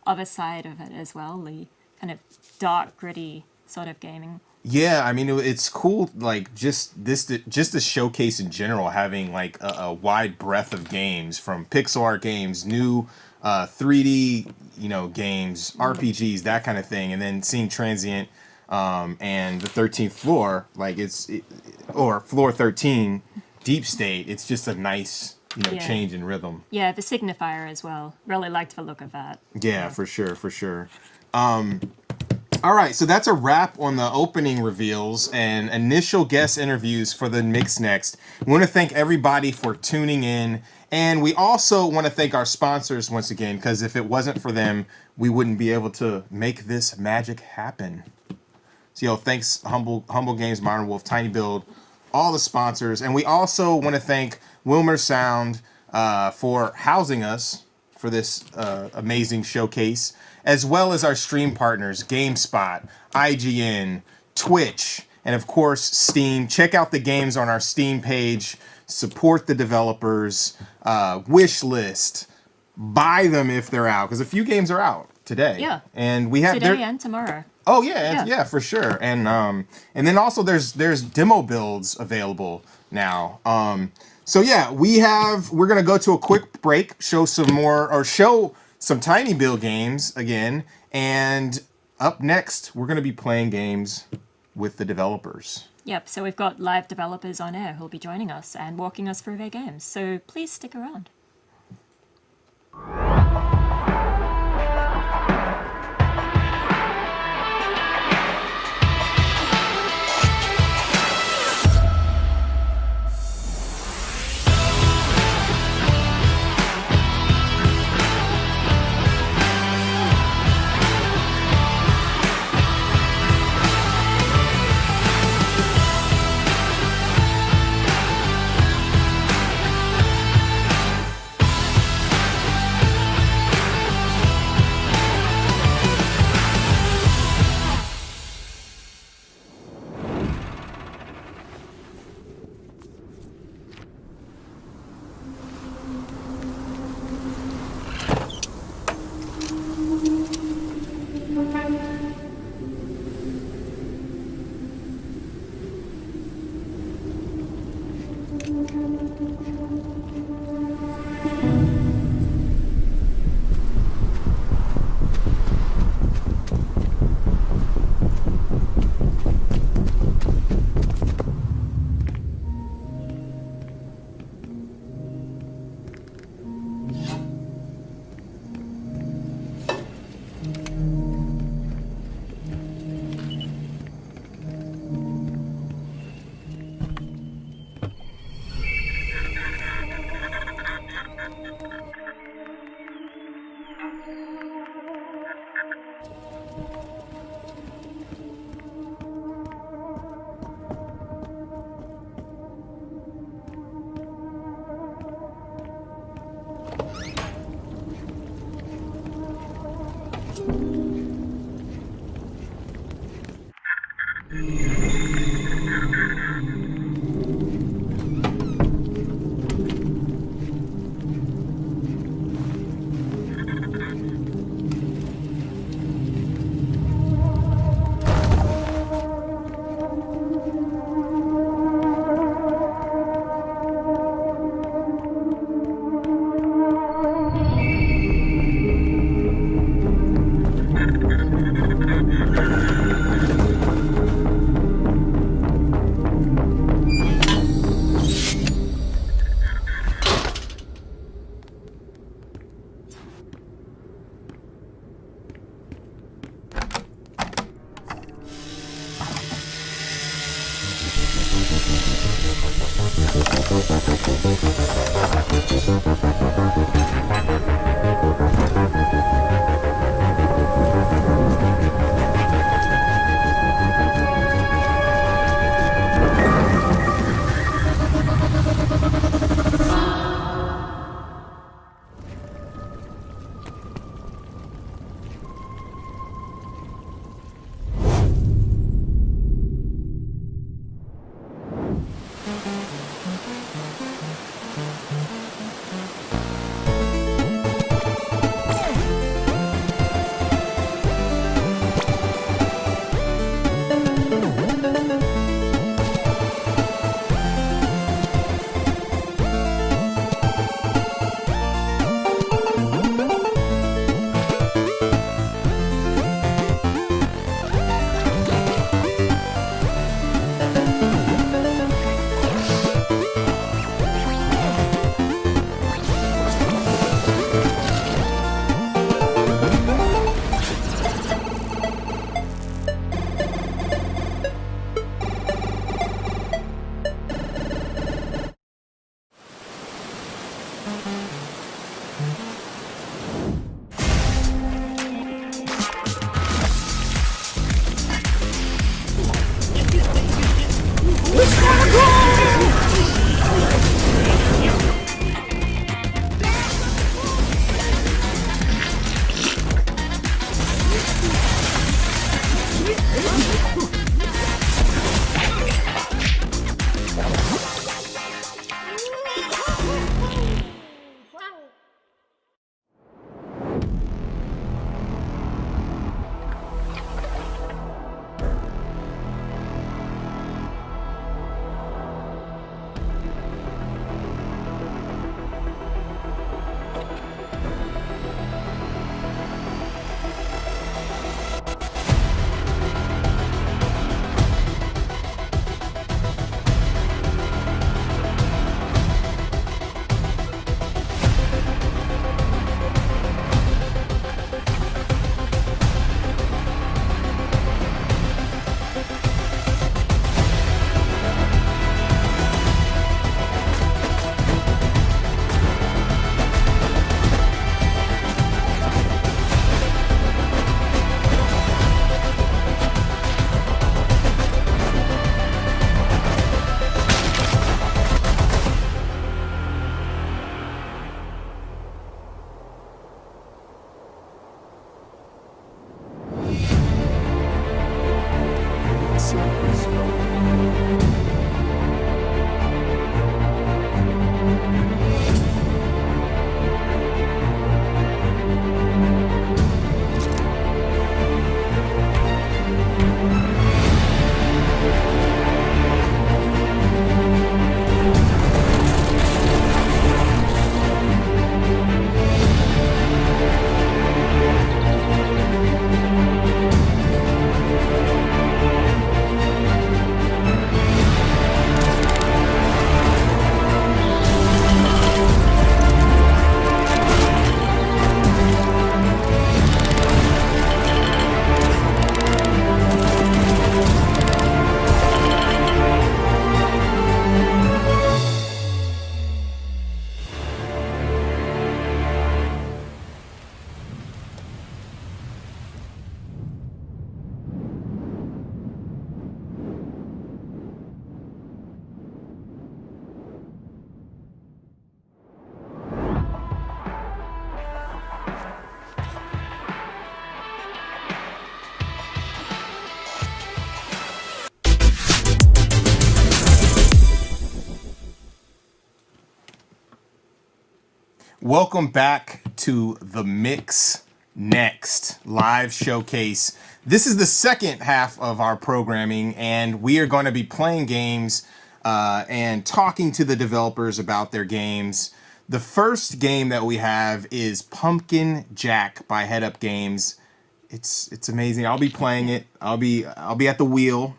other side of it as well, the kind of dark, gritty sort of gaming. Yeah, I mean, it's cool, like, just the showcase in general, having, like, a wide breadth of games, from pixel art games, new 3D, games, RPGs, that kind of thing, and then seeing Transient and the 13th Floor, like, or Floor 13, Deep State, it's just a nice, change in rhythm. Yeah, the signifier as well. Really liked the look of that. Yeah, for sure. All right, so that's a wrap on the opening reveals and initial guest interviews for the Mix Next. We want to thank everybody for tuning in, and we also want to thank our sponsors once again, because if it wasn't for them, we wouldn't be able to make this magic happen. So, thanks Humble Games, Modern Wolf, Tiny Build, all the sponsors, and we also want to thank Wilmer Sound for housing us for this amazing showcase, as well as our stream partners, GameSpot, IGN, Twitch, and of course, Steam. Check out the games on our Steam page, support the developers, wish list, buy them if they're out, because a few games are out today. Yeah. And we have today and tomorrow. Oh yeah, for sure. And then also there's demo builds available now. So yeah, we're gonna go to a quick break, show some Tiny Build games again, and up next we're gonna be playing games with the developers. Yep, so we've got live developers on air who'll be joining us and walking us through their games. So please stick around. Welcome back to the Mix Next live showcase. This is the second half of our programming, and we are going to be playing games and talking to the developers about their games. The first game that we have is Pumpkin Jack by Head Up Games. It's amazing. I'll be playing it. I'll be at the wheel.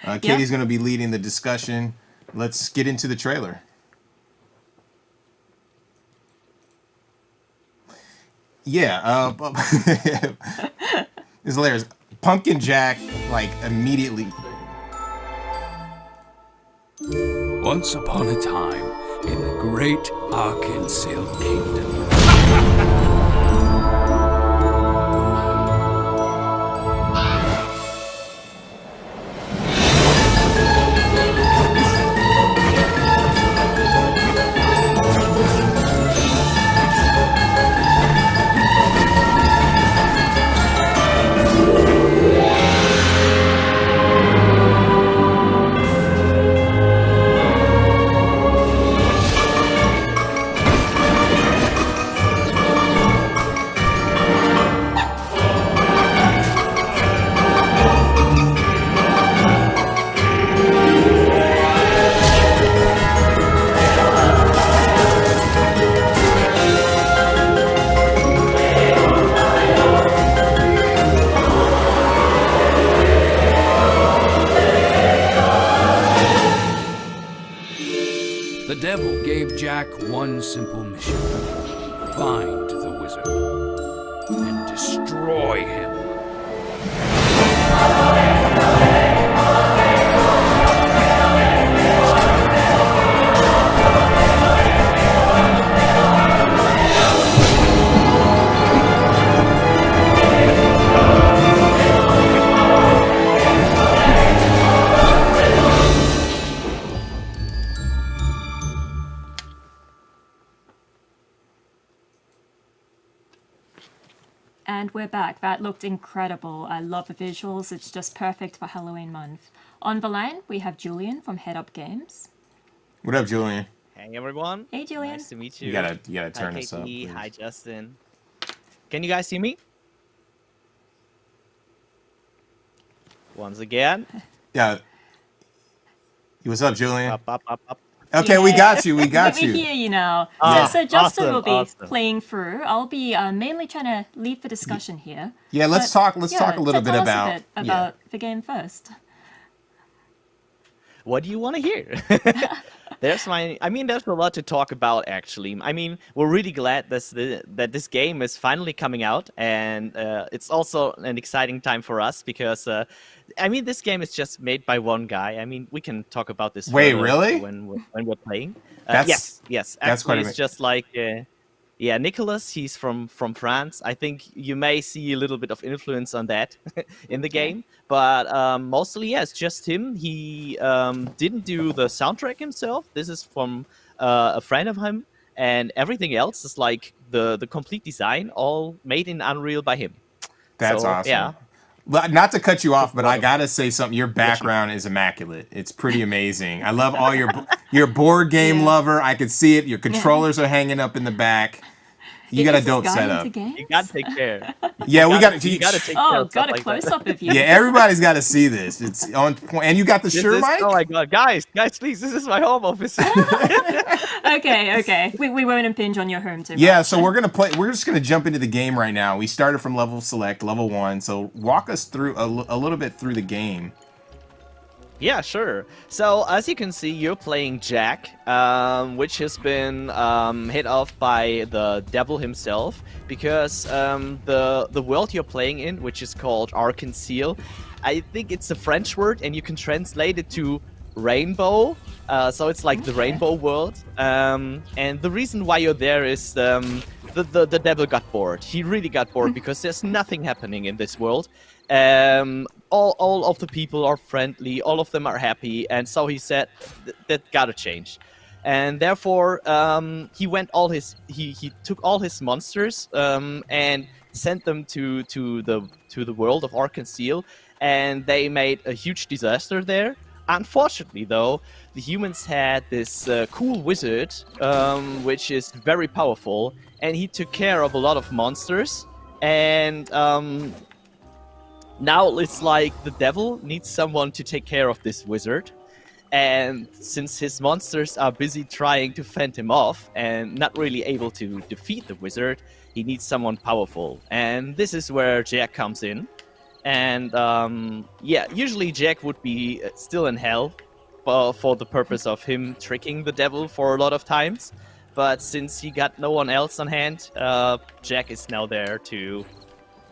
Katie's going to be leading the discussion. Let's get into the trailer. Yeah, it's hilarious. Pumpkin Jack, like, immediately. Once upon a time, in the great Arkansas Kingdom. The devil gave Jack one simple mission: find the wizard and destroy him. And we're back. That looked incredible. I love the visuals. It's just perfect for Halloween month. On the line, we have Julian from Head Up Games. What up, Julian? Hey, everyone. Hey, Julian. Nice to meet you. You gotta turn Hi, this up, Katie. please. Hi, Justin. Can you guys see me? Once again. Yeah. What's up, Julian? Up. Okay, we got you. We got We you. hear you now. Ah, So Justin awesome, will be awesome. playing through. I'll be mainly trying to lead the discussion here. Yeah, let's talk a little bit tell us about- a bit about the game first. What do you want to hear? There's a lot to talk about, actually. I mean, we're really glad that this game is finally coming out, and it's also an exciting time for us because, this game is just made by one guy. I mean, we can talk about this Wait, further really? when we're playing. That's- Yes. that's quite Actually, it's just like... Nicholas, he's from France. I think you may see a little bit of influence on that in the game. But mostly, it's just him. He didn't do the soundtrack himself. This is from a friend of him. And everything else is like the complete design, all made in Unreal by him. That's So, awesome. Yeah. Well, not to cut you off, but I gotta say something. Your background is immaculate. It's pretty amazing. I love all your board game lover. I could see it. Your controllers are hanging up in the back. You got a dope setup. You gotta take care. Yeah, we got to. You gotta take care Oh, of got stuff a like close that. up of you. Yeah, everybody's got to see this. It's on point. And you got the Shure mic? Oh my god, guys, please, this is my home office. Okay. We won't impinge on your home too much. Yeah, so we're just gonna jump into the game right now. We started from level select, level 1. So walk us through a little bit through the game. Yeah, sure. So, as you can see, you're playing Jack, which has been hit off by the devil himself, because the world you're playing in, which is called Arkansas, I think it's a French word, and you can translate it to rainbow. So it's like the rainbow world. And the reason why you're there is the devil got bored. He really got bored because there's nothing happening in this world. All of the people are friendly, all of them are happy, and so he said that gotta change. And therefore he took all his monsters and sent them to the world of Arkansas, and they made a huge disaster there. Unfortunately, though, the humans had this cool wizard, which is very powerful, and he took care of a lot of monsters. And now it's like the devil needs someone to take care of this wizard. And since his monsters are busy trying to fend him off and not really able to defeat the wizard, he needs someone powerful. And this is where Jack comes in. And yeah, usually Jack would be still in hell for the purpose of him tricking the devil for a lot of times. But since he got no one else on hand, Jack is now there to,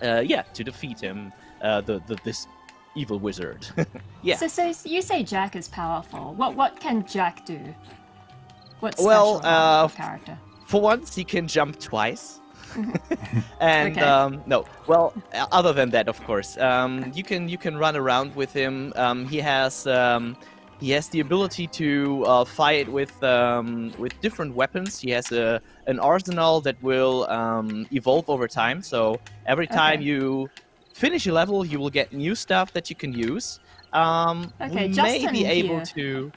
yeah, to defeat him, this evil wizard. Yeah. So you say Jack is powerful. What can Jack do? What's special about the character? For once, he can jump twice. And Okay. no, well, other than that, of course, you can run around with him. He has the ability to fight with different weapons. He has an arsenal that will evolve over time. So every time you finish a level, you will get new stuff that you can use. Okay, we Justin may be able here.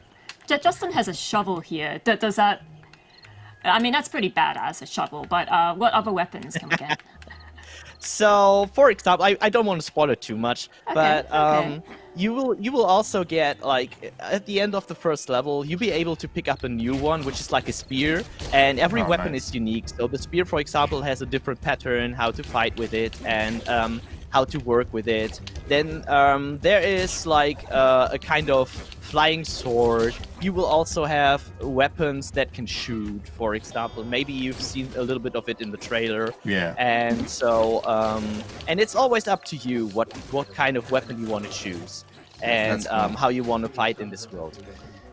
to. Justin has a shovel here. Does that? I mean, that's pretty badass, a shovel. But what other weapons can we get? So, for example, I don't want to spoil it too much, but okay. you will also get, like, at the end of the first level, you'll be able to pick up a new one, which is like a spear, and every weapon is unique. So the spear, for example, has a different pattern, how to fight with it, and how to work with it. Then there is like a kind of flying sword. You will also have weapons that can shoot, for example. Maybe you've seen a little bit of it in the trailer. Yeah. And so, and it's always up to you what kind of weapon you want to choose, and That's cool. how you want to fight in this world.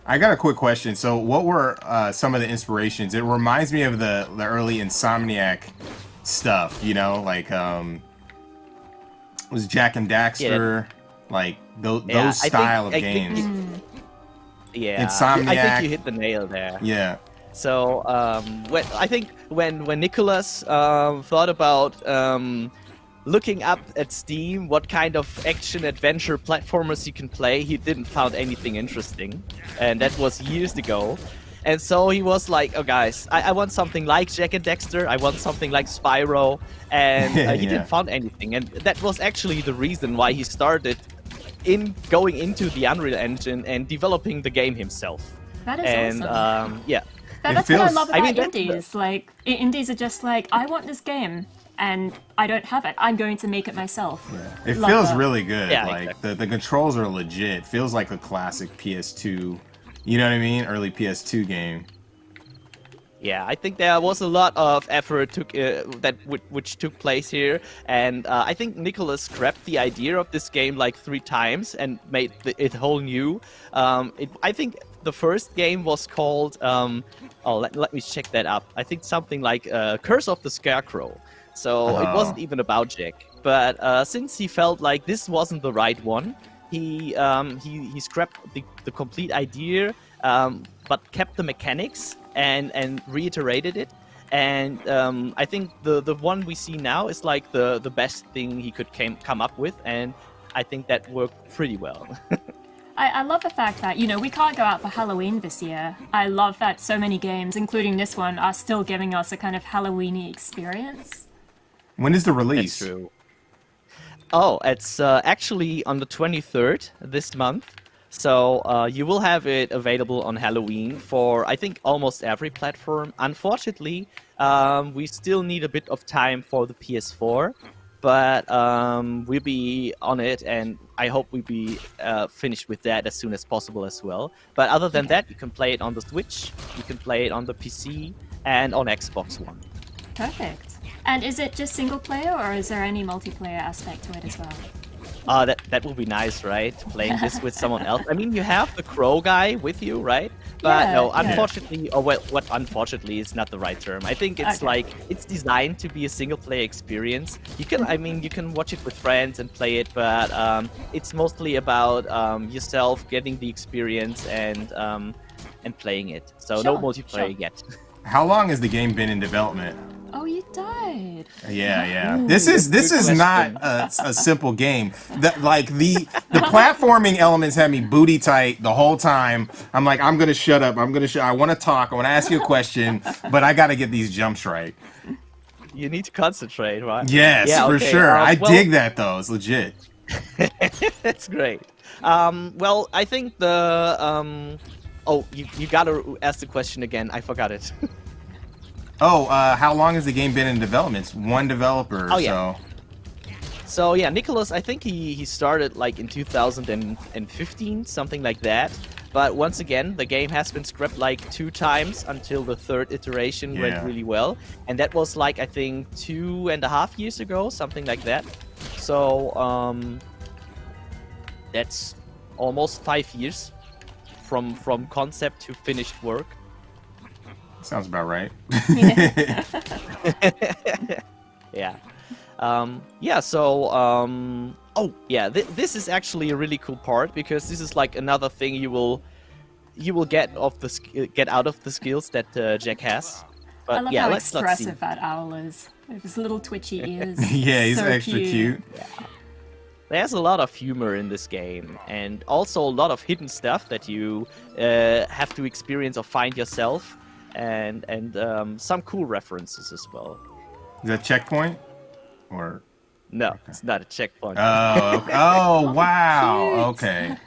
I got a quick question. So, what were some of the inspirations? It reminds me of the early Insomniac stuff. You know, like was Jack and Daxter, like those style of games. Yeah, Insomniac. I think you hit the nail there. Yeah. So I think when Nicholas thought about looking up at Steam what kind of action adventure platformers you can play, he didn't found anything interesting, and that was years ago. And so he was like, "Oh guys, I want something like Jack and Daxter. I want something like Spyro," and he didn't find anything. And that was actually the reason why he started going into the Unreal Engine and developing the game himself. That is and, awesome. Yeah. That's what I love about that's indies. Like, indies are just like, I want this game, and I don't have it. I'm going to make it myself. It Love feels that. really good. Yeah, like exactly. the controls are legit. Feels like a classic PS2. You know what I mean? Early PS2 game. Yeah, I think there was a lot of effort which took place here, and I think Nicholas scrapped the idea of this game like 3 times and made it whole new. I think the first game was called, let me check that up. I think something like Curse of the Scarecrow. So it wasn't even about Jack. But since he felt like this wasn't the right one, he scrapped the complete idea, but kept the mechanics and reiterated it. And I think the one we see now is like the best thing he could come up with, and I think that worked pretty well. I love the fact that, we can't go out for Halloween this year. I love that so many games, including this one, are still giving us a kind of Halloween-y experience. When is the release? That's true. Oh, it's actually on the 23rd this month. So you will have it available on Halloween for, I think, almost every platform. Unfortunately, we still need a bit of time for the PS4. But we'll be on it, and I hope we'll be finished with that as soon as possible as well. But other than that, you can play it on the Switch, you can play it on the PC, and on Xbox One. Perfect. And is it just single player, or is there any multiplayer aspect to it as well? That would be nice, right? Playing this with someone else. I mean, you have the crow guy with you, right? But Yeah, no, yeah. unfortunately, or well, what unfortunately is not the right term. I think it's like, it's designed to be a single player experience. You can, I mean, you can watch it with friends and play it, but it's mostly about yourself getting the experience and playing it. So no multiplayer yet. How long has the game been in development? Oh, you died. right. Yeah. Ooh, this is question. not a simple game. The platforming elements had me booty tight the whole time. I'm like, I'm gonna shut up. I want to talk. I want to ask you a question, but I got to get these jumps right. You need to concentrate, right? Yes, Yeah, for okay. sure. I Well, dig that though. It's legit. That's great. Well, I think the oh, you gotta ask the question again. I forgot it. Oh, how long has the game been in development? It's one developer. Oh, yeah. So yeah, Nicholas, I think he started like in 2015, something like that. But once again, the game has been scrapped like 2 times until the 3rd iteration went really well. And that was like, I think, 2.5 years ago, something like that. So, that's almost 5 years from concept to finished work. Sounds about right. Yeah. Oh, yeah, this is actually a really cool part, because this is like another thing you will get out of the skills that Jack has. But I love yeah, how let's see. expressive that owl is. With his little twitchy ears. Yeah, he's So extra cute. Yeah. There's a lot of humor in this game, and also a lot of hidden stuff that you have to experience or find yourself, and some cool references as well. Is that checkpoint? Or no, it's not a checkpoint. Oh, okay. Oh, wow. Okay.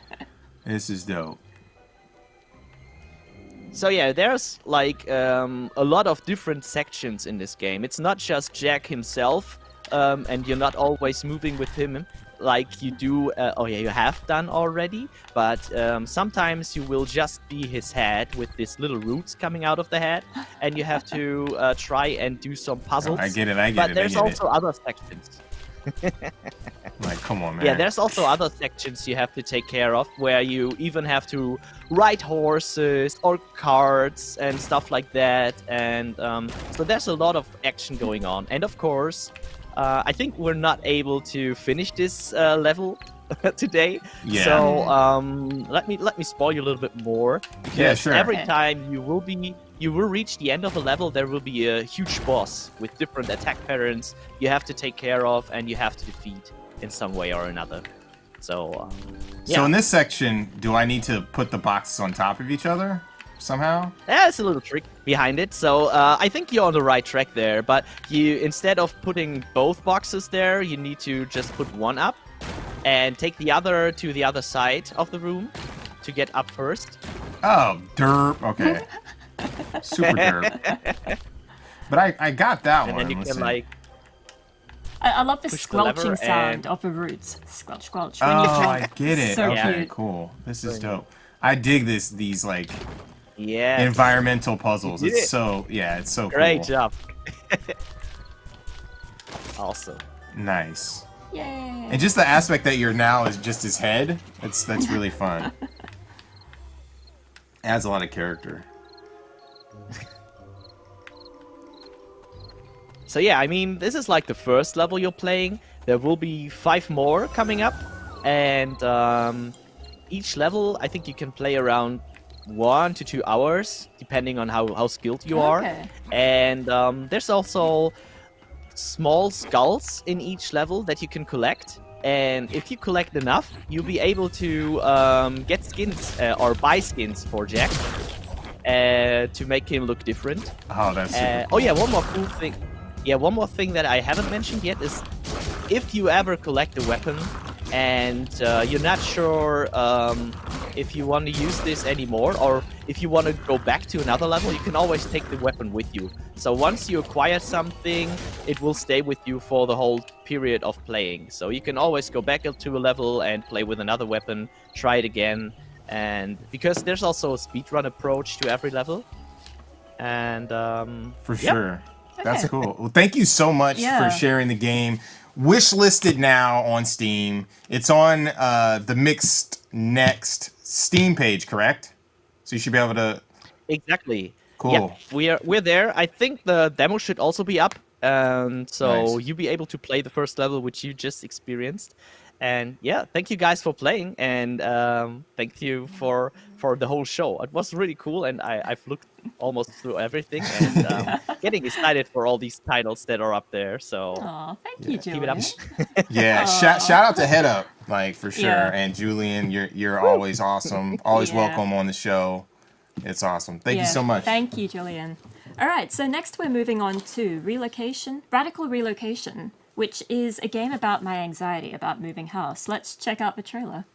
This is dope. So yeah, there's like a lot of different sections in this game. It's not just Jack himself, and you're not always moving with him like you do, you have done already, but sometimes you will just be his head with these little roots coming out of the head, and you have to try and do some puzzles. I get it, But there's also other sections. Like, come on, man. Yeah, there's also other sections you have to take care of, where you even have to ride horses or carts and stuff like that, and so there's a lot of action going on. And of course, I think we're not able to finish this level today. Yeah. So let me spoil you a little bit more. Because yeah, sure. Every time you will reach the end of a level, there will be a huge boss with different attack patterns you have to take care of and you have to defeat in some way or another. So yeah. So in this section, do I need to put the boxes on top of each other somehow? There's a little trick behind it. So I think you're on the right track there, but you, instead of putting both boxes there, you need to just put one up and take the other to the other side of the room to get up first. Oh, derp. Okay. Super derp. But I got that and one. And then you Let's can see. like... I love the push the squelching lever sound and- of the roots. Squelch, squelch. Oh, When you I get it. So Okay, cute. cool. This is dope. I dig these like Yeah. environmental puzzles. You did It's it. so it's so Great cool. job. Awesome. Nice. Yay. And just the aspect that you're now is just his head. That's really fun. Adds a lot of character. So yeah, I mean, this is like the first level you're playing. There will be 5 more coming up, and each level I think you can play around 1 to 2 hours, depending on how skilled you are. Okay. And there's also small skulls in each level that you can collect. And if you collect enough, you'll be able to get skins or buy skins for Jack to make him look different. Oh, that's super cool. Oh yeah, one more cool thing. Yeah, one more thing that I haven't mentioned yet is if you ever collect a weapon and you're not sure if you want to use this anymore or if you want to go back to another level, you can always take the weapon with you. So once you acquire something, it will stay with you for the whole period of playing. So you can always go back up to a level and play with another weapon, try it again. And because there's also a speedrun approach to every level. And For yeah. sure. That's cool. Well, thank you so much Yeah. for sharing the game. Wish listed now on Steam. It's on the Mixed Next Steam page, correct? So you should be able to. Exactly. Cool. Yeah, we're there. I think the demo should also be up and so Nice. you'll be able to play the first level which you just experienced. And yeah, thank you guys for playing, and thank you for the whole show. It was really cool, and I've looked almost through everything, and getting excited for all these titles that are up there. So Aw, thank you, keep it up. Julian. Yeah, shout out to Head Up, like for sure. Yeah. And Julian, you're always awesome. Always Yeah. welcome on the show. It's awesome. Thank you so much. Thank you, Julian. All right, so next we're moving on to Radical Relocation, which is a game about my anxiety about moving house. Let's check out the trailer.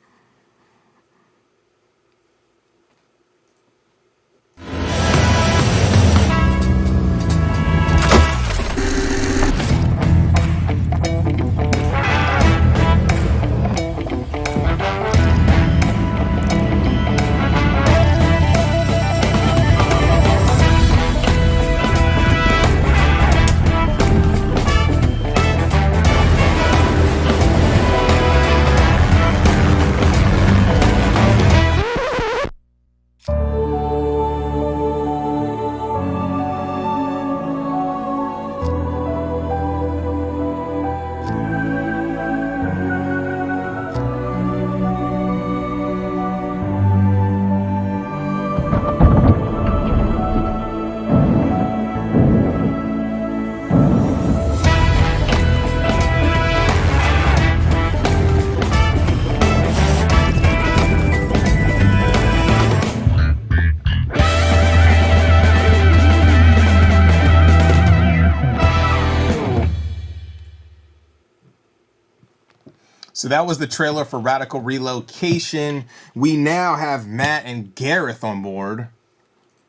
So that was the trailer for Radical Relocation. We now have Matt and Gareth on board,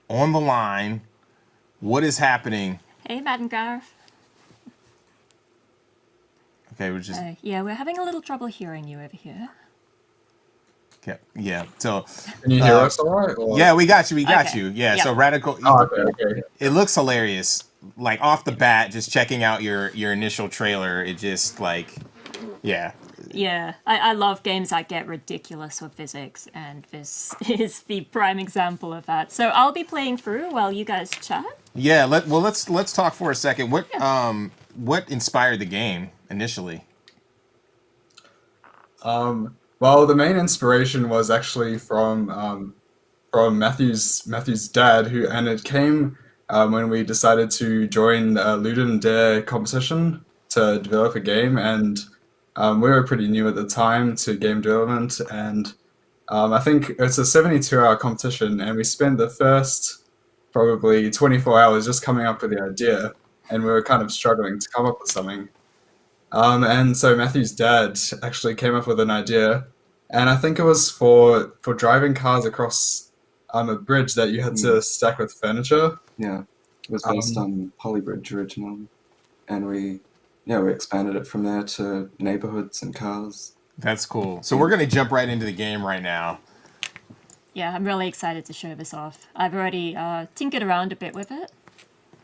on the line. What is happening? Hey, Matt and Gareth. Okay, we're just... Yeah, we're having a little trouble hearing you over here. Okay, yeah, so... Can you hear us all right? Or? Yeah, we got you, Okay. Yeah, Yep. so Radical... Oh, okay. It looks hilarious. Like, off the bat, just checking out your initial trailer, it just, like... Yeah. Yeah, I love games that get ridiculous with physics, and this is the prime example of that. So I'll be playing through while you guys chat. Yeah, let's talk for a second. What inspired the game initially? Well, the main inspiration was actually from Matthew's dad, and it came when we decided to join Luden and Dare competition to develop a game, and we were pretty new at the time to game development, and I think it's a 72-hour competition, and we spent the first probably 24 hours just coming up with the idea, and we were kind of struggling to come up with something. And so Matthew's dad actually came up with an idea, and I think it was for driving cars across a bridge that you had to stack with furniture. Yeah, it was based on Polybridge originally, and we expanded it from there to neighborhoods and cars. That's cool. So we're going to jump right into the game right now. Yeah, I'm really excited to show this off. I've already tinkered around a bit with it.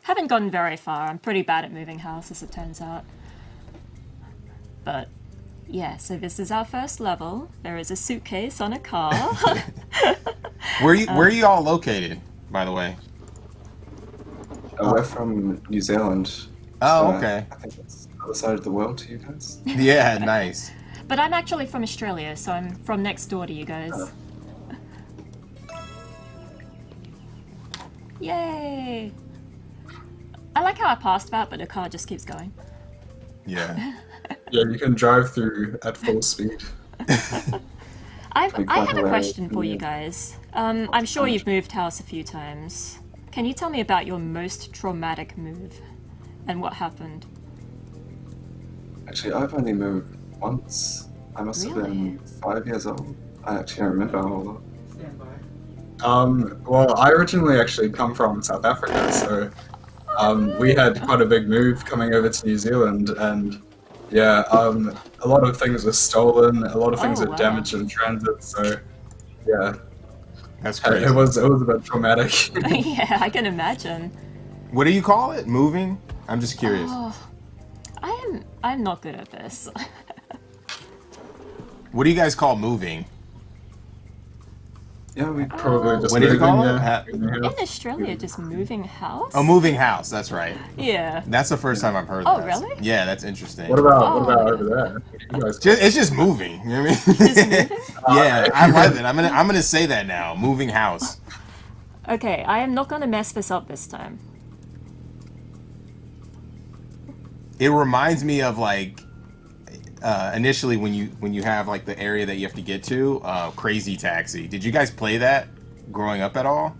Haven't gotten very far. I'm pretty bad at moving house, as it turns out. But yeah, so this is our first level. There is a suitcase on a car. Where are you all located, by the way? We're from New Zealand. Oh, okay. I think that's the other side of the world to you guys. Yeah, nice. But I'm actually from Australia, so I'm from next door to you guys. Yay! I like how I passed that, but the car just keeps going. Yeah. Yeah, you can drive through at full speed. I have a question for you guys. I'm sure you've moved house a few times. Can you tell me about your most traumatic move and what happened? Actually, I've only moved once. I must have been 5 years old. I actually don't remember a whole lot. Well, I originally actually come from South Africa, so we had quite a big move coming over to New Zealand, and yeah, a lot of things were stolen, a lot of things were damaged in transit, so yeah. That's crazy. It was a bit traumatic. Yeah, I can imagine. What do you call it? Moving? I'm just curious. Oh, I'm not good at this. What do you guys call moving? Yeah, we Probably just What did you moving, call it? yeah. In Australia, just moving house? A moving house. That's right. Yeah. That's the first time I've heard Oh, that. really? Yeah, that's interesting. What about over there? You guys It's just moving. You know what I mean? Just moving? Yeah, I love it. I'm gonna say that now. Moving house. Okay, I am not gonna mess this up this time. It reminds me of like initially when you have like the area that you have to get to, Crazy Taxi. Did you guys play that growing up at all?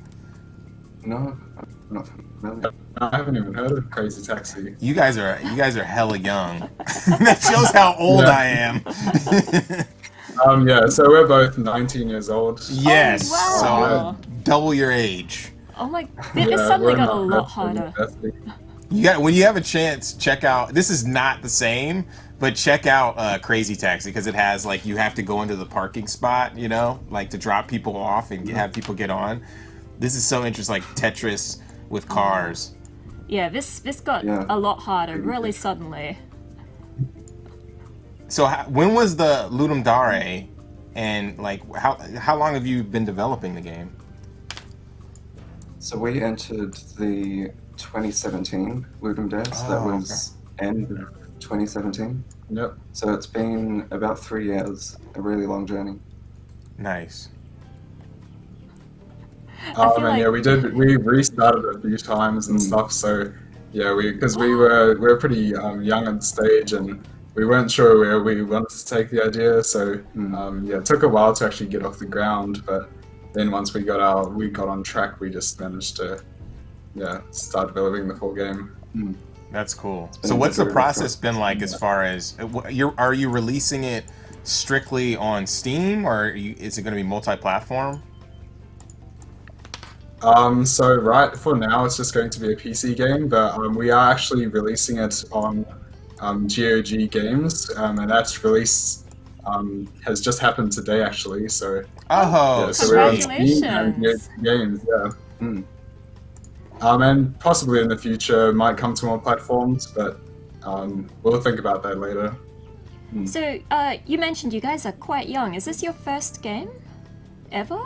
No, I'm not familiar. I haven't even heard of Crazy Taxi. You guys are hella young. That shows how old I am. Yeah, so we're both 19 years old. Yes. Oh, wow. So double your age. Oh my, it suddenly got a lot harder. When you have a chance, check out. This is not the same, but check out Crazy Taxi because it has like you have to go into the parking spot, you know, like to drop people off and have people get on. This is so interesting, like Tetris with cars. Yeah, this got a lot harder really suddenly. So when was the Ludum Dare, and like how long have you been developing the game? So we entered the 2017 Ludum Dare, so that was end of 2017. Yep. So it's been about 3 years, a really long journey. Nice. Yeah, we restarted a few times and stuff, so yeah, because we were pretty young at the stage and we weren't sure where we wanted to take the idea, so yeah, it took a while to actually get off the ground, but then once we got on track, we just managed to start developing the full game. That's cool. So what's the process been like as far as are you releasing it strictly on Steam or is it going to be multi-platform? So right for now, it's just going to be a PC game, but we are actually releasing it on GOG Games, and that's release has just happened today actually. So so we're on Steam and GOG Games, yeah. And possibly in the future might come to more platforms, but we'll think about that later. So you mentioned you guys are quite young. Is this your first game ever?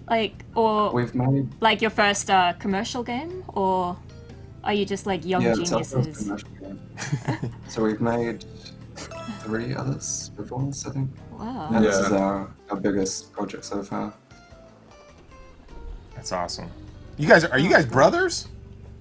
We've made like your first commercial game, or are you just like young geniuses? Commercial game. So we've made 3 others before this, I think. Wow. And this is our biggest project so far. That's awesome. Are you guys brothers,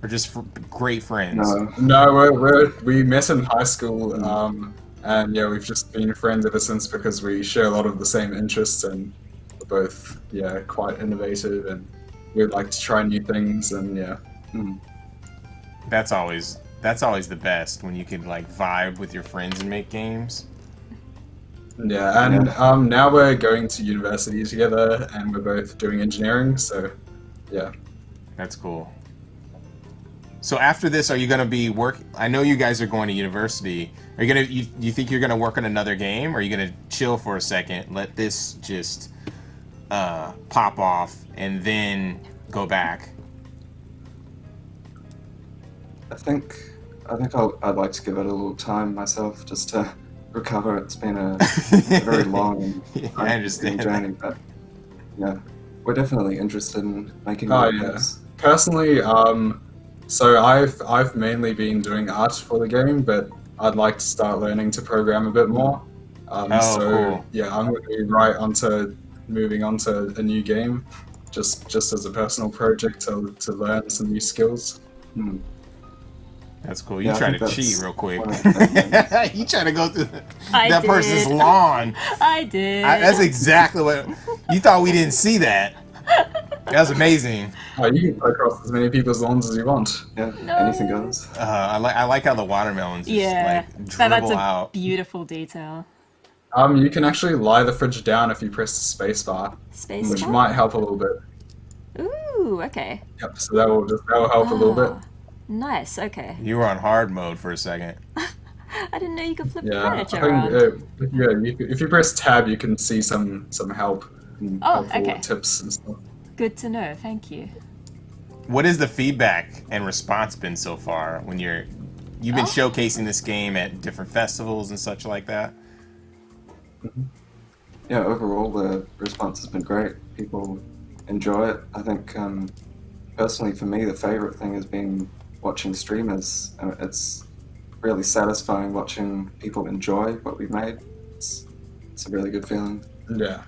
or just great friends? No, we met in high school, and yeah, we've just been friends ever since because we share a lot of the same interests and we're both quite innovative and we like to try new things and That's always the best when you can like vibe with your friends and make games. Yeah, and now we're going to university together and we're both doing engineering, so yeah. That's cool. So after this, are you going to be I know you guys are going to university. Are you you think you're going to work on another game, or are you going to chill for a second, let this just pop off, and then go back? I think I'd like to give it a little time myself just to recover. It's been a very long I understand journey, but yeah, we're definitely interested in making games. Personally, so I've mainly been doing art for the game, but I'd like to start learning to program a bit more. Cool. Yeah, I'm going to be moving on to a new game, just as a personal project to learn some new skills. That's cool. You trying to cheat real quick. You trying to go through that person's lawn. I did. That's exactly what you thought. We didn't see that. That's amazing. You can play across as many people's lawns as you want. Yeah, anything goes. I like how the watermelons just like dribble that's a out. beautiful detail. You can actually lie the fridge down if you press the space bar, which might help a little bit. Ooh, okay. Yep. So that will help a little bit. Nice. Okay. You were on hard mode for a second. I didn't know you could flip the Yeah, furniture I around. think if you press tab, you can see some help. Helpful okay. tips and stuff. Good to know. Thank you. What has the feedback and response been so far when you've been showcasing this game at different festivals and such like that? yeah, overall the response has been great. People enjoy it. I think personally for me the favorite thing has been watching streamers. It's really satisfying watching people enjoy what we've made. It's a really good feeling. Yeah.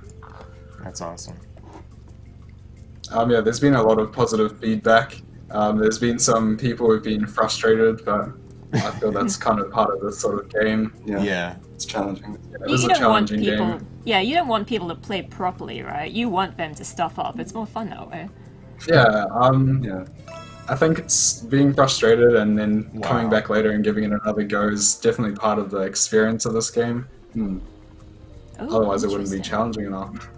That's awesome. Yeah, there's been a lot of positive feedback. There's been some people who've been frustrated, but I feel that's kind of part of this sort of game. Yeah. It's challenging. Yeah, You it's a don't want challenging people. game. Yeah, you don't want people to play properly, right? You want them to stuff up. It's more fun that way. Yeah, Yeah. I think it's being frustrated and then Wow. coming back later and giving it another go is definitely part of the experience of this game. Oh, Otherwise, it wouldn't be interesting. challenging enough.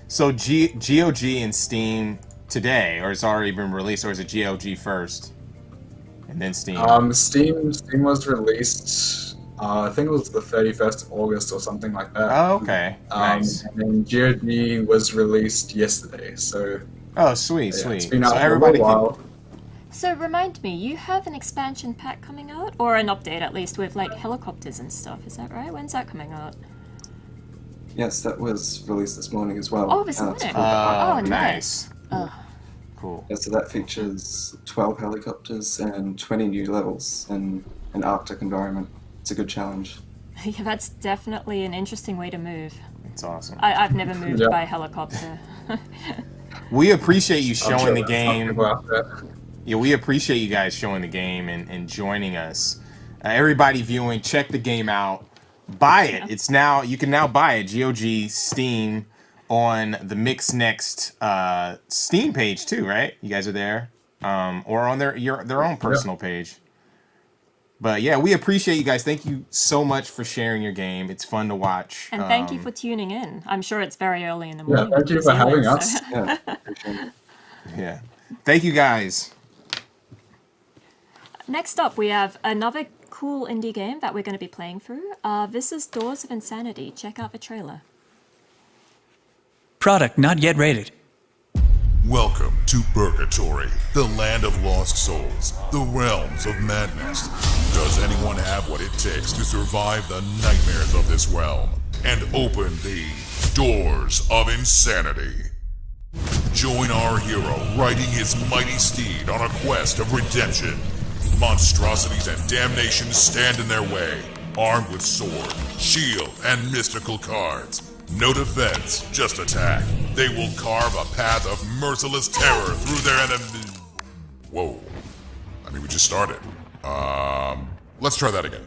So GOG and Steam today, or it's already been released, or is it GOG first and then Steam? Steam was released. I think it was the 31st of August or something like that. Oh, okay. Nice. And then GOG was released yesterday. So. Oh, sweet, Yeah, sweet. it's been So out for a everybody while. So remind me, you have an expansion pack coming out, or an update at least, with like helicopters and stuff. Is that right? When's that coming out? Yes, that was released this morning as well. Oh, this And it's morning. called- Oh, nice. Oh. Cool. Yeah, so that features 12 helicopters and 20 new levels in an Arctic environment. It's a good challenge. Yeah, that's definitely an interesting way to move. It's awesome. I've never moved Yeah. by helicopter. We appreciate you I'm showing sure the there's some game. people out there. Yeah, we appreciate you guys showing the game and joining us. Everybody viewing, check the game out. Buy it. It's now, you can now buy it. GOG Steam on the Mix Next Steam page too, right? You guys are there, or on their own personal page. But yeah, we appreciate you guys. Thank you so much for sharing your game. It's fun to watch. And thank you for tuning in. I'm sure it's very early in the Yeah, morning. thank you with for New having Zealand, us. so- Yeah, appreciate it. Yeah, thank you guys. Next up, we have another cool indie game that we're going to be playing through. This is Doors of Insanity. Check out the trailer. Product not yet rated. Welcome to Purgatory, the land of lost souls, the realms of madness. Does anyone have what it takes to survive the nightmares of this realm and open the Doors of Insanity? Join our hero riding his mighty steed on a quest of redemption. Monstrosities and damnation stand in their way, armed with sword, shield, and mystical cards. No defense, just attack. They will carve a path of merciless terror through their enemies. Whoa. I mean, we just started. Let's try that again.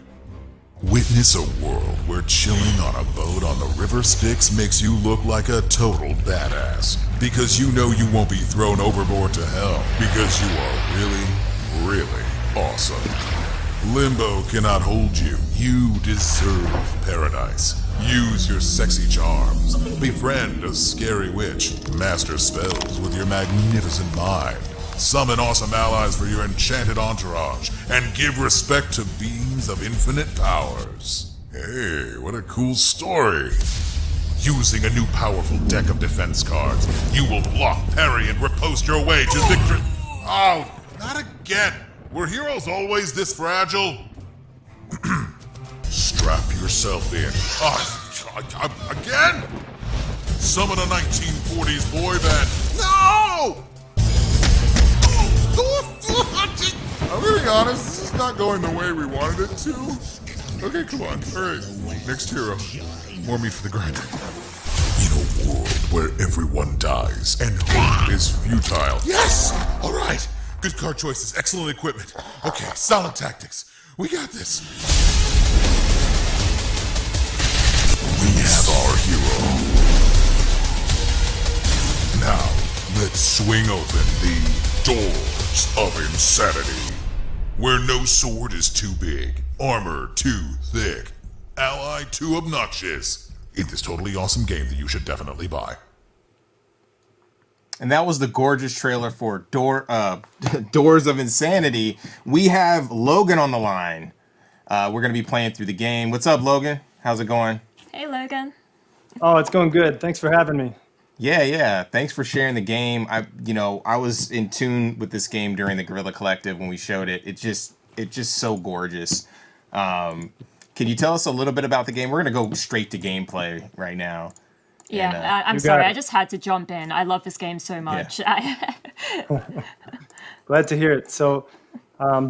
Witness a world where chilling on a boat on the river Styx makes you look like a total badass. Because you know you won't be thrown overboard to hell. Because you are really, really awesome. Limbo cannot hold you. You deserve paradise. Use your sexy charms. Befriend a scary witch. Master spells with your magnificent mind. Summon awesome allies for your enchanted entourage. And give respect to beings of infinite powers. Hey, what a cool story. Using a new powerful deck of defense cards, you will block, parry, and riposte your way to victory. Oh, not again. Were heroes always this fragile? Strap yourself in. Again? Summon a 1940s boy band. No! I'm gonna be honest, this is not going the way we wanted it to. Okay, come on. Alright, next hero. More meat for the grinder. In a world where everyone dies and hope is futile. Yes! Alright! Good card choices, excellent equipment. Okay, solid tactics. We got this. We have our hero. Now, let's swing open the Doors of Insanity. Where no sword is too big, armor too thick, ally too obnoxious. In this totally awesome game that you should definitely buy. And that was the gorgeous trailer for Doors of Insanity. We have Logan on the line. We're going to be playing through the game. What's up, Logan? How's it going? Hey, Logan. Oh, it's going good. Thanks for having me. Yeah. Thanks for sharing the game. I was in tune with this game during the Guerrilla Collective when we showed it. It's just so gorgeous. Can you tell us a little bit about the game? We're going to go straight to gameplay right now. Yeah, And, I'm sorry. I just had to jump in. I love this game so much. Glad to hear it. So,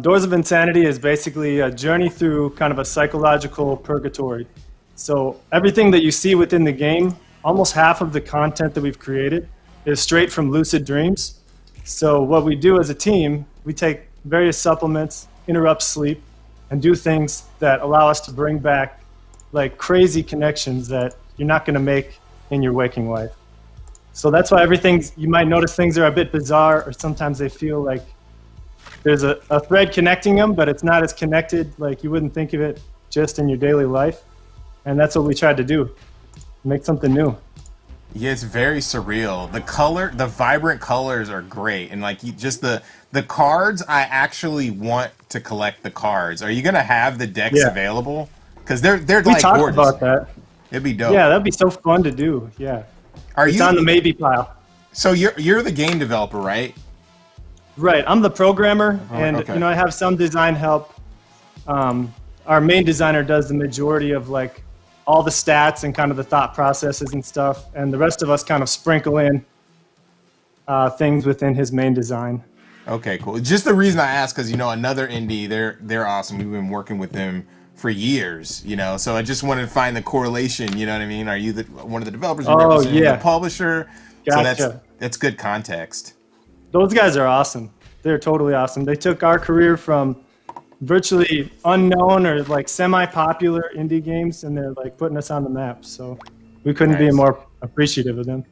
Doors of Insanity is basically a journey through kind of a psychological purgatory. So everything that you see within the game, almost half of the content that we've created is straight from lucid dreams. So what we do as a team, we take various supplements, interrupt sleep, and do things that allow us to bring back like crazy connections that you're not going to make in your waking life. So that's why you might notice things are a bit bizarre, or sometimes they feel like there's a thread connecting them, but it's not as connected, like you wouldn't think of it just in your daily life. And that's what we tried to do, make something new. Yeah, it's very surreal. The vibrant colors are great. And like just the cards, I actually want to collect the cards. Are you going to have the decks available? Because they're we like talked gorgeous. about that. It'd be dope. Yeah, that'd be so fun to do. Yeah. It's on the maybe pile. So you're the game developer, right? Right. I'm the programmer, and okay. I have some design help. Our main designer does the majority of like all the stats and kind of the thought processes and stuff, and the rest of us kind of sprinkle in things within his main design. Okay, cool. Just the reason I asked, because another indie, they're awesome. We've been working with them for years, so I just wanted to find the correlation. You know what I mean? Are you one of the developers? The publisher. Gotcha. So that's good context. Those guys are awesome. They're totally awesome. They took our career from virtually unknown or like semi-popular indie games, and they're like putting us on the map. So we couldn't be more appreciative of them.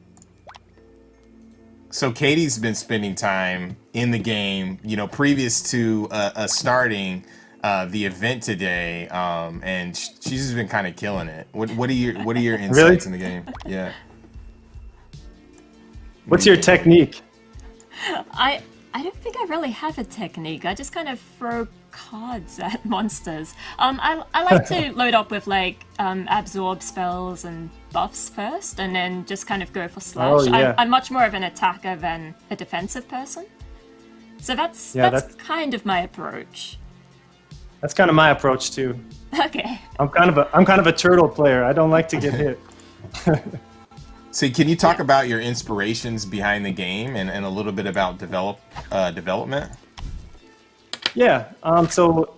So Katie's been spending time in the game, previous to starting the event today, and she's just been kind of killing it. What are your insights in the game? Yeah. What's your technique? I don't think I really have a technique. I just kind of throw cards at monsters. I like to load up with like absorb spells and buffs first, and then just kind of go for slash. Oh, yeah. I'm much more of an attacker than a defensive person. So that's kind of my approach. That's kind of my approach too. Okay. I'm kind of a turtle player. I don't like to get hit. So can you talk about your inspirations behind the game and a little bit about development? Yeah, so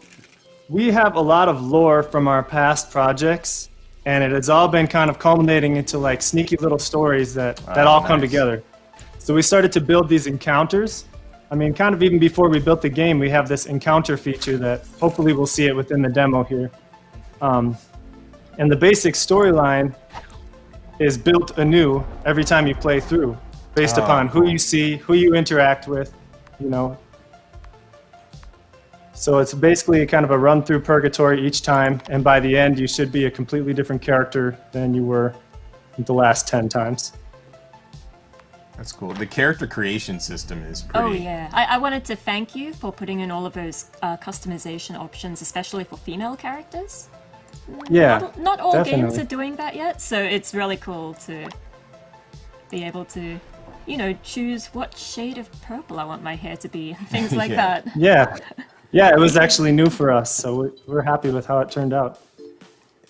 we have a lot of lore from our past projects, and it has all been kind of culminating into like sneaky little stories that all come together. So we started to build these encounters. I mean, kind of even before we built the game, we have this encounter feature that hopefully we'll see it within the demo here. And the basic storyline is built anew every time you play through, based upon who you see, who you interact with, So it's basically a kind of a run through purgatory each time, and by the end you should be a completely different character than you were the last 10 times. That's cool. The character creation system is pretty... Oh yeah, I wanted to thank you for putting in all of those customization options, especially for female characters. Yeah, not all definitely. games are doing that yet, so it's really cool to be able to, choose what shade of purple I want my hair to be, things like that. Yeah, it was actually new for us, so we're happy with how it turned out.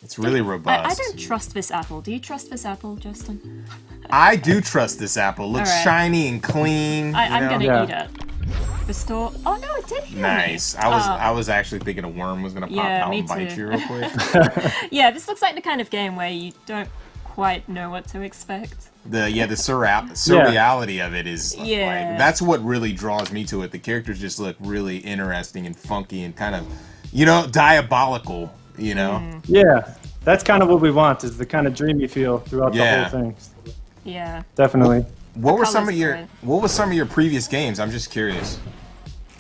It's really robust. I don't trust this apple. Do you trust this apple, Justin? I do trust this apple. Looks shiny and clean. I'm gonna eat it. Restore. Oh no, it did heal Nice. me. I was actually thinking a worm was gonna pop out and bite you real quick. Yeah, this looks like the kind of game where you don't quite know what to expect. The surreality of it is like, that's what really draws me to it. The characters just look really interesting and funky and kind of diabolical, Yeah, that's kind of what we want, is the kind of dreamy feel throughout the whole thing. Yeah. Definitely. What were some of your previous games? I'm just curious.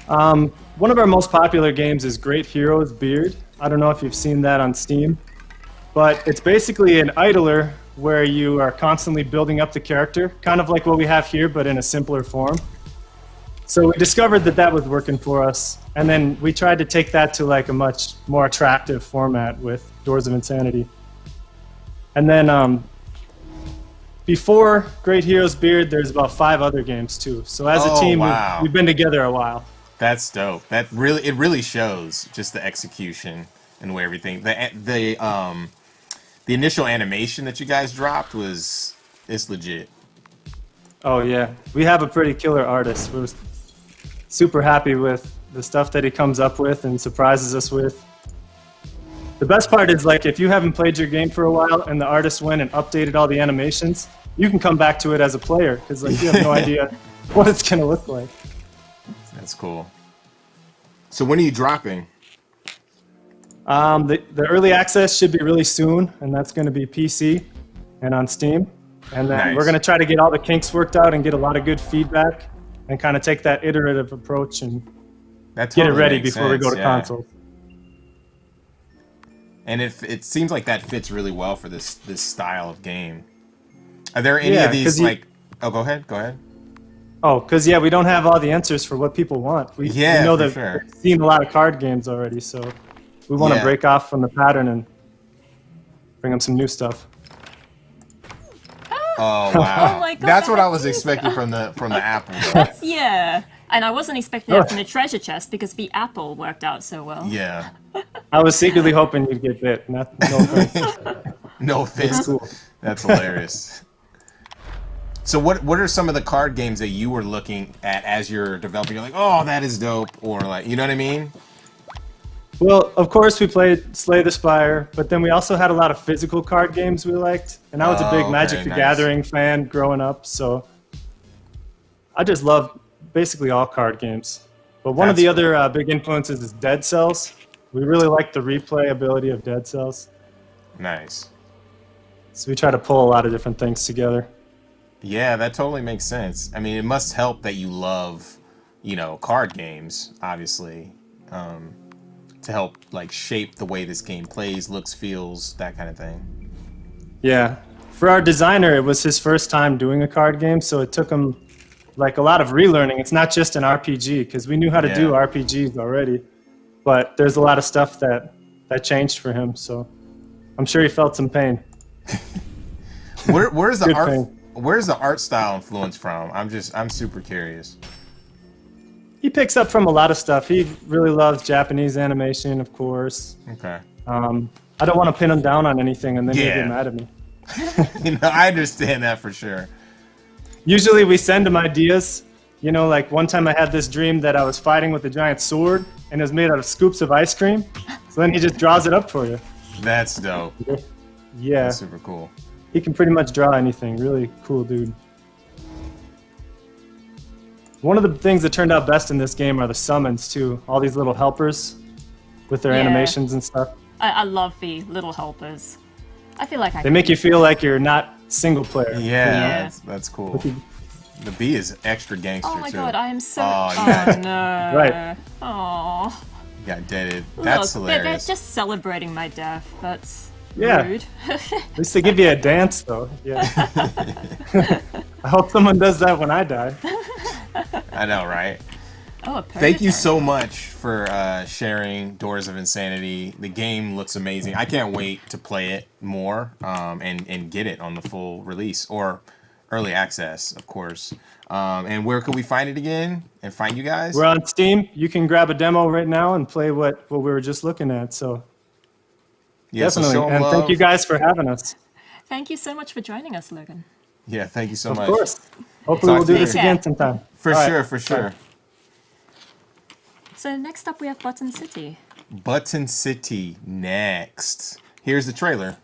One of our most popular games is Great Heroes Beard. I don't know if you've seen that on Steam, but it's basically an idler where you are constantly building up the character, kind of like what we have here, but in a simpler form. So we discovered that was working for us, and then we tried to take that to like a much more attractive format with Doors of Insanity. And then before Great Heroes Beard, there's about 5 other games too. So as a team, we've been together a while. That's dope. It really shows just the execution and the way everything the initial animation that you guys dropped it's legit. Oh yeah, we have a pretty killer artist. We're super happy with the stuff that he comes up with and surprises us with. The best part is, like, if you haven't played your game for a while and the artist went and updated all the animations, you can come back to it as a player because like you have no idea what it's gonna look like. That's cool. So when are you dropping? The early access should be really soon, and that's going to be PC and on Steam. And then Nice. we're going to try to get all the kinks worked out and get a lot of good feedback and kind of take that iterative approach and That get it totally ready makes before we go sense, to yeah. consoles. And it seems like that fits really well for this style of game. Are there any Yeah, of these 'cause you- like? Oh, go ahead. Go ahead. Oh, because yeah, we don't have all the answers for what people want. We Yeah, know for that sure. we've seen a lot of card games already, so we want to Yeah. break off from the pattern and bring them some new stuff. Oh wow. Oh my God, That's what I was that's- expecting from the apple. though. That's, yeah. And I wasn't expecting that from the treasure chest because the apple worked out so well. Yeah. I was secretly hoping you'd get bit. No offense. No offense. That's cool. That's hilarious. So what are some of the card games that you were looking at as you're developing? You're like, oh, that is dope, or like, you know what I mean? Well, of course we played Slay the Spire, but then we also had a lot of physical card games we liked, and I was a Oh, big okay, Magic the nice. Gathering fan growing up, so I just love basically all card games. But one of That's the other big influences is Dead Cells. We really like the replay ability of Dead Cells, Nice. so we try to pull a lot of different things together. Yeah, that totally makes sense. I mean, it must help that you love, card games, obviously, to help like shape the way this game plays, looks, feels, that kind of thing. Yeah. For our designer, it was his first time doing a card game, so it took him like a lot of relearning. It's not just an RPG, because we knew how to do Yeah. RPGs already, but there's a lot of stuff that changed for him, so I'm sure he felt some pain. Where's the Good art? thing. Where's the art style influence from? I'm super curious. He picks up from a lot of stuff. He really loves Japanese animation, of course. Okay. I don't want to pin him down on anything, and then he'll Yeah. get mad at me. I understand that for sure. Usually we send him ideas. Like one time I had this dream that I was fighting with a giant sword, and it was made out of scoops of ice cream. So then he just draws it up for you. That's dope. Yeah. That's super cool. He can pretty much draw anything. Really cool dude. One of the things that turned out best in this game are the summons, too. All these little helpers with their Yeah. animations and stuff. I love the little helpers. I feel like I They make you feel like you're not single player. Yeah, that's cool. The bee is extra gangster Oh my too. God, I am so. Oh, Oh, you got, no. Right. Oh. you got deaded. That's Look, they're hilarious. just celebrating my death. That's Yeah. rude. At least they give you a dance, though. Yeah. I hope someone does that when I die. I know, right? Oh, a Thank you purgatory. so much for sharing Doors of Insanity. The game looks amazing. I can't wait to play it more and get it on the full release or early access, of course. And where can we find it again and find you guys? We're on Steam. You can grab a demo right now and play what we were just looking at. So Yeah, so definitely. show 'em And thank love. you guys for having us. Thank you so much for joining us, Logan. Yeah, thank you so Of much. course. Hopefully Talk we'll to do you this later. again sometime. For All right. sure, for sure. So next up we have Button City. Button City next. Here's the trailer.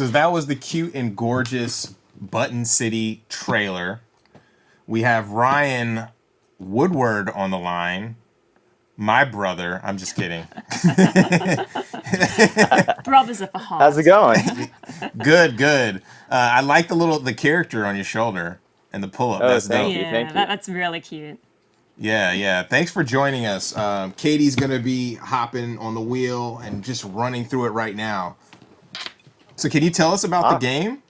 So that was the cute and gorgeous Button City trailer. We have Ryan Woodward on the line. My brother. I'm just kidding. Brothers of the heart. How's it going? Good. I like the character on your shoulder and the pull-up. That's dope. Thank you. That's really cute. Yeah. Thanks for joining us. Katie's going to be hopping on the wheel and just running through it right now. So can you tell us about the game?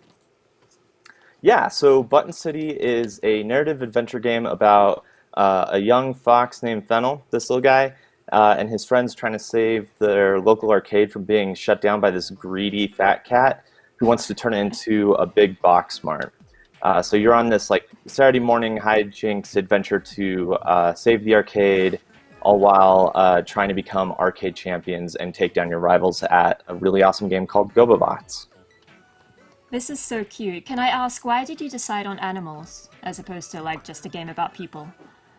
Yeah, so Button City is a narrative adventure game about a young fox named Fennel, this little guy, and his friends trying to save their local arcade from being shut down by this greedy fat cat who wants to turn it into a big box mart. So you're on this like Saturday morning hijinks adventure to save the arcade, all while trying to become arcade champions and take down your rivals at a really awesome game called GoboBots. This is so cute. Can I ask, why did you decide on animals as opposed to like just a game about people?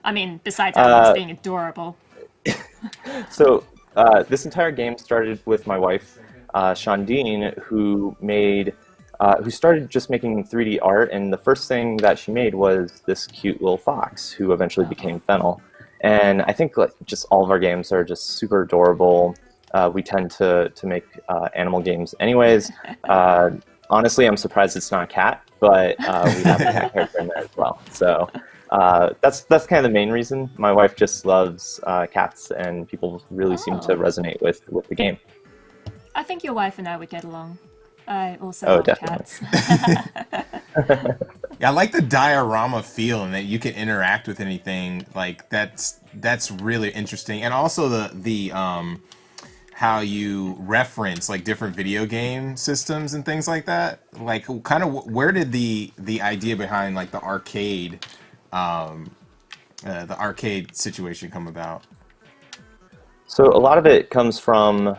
I mean, besides animals being adorable. So this entire game started with my wife, Shondine, who started just making 3D art, and the first thing that she made was this cute little fox who eventually became Fennel. And I think like just all of our games are just super adorable. We tend to make animal games anyways. Honestly, I'm surprised it's not a cat, but we have a cat character in there as well. So that's kind of the main reason. My wife just loves cats, and people really seem to resonate with the game. I think your wife and I would get along. I also love definitely. cats. Yeah, I like the diorama feel and that you can interact with anything. Like that's really interesting, and also the how you reference like different video game systems and things like that. Like, kind of where did the idea behind like the arcade situation come about? So a lot of it comes from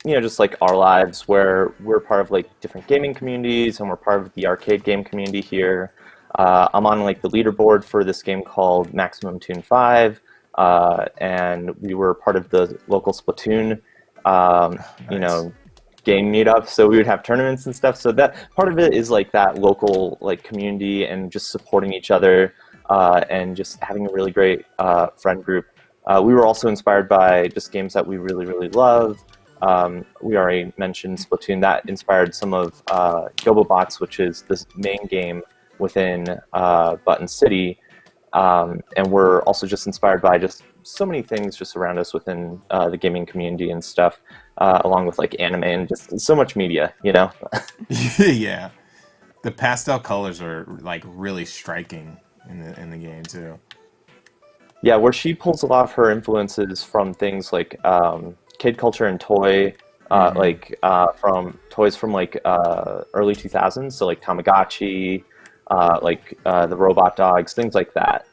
just like our lives, where we're part of like different gaming communities, and we're part of the arcade game community here. I'm on like the leaderboard for this game called Maximum Tune 5, and we were part of the local Splatoon, game meetup. So we would have tournaments and stuff. So that part of it is like that local like community and just supporting each other, and just having a really great friend group. We were also inspired by just games that we really, really love. We already mentioned Splatoon. That inspired some of GoboBots, which is this main game within Button City. And we're also just inspired by just so many things just around us within the gaming community and stuff, along with like anime and just so much media, Yeah. The pastel colors are like really striking in the game too. Yeah, where she pulls a lot of her influences from things like kid culture and toy, from toys from like early 2000s, so like Tamagotchi, the robot dogs, things like that.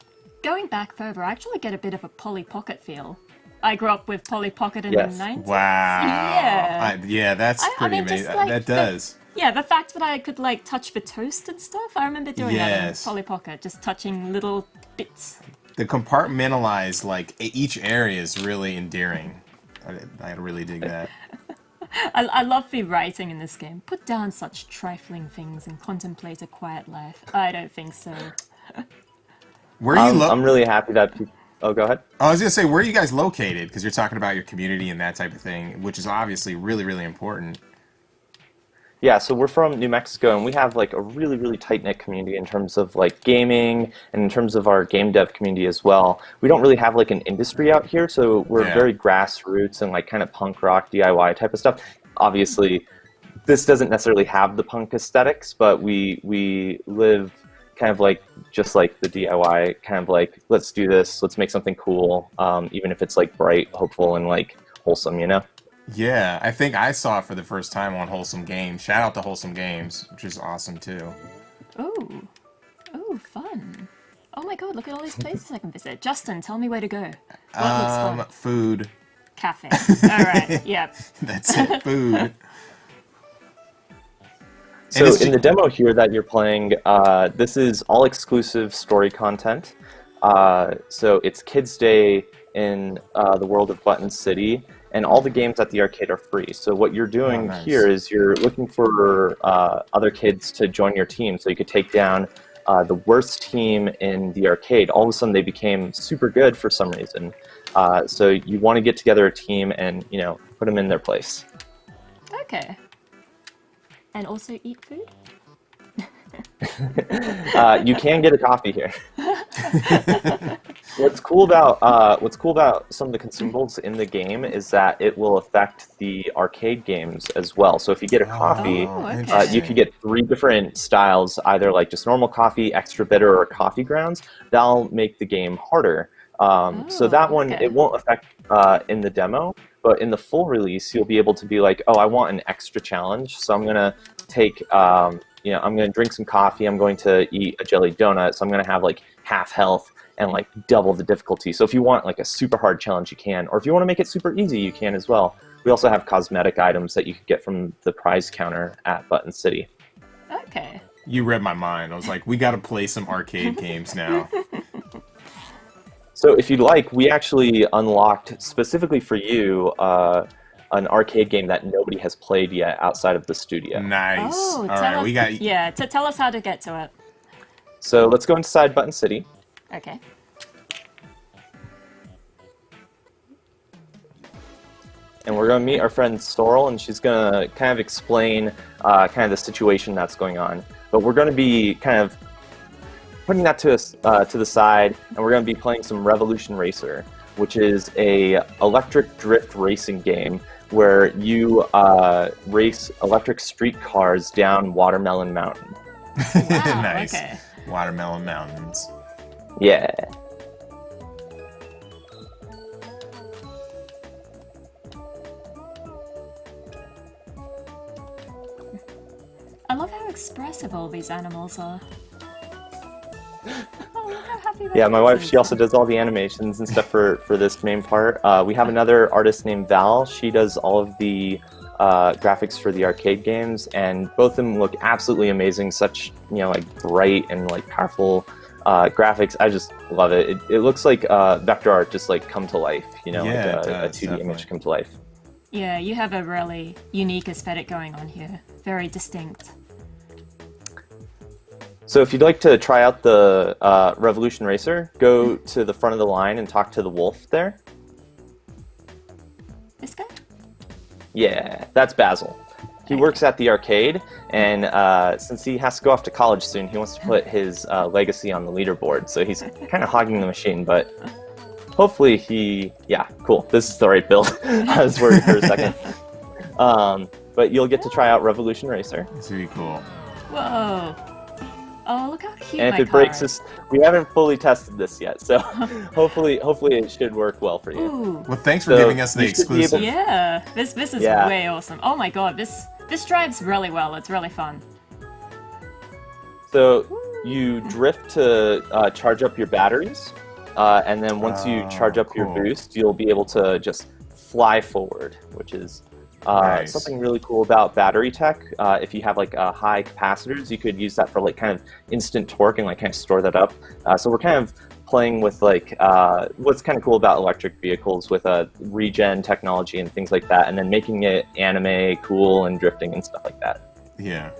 Going back further, I actually get a bit of a Polly Pocket feel. I grew up with Polly Pocket in the 90s. Wow. Yeah. That's pretty amazing. Like that does. The fact that I could like touch the toast and stuff, I remember doing that in Polly Pocket, just touching little bits. The compartmentalized, like each area is really endearing. I really dig that. I love the writing in this game. Put down such trifling things and contemplate a quiet life. I don't think so. Where are you I'm really happy that people... Oh, go ahead. I was going to say, where are you guys located? Because you're talking about your community and that type of thing, which is obviously really, really important. Yeah, so we're from New Mexico, and we have like a really, really tight-knit community in terms of like gaming and in terms of our game dev community as well. We don't really have like an industry out here, so we're very grassroots and like kind of punk rock DIY type of stuff. Obviously, this doesn't necessarily have the punk aesthetics, but we live kind of like just like the DIY, kind of like, let's do this, let's make something cool, even if it's like bright, hopeful, and like wholesome, Yeah, I think I saw it for the first time on Wholesome Games. Shout out to Wholesome Games, which is awesome too. Oh, fun. Oh my god, look at all these places I can visit. Justin, tell me where to go. What looks fun? Food. Cafe. Alright, yeah. That's it, food. So in the demo here that you're playing, this is all exclusive story content. So it's Kids Day in the world of Button City, and all the games at the arcade are free. So what you're doing here is you're looking for other kids to join your team, so you could take down the worst team in the arcade. All of a sudden, they became super good for some reason. So you want to get together a team and put them in their place. Okay. And also eat food? You can get a coffee here. What's cool about some of the consumables in the game is that it will affect the arcade games as well. So if you get a coffee, you could get 3 different styles, either like just normal coffee, extra bitter, or coffee grounds. That'll make the game harder. So that one, it won't affect in the demo, but in the full release, you'll be able to be like, oh, I want an extra challenge, so I'm gonna take, I'm gonna drink some coffee, I'm going to eat a jelly donut, so I'm gonna have like half health and like double the difficulty. So if you want like a super hard challenge, you can, or if you want to make it super easy, you can as well. We also have cosmetic items that you could get from the prize counter at Button City. Okay. You read my mind. I was like, we got to play some arcade games now. So if you'd like, we actually unlocked specifically for you an arcade game that nobody has played yet outside of the studio. Nice. Oh, all right, we got. Yeah, tell us how to get to it. So let's go inside Button City. Okay. And we're going to meet our friend Sorrel, and she's going to kind of explain kind of the situation that's going on. But we're going to be kind of putting that to the side, and we're going to be playing some Revolution Racer, which is a electric drift racing game where you race electric street cars down Watermelon Mountain. Wow, Nice. Okay. Watermelon Mountains. Yeah. I love how expressive all these animals are. Oh, look how happy Yeah, my wife, is. she also does all the animations and stuff for this main part. We have another artist named Val. She does all of the graphics for the arcade games, and both of them look absolutely amazing. Such, like bright and like powerful graphics. I just love it. It looks like vector art just like come to life, Yeah, like it a does, 2D definitely. image come to life. Yeah, you have a really unique aesthetic going on here. Very distinct. So if you'd like to try out the Revolution Racer, go to the front of the line and talk to the wolf there. This guy? Yeah, that's Basil. He works at the arcade, and since he has to go off to college soon, he wants to put his legacy on the leaderboard. So he's kind of hogging the machine, but hopefully yeah, cool. This is the right build. I was worried for a second. But you'll get to try out Revolution Racer. It's really cool. Whoa. Oh, look how cute And if my it breaks car is. this, we haven't fully tested this yet, so hopefully it should work well for you. Ooh. Well, thanks for giving us the you should be able- exclusive. Yeah, this is Yeah. way awesome. Oh my god, this drives really well. It's really fun. So you drift to charge up your batteries, and then once you charge up your cool. boost, you'll be able to just fly forward, which is Nice. something really cool about battery tech. If you have like high capacitors, you could use that for like kind of instant torque and like kind of store that up. So we're kind of playing with like what's kind of cool about electric vehicles with regen technology and things like that, and then making it anime cool and drifting and stuff like that. Yeah.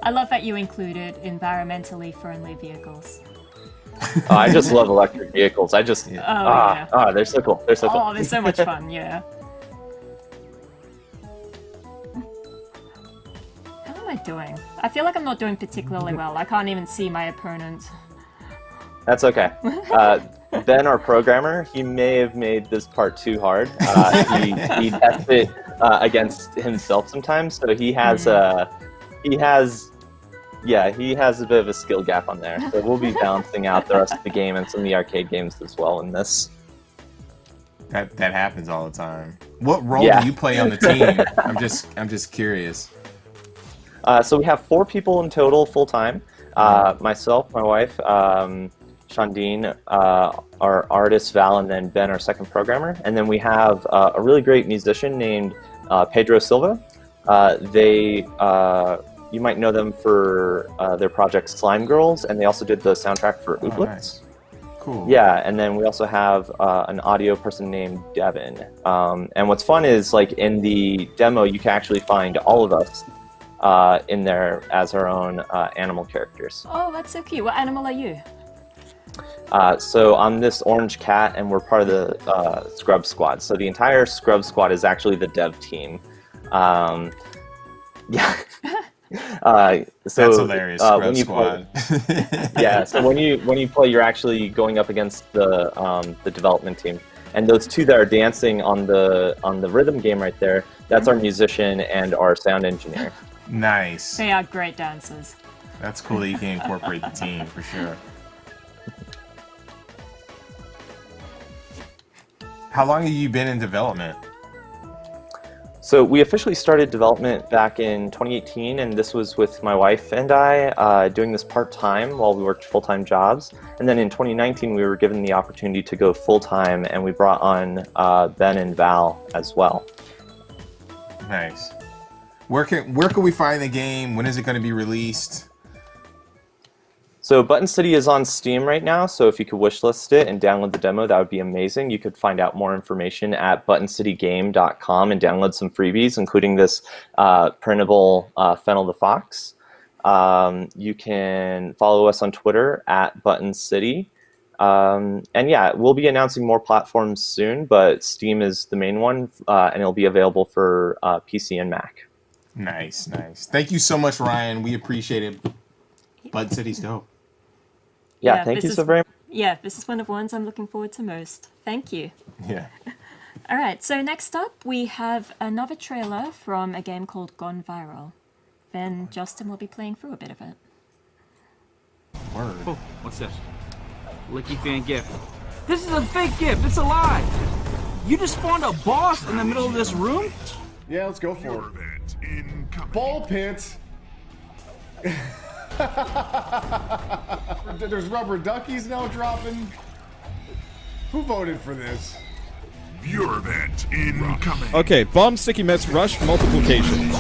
I love that you included environmentally friendly vehicles. Oh, I just love electric vehicles. I just yeah. They're so cool. They're so cool. Oh, they're so much fun, yeah. How am I doing? I feel like I'm not doing particularly well. I can't even see my opponent. That's okay. Ben, our programmer, he may have made this part too hard. He tests it against himself sometimes, so he has a bit of a skill gap on there. So we'll be balancing out the rest of the game and some of the arcade games as well in this. That happens all the time. What role Yeah. do you play on the team? I'm just curious. So we have 4 people in total full time. Myself, my wife, Shandine, our artist Val, and then Ben, our second programmer. And then we have a really great musician named Pedro Silva. You might know them for their project Slime Girls, and they also did the soundtrack for Ooblets. Nice. Cool. Yeah, and then we also have an audio person named Devin. And what's fun is, like, in the demo, you can actually find all of us in there as our own animal characters. Oh, that's so cute. What animal are you? So I'm this orange cat, and we're part of the Scrub Squad. So the entire Scrub Squad is actually the dev team. Yeah. So that's hilarious. Scrub Squad. Yeah. So when you play, you're actually going up against the development team, and those two that are dancing on the rhythm game right there, that's our musician and our sound engineer. Nice. They are great dancers. That's cool that you can incorporate the team for sure. How long have you been in development? So we officially started development back in 2018, and this was with my wife and I doing this part-time while we worked full-time jobs. And then in 2019, we were given the opportunity to go full-time, and we brought on Ben and Val as well. Nice. Where can we find the game? When is it going to be released? So Button City is on Steam right now, so if you could wishlist it and download the demo, that would be amazing. You could find out more information at buttoncitygame.com and download some freebies, including this printable Fennel the Fox. You can follow us on Twitter at Button City. And yeah, we'll be announcing more platforms soon, but Steam is the main one, and it'll be available for PC and Mac. Nice, nice. Thank you so much, Ryan. We appreciate it. Button City's dope. Yeah, thank you so very much. Yeah, this is one of the ones I'm looking forward to most. Thank you. Yeah. All right, so next up we have another trailer from a game called Gone Viral. Then Justin will be playing through a bit of it. Word. Oh, what's this? Licky fan gift. This is a fake gift. It's a lie. You just spawned a boss in the middle of this room? Yeah, let's go for it. Ball pit. There's rubber duckies now dropping. Who voted for this? Viewer event incoming. Okay, bomb sticky mess rush multiplication.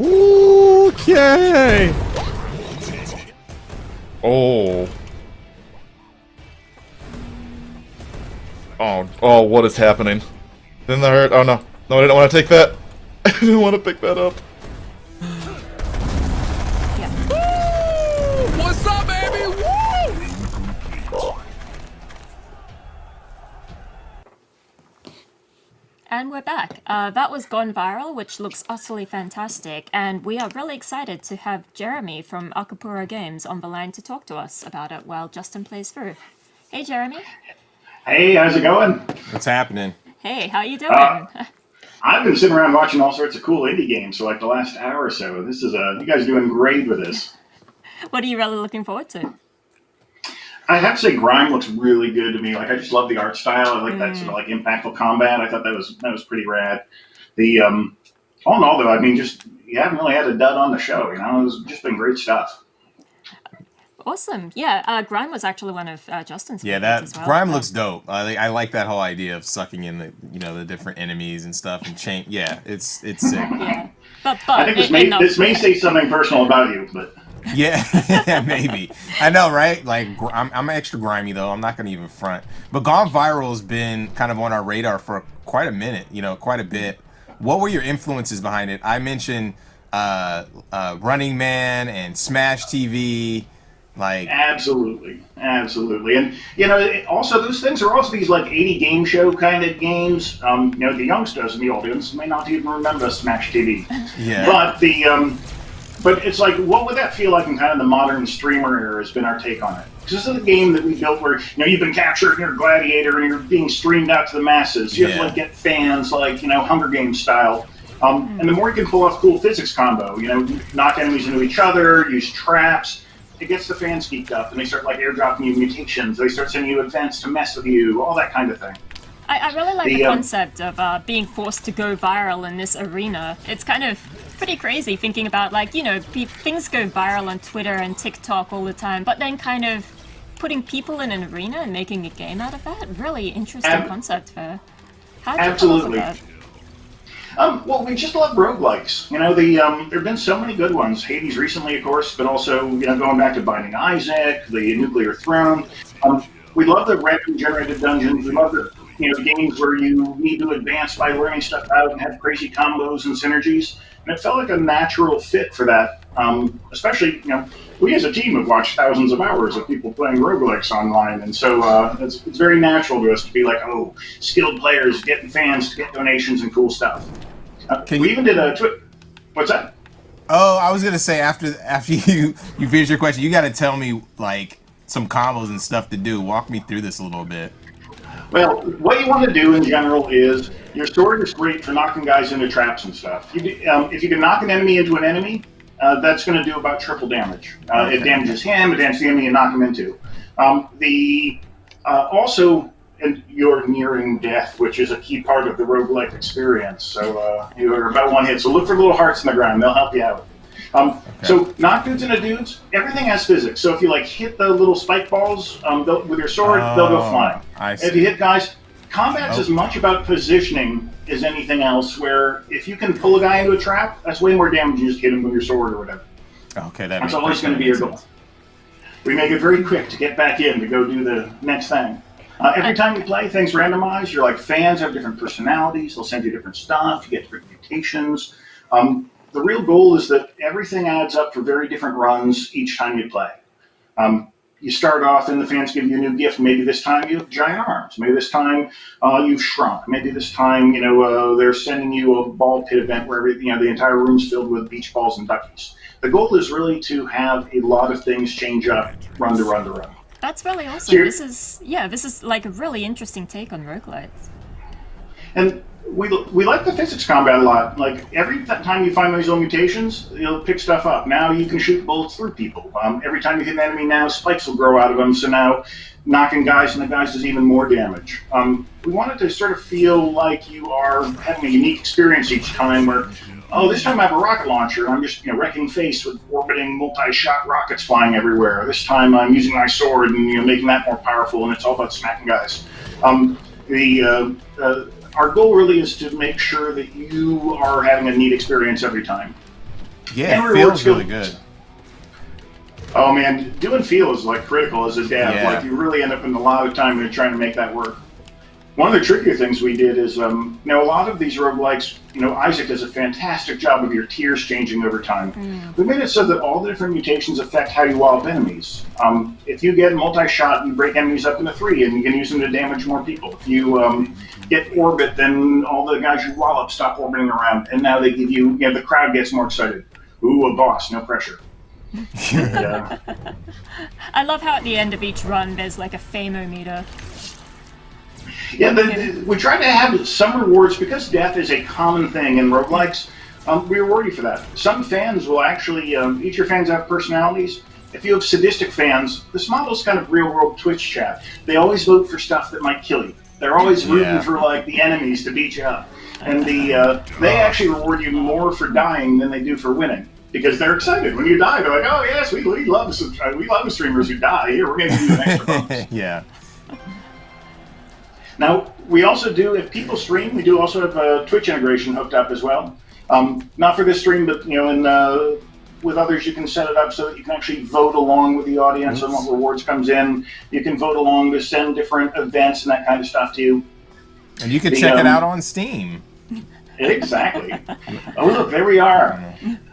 Okay. Oh. Oh, what is happening? Didn't that hurt? Oh no. No, I didn't want to take that. I didn't want to pick that up. What's up, baby? Woo! And we're back. That was Gone Viral, which looks utterly fantastic, and we are really excited to have Jeremy from Akapura Games on the line to talk to us about it while Justin plays through. Hey, Jeremy. Hey, how's it going? What's happening? Hey, how you doing? I've been sitting around watching all sorts of cool indie games for like the last hour or so. This is you guys are doing great with this. What are you really looking forward to? I have to say, Grime looks really good to me. Like, I just love the art style. I like that sort of like impactful combat. I thought that was pretty rad. The all in all, though, I mean, just you haven't really had a dud on the show. You know, it's just been great stuff. Awesome. Yeah, Grime was actually one of Justin's favorites as well. Grime looks dope. I like that whole idea of sucking in the different enemies and stuff and chain. Yeah, it's sick. Yeah, but I think this may say something personal about you, but. Yeah, maybe. I know, right? Like, I'm extra grimy, though. I'm not going to even front. But Gone Viral has been kind of on our radar for quite a minute, quite a bit. What were your influences behind it? I mentioned Running Man and Smash TV. Like, absolutely. And also those things are also these like 80 game show kind of games. The youngsters in the audience may not even remember Smash TV. Yeah. But it's like, what would that feel like in kind of the modern streamer era has been our take on it. Because this is a game that we built where, you've been captured and you're a gladiator and you're being streamed out to the masses. You have to like get fans like, Hunger Games style. And the more you can pull off cool physics combo, knock enemies into each other, use traps, it gets the fans geeked up and they start like airdropping you mutations. They start sending you events to mess with you, all that kind of thing. I really like the concept of being forced to go viral in this arena. It's kind of pretty crazy thinking about, like, things go viral on Twitter and TikTok all the time, but then kind of putting people in an arena and making a game out of that. Really interesting concept there. How did you come up with that? Well, we just love roguelikes. You know, there have been so many good ones. Hades recently, of course, but also, you know, going back to Binding Isaac, the Nuclear Throne. We love the random generated dungeons. We love the, you know, games where you need to advance by learning stuff out and have crazy combos and synergies. And it felt like a natural fit for that. Especially, you know, we as a team have watched thousands of hours of people playing roguelikes online, and so it's very natural to us to be like, oh, skilled players getting fans to get donations and cool stuff. We even did a what's that? Oh, I was gonna say after you finish your question, you got to tell me like some combos and stuff to do. Walk me through this a little bit. Well, what you want to do in general is your sword is great for knocking guys into traps and stuff. If you can knock an enemy into an enemy, that's going to do about triple damage. It damages him, it damages the enemy you knock him into. Also, and you're nearing death, which is a key part of the roguelike experience. So you're about one hit. So look for little hearts in the ground; they'll help you out. So knock dudes into dudes. Everything has physics. So if you like hit the little spike balls with your sword, they'll go flying. If you hit guys, combat's as much about positioning as anything else. Where if you can pull a guy into a trap, that's way more damage than you just hit him with your sword or whatever. Okay, that's always going to be your goal. We make it very quick to get back in to go do the next thing. Every time you play, things randomize. You're like fans have different personalities. They'll send you different stuff. You get different mutations. The real goal is that everything adds up for very different runs each time you play. You start off and the fans give you a new gift. Maybe this time you have giant arms. Maybe this time you've shrunk. Maybe this time, you know, they're sending you a ball pit event where the entire room's filled with beach balls and duckies. The goal is really to have a lot of things change up run to run to run. That's really awesome. This is like a really interesting take on roguelites. And we like the physics combat a lot. Like every time you find those little mutations, you'll pick stuff up. Now you can shoot bullets through people. Every time you hit an enemy, now spikes will grow out of them. So now knocking guys in the guys does even more damage. We wanted to sort of feel like you are having a unique experience each time. Where, oh, this time I have a rocket launcher. I'm just wrecking face with orbiting multi-shot rockets flying everywhere. This time I'm using my sword and making that more powerful, and it's all about smacking guys. Our goal really is to make sure that you are having a neat experience every time. Yeah, it feels really good. Oh man, doing feel is like critical as a dev. Yeah. Like you really end up in a lot of time trying to make that work. One of the trickier things we did is, a lot of these roguelikes, Isaac does a fantastic job of your tiers changing over time. We made it so that all the different mutations affect how you wallop enemies. If you get multi-shot, you break enemies up into 3, and you can use them to damage more people. If you get orbit, then all the guys you wallop stop orbiting around, and now they give you, the crowd gets more excited. Ooh, a boss, no pressure. I love how at the end of each run, there's like a famo-meter. Yeah, we try to have some rewards because death is a common thing in roguelikes. We reward you for that. Some fans will actually, each of your fans have personalities. If you have sadistic fans, this model's kind of real-world Twitch chat. They always vote for stuff that might kill you. They're always rooting for like the enemies to beat you up, and they actually reward you more for dying than they do for winning because they're excited when you die. They're like, oh yes, we love the streamers who die. Here, we're going to give you an extra bonus. Yeah. Now, we also do, if people stream, we do also have a Twitch integration hooked up as well. Not for this stream, but with others, you can set it up so that you can actually vote along with the audience on what rewards comes in. You can vote along to send different events and that kind of stuff to you. And you can check it out on Steam. Exactly. Oh, look, there we are.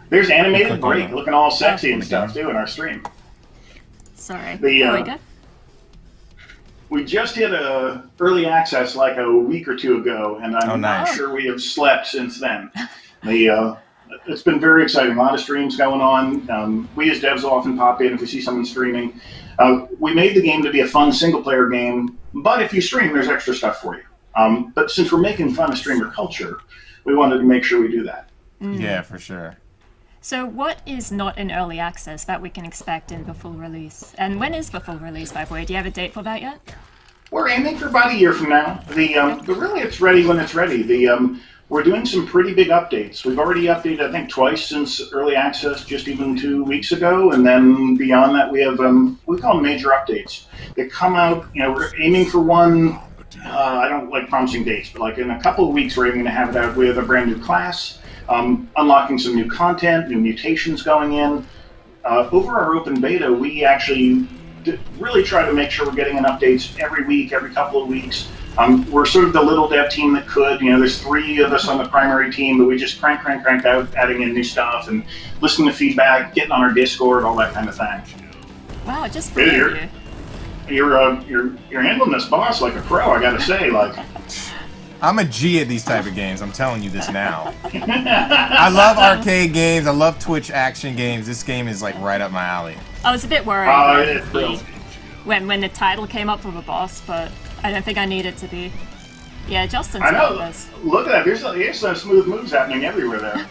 There's animated break looking all sexy and stuff, too, in our stream. Sorry. There we go. We just hit early access like a week or two ago, and I'm not sure we have slept since then. It's been very exciting. A lot of streams going on. We as devs will often pop in if we see someone streaming. We made the game to be a fun single-player game, but if you stream, there's extra stuff for you. But since we're making fun of streamer culture, we wanted to make sure we do that. Yeah, for sure. So what is not in early access that we can expect in the full release? And when is the full release, by the way? Do you have a date for that yet? We're aiming for about a year from now. But really it's ready when it's ready. We're doing some pretty big updates. We've already updated, I think, twice since early access, just even 2 weeks ago. And then beyond that, we have, we call them major updates. They come out, we're aiming for one I don't like promising dates, but like in a couple of weeks, we're going to have it out with a brand new class, unlocking some new content, new mutations going in. Over our open beta, we actually really try to make sure we're getting in updates every week, every couple of weeks. We're sort of the little dev team that could. There's 3 of us on the primary team, but we just crank out, adding in new stuff and listening to feedback, getting on our Discord, all that kind of thing. Wow, just for You're handling this boss like a pro, I gotta say. Like, I'm a G at these type of games. I'm telling you this now. I love arcade games. I love Twitch action games. This game is like right up my alley. I was a bit worried when the title came up for the boss, but I don't think I need it to be. Yeah, Justin's got this. Look at that. There's some smooth moves happening everywhere there.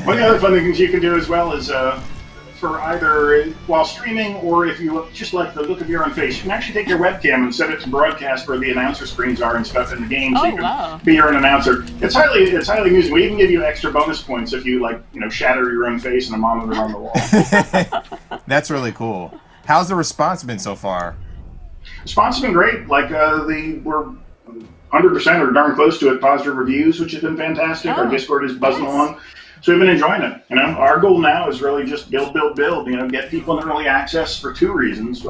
One of the other fun things you can do as well is for either while streaming or if you just like the look of your own face, you can actually take your webcam and set it to broadcast where the announcer screens are and stuff in the game, so you can be your own announcer. It's highly amusing. We even give you extra bonus points if you shatter your own face in a monitor on the wall. That's really cool. How's the response been so far? Response has been great. Like we're 100% or darn close to it. Positive reviews, which has been fantastic. Our Discord is buzzing along. So we've been enjoying it. Our goal now is really just build. Get people in early access for 2 reasons.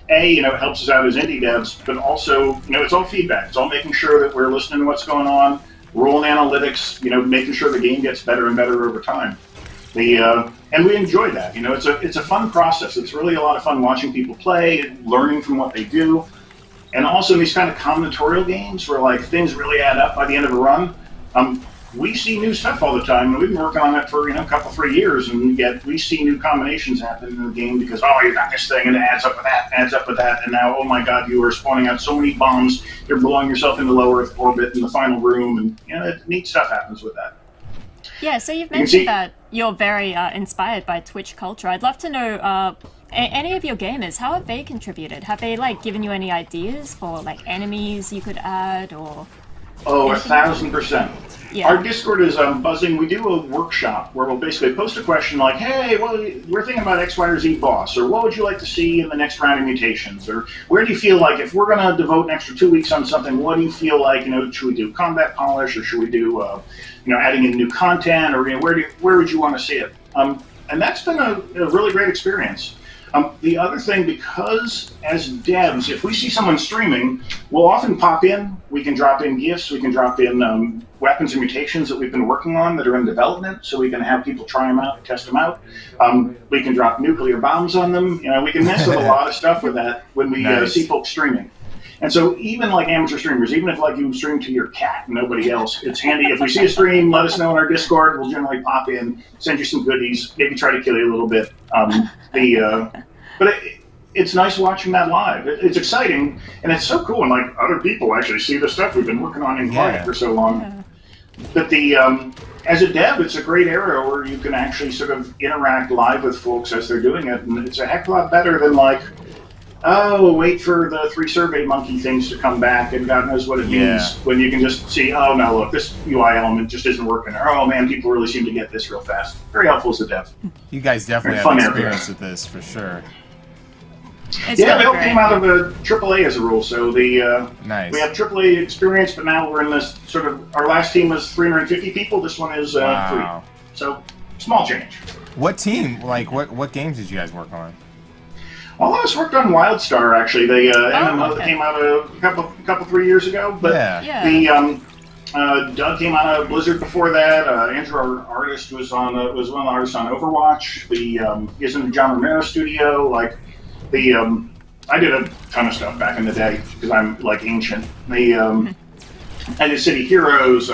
It helps us out as indie devs, but also, it's all feedback. It's all making sure that we're listening to what's going on, rolling analytics, making sure the game gets better and better over time. And we enjoy that. It's a fun process. It's really a lot of fun watching people play, learning from what they do, and also in these kind of combinatorial games where things really add up by the end of a run. We see new stuff all the time, and we've been working on it for a couple 3 years, and yet we see new combinations happen in the game because you got this thing and it adds up with that, and now oh my god, you are spawning out so many bombs, you're blowing yourself into low Earth orbit in the final room, and neat stuff happens with that. Yeah, so you've mentioned that you're very inspired by Twitch culture. I'd love to know any of your gamers, how have they contributed? Have they given you any ideas for enemies you could add or? Oh, 1,000%. Yeah. Our Discord is buzzing. We do a workshop where we'll basically post a question like, hey, well, we're thinking about X, Y, or Z boss, or what would you like to see in the next round of mutations, or where do you feel like if we're going to devote an extra 2 weeks on something, what do you feel like, should we do combat polish, or should we do, adding in new content, or where would you want to see it? And that's been a really great experience. The other thing, because as devs, if we see someone streaming, we'll often pop in. We can drop in gifts. We can drop in weapons and mutations that we've been working on that are in development, so we can have people try them out, test them out. We can drop nuclear bombs on them. We can mess with a lot of stuff with that when we see folks streaming. And so even amateur streamers, even if you stream to your cat and nobody else, it's handy. If we see a stream, let us know in our Discord. We'll generally pop in, send you some goodies, maybe try to kill you a little bit. But it's nice watching that live. It's exciting, and it's so cool. And other people actually see the stuff we've been working on in quiet for so long. Yeah. But as a dev, it's a great area where you can actually sort of interact live with folks as they're doing it, and it's a heck of a lot better than wait for the 3 survey monkey things to come back and God knows what it means, when you can just see, oh no, look, this UI element just isn't working, or oh man, people really seem to get this real fast. Very helpful as a dev. You guys definitely have experience with this for sure. They all came out of a AAA as a rule, so nice. We have AAA experience, but now we're in this sort of, our last team was 350 people, this one is 3. So, small change. What team, what games did you guys work on? All of us worked on WildStar, actually. The MMO that came out a couple 3 years ago. But Doug came out of Blizzard before that. Andrew, our artist, was one of the artists on Overwatch. He's in the John Romero studio. I did a ton of stuff back in the day because I'm ancient. I did City Heroes,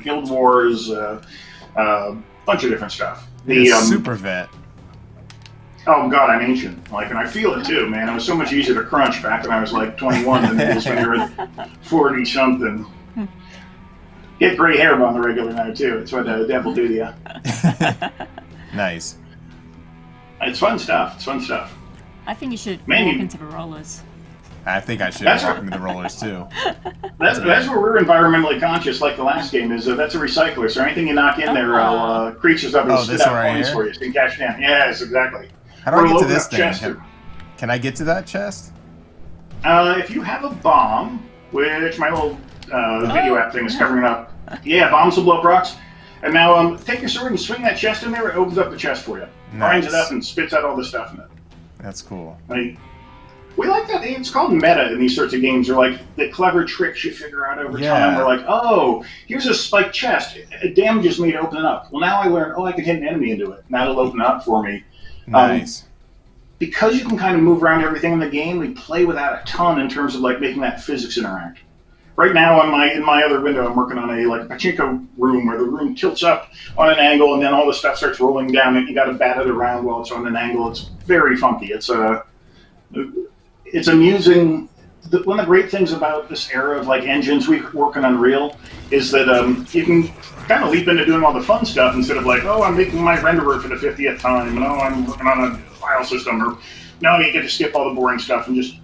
Guild Wars, bunch of different stuff. Super vet. Oh god, I'm ancient. And I feel it too, man. It was so much easier to crunch back when I was 21 than it is when you're at 40 something. Get gray hair on the regular now too. It's what the devil do to you. Nice. It's fun stuff. I think you should walk into the rollers. I think I should walk into the rollers too. That's where we're environmentally conscious, like the last game, is that's a recycler. So anything you knock in there, creatures up and spit out coins for you. So you can cash down. Yes, exactly. How do I get to this thing? Can I get to that chest? If you have a bomb, which my little video app thing is covering up. Yeah, bombs will blow up rocks. And now take your sword and swing that chest in there. It opens up the chest for you. Grinds it up and spits out all the stuff in it. That's cool. Like, we like that. It's called meta in these sorts of games. They're like the clever tricks you figure out over time. We're like, oh, here's a spiked chest. It damages me to open it up. Well, now I learned, I can hit an enemy into it. Now it'll open it up for me. Nice. Because you can kind of move around everything in the game, we play with that a ton in terms of like making that physics interact. Right now, in my other window, I'm working on a pachinko room where the room tilts up on an angle, and then all the stuff starts rolling down, and you got to bat it around while it's on an angle. It's very funky. It's amusing. One of the great things about this era of like engines we work on Unreal is that you can kind of leap into doing all the fun stuff instead of like, oh, I'm making my renderer for the 50th time, and oh, I'm working on a file system, or no, you get to skip all the boring stuff and just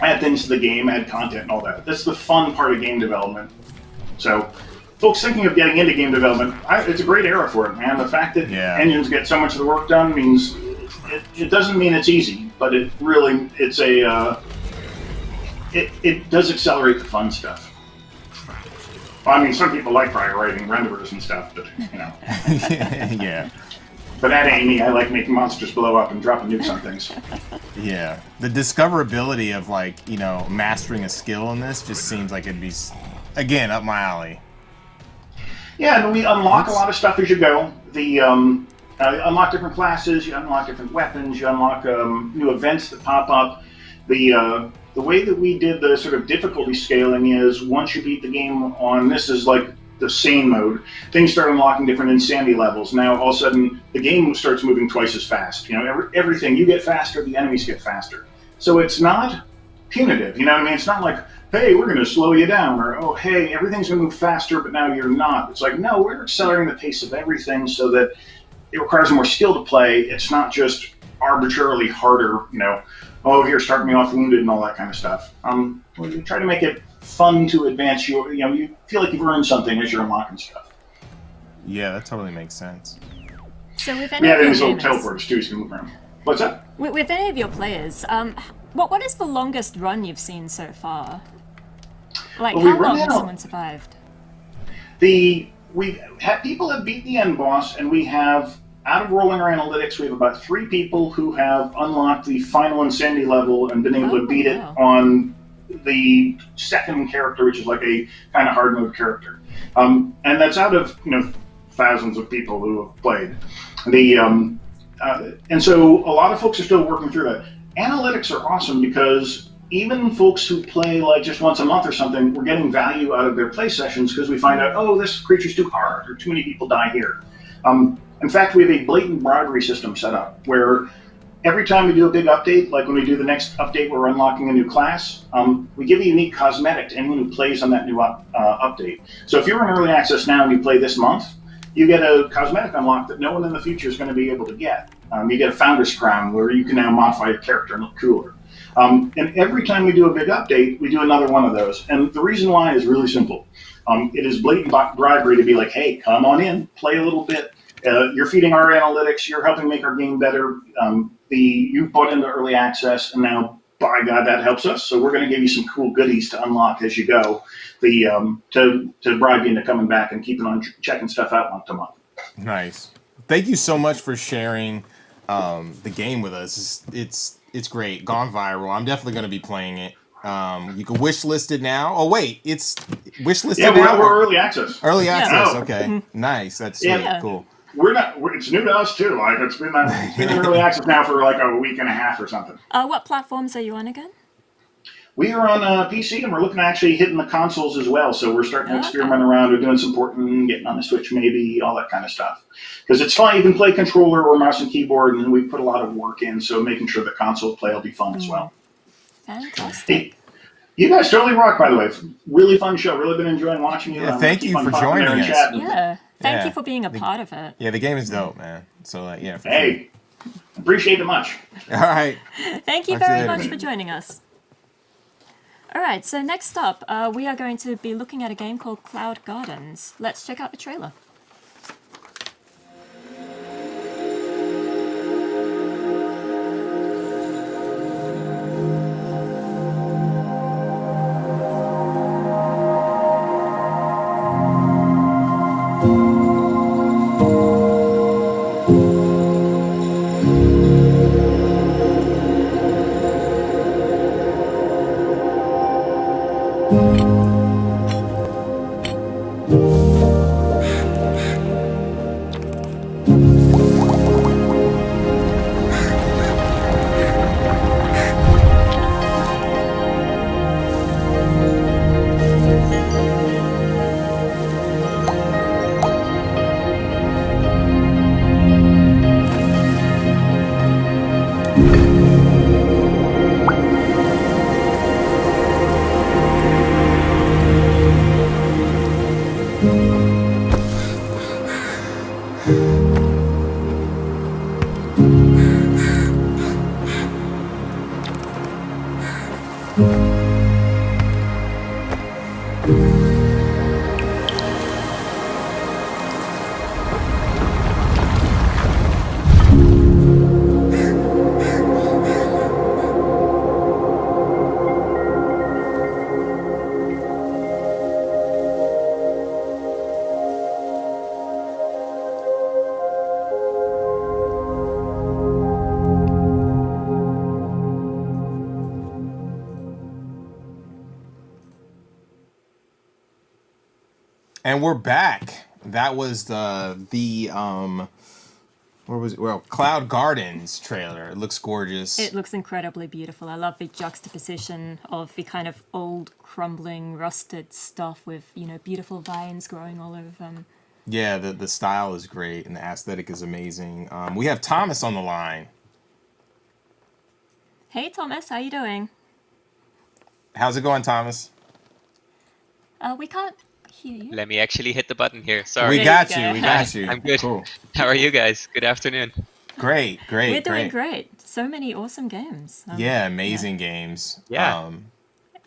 add things to the game, add content and all that. That's the fun part of game development. So, folks thinking of getting into game development, it's a great era for it, man. The fact that engines get so much of the work done means it doesn't mean it's easy, but it really, it does accelerate the fun stuff. Well, I mean, some people like writing renderers and stuff, but, you know. Yeah. But that ain't me. I like making monsters blow up and dropping nukes on things. Yeah. The discoverability of, like, you know, mastering a skill in this just seems like it'd be, again, up my alley. Yeah, and we unlock a lot of stuff as you go. You unlock different classes, you unlock different weapons, you unlock new events that pop up. The way that we did the sort of difficulty scaling is once you beat the game on, this is like the sane mode, things start unlocking different insanity levels. Now all of a sudden the game starts moving twice as fast. You know, everything, you get faster, the enemies get faster. So it's not punitive, you know what I mean? It's not like, hey, we're going to slow you down, or oh, hey, everything's going to move faster, but now you're not. It's like, no, we're accelerating the pace of everything so that it requires more skill to play. It's not just arbitrarily harder, you know, oh, here, start me off wounded and all that kind of stuff. We try to make it fun to advance you. You know, you feel like you've earned something as you're unlocking stuff. Yeah, that totally makes sense. So with any of these your little gamers, teleporters too, so you can move around. What's that? with any of your players, what is the longest run you've seen so far? Like, Well, we how run long has out- someone survived? We've had people have beat the end boss, and we have, out of rolling our analytics, we have about 3 people who have unlocked the final insanity level and been able to beat it on the second character, which is like a kind of hard mode character. And that's out of, you know, thousands of people who have played. And so a lot of folks are still working through that. Analytics are awesome because even folks who play like just once a month or something, we're getting value out of their play sessions because we find out, oh, this creature's too hard, or too many people die here. In fact, we have a blatant bribery system set up where every time we do a big update, like when we do the next update, we're unlocking a new class, we give a unique cosmetic to anyone who plays on that new update. So if you're in early access now and you play this month, you get a cosmetic unlock that no one in the future is going to be able to get. You get a Founder's Crown where you can now modify your character and look cooler. And every time we do a big update, we do another one of those. And the reason why is really simple. It is blatant bribery to be like, hey, come on in, play a little bit. You're feeding our analytics, you're helping make our game better. You bought into early access, and now, by God, that helps us. So we're going to give you some cool goodies to unlock as you go, to bribe you into coming back and keeping on checking stuff out month to month. Nice. Thank you so much for sharing the game with us. It's great. Gone viral. I'm definitely going to be playing it. You can wish list it now. Oh wait, it's wish listed now. Yeah, we're early access. Early access. No. Okay, nice. That's sweet. Yeah. Cool. It's new to us too. Like it's been in early access now for like a week and a half or something. What platforms are you on again? We are on PC, and we're looking at actually hitting the consoles as well. So we're starting to experiment around. We're doing some porting, getting on the Switch maybe, all that kind of stuff. Because it's fun. You can play controller or mouse and keyboard, and we put a lot of work in. So making sure the console play will be fun as well. Fantastic. Hey, you guys totally rock, by the way. Really fun show. Really been enjoying watching you. Yeah, thank you for joining us. Yeah, thank you for being a part of it. Yeah, the game is dope, man. So yeah. Hey, appreciate it much. All right. Thank you Talk to you very later. much for joining us. All right, so next up, we are going to be looking at a game called Cloud Gardens. Let's check out the trailer. And we're back. That was the where was it? Well, Cloud Gardens trailer. It looks gorgeous. It looks incredibly beautiful. I love the juxtaposition of the kind of old, crumbling, rusted stuff with, you know, beautiful vines growing all over them. Yeah, the style is great and the aesthetic is amazing. We have Thomas on the line. Hey, Thomas, how you doing? How's it going, Thomas? We can't hear you. Let me actually hit the button here. Sorry. We got you. We got you. I'm good. Cool. How are you guys? Good afternoon. Great. We're doing great. So many awesome games. Yeah, amazing games. Yeah.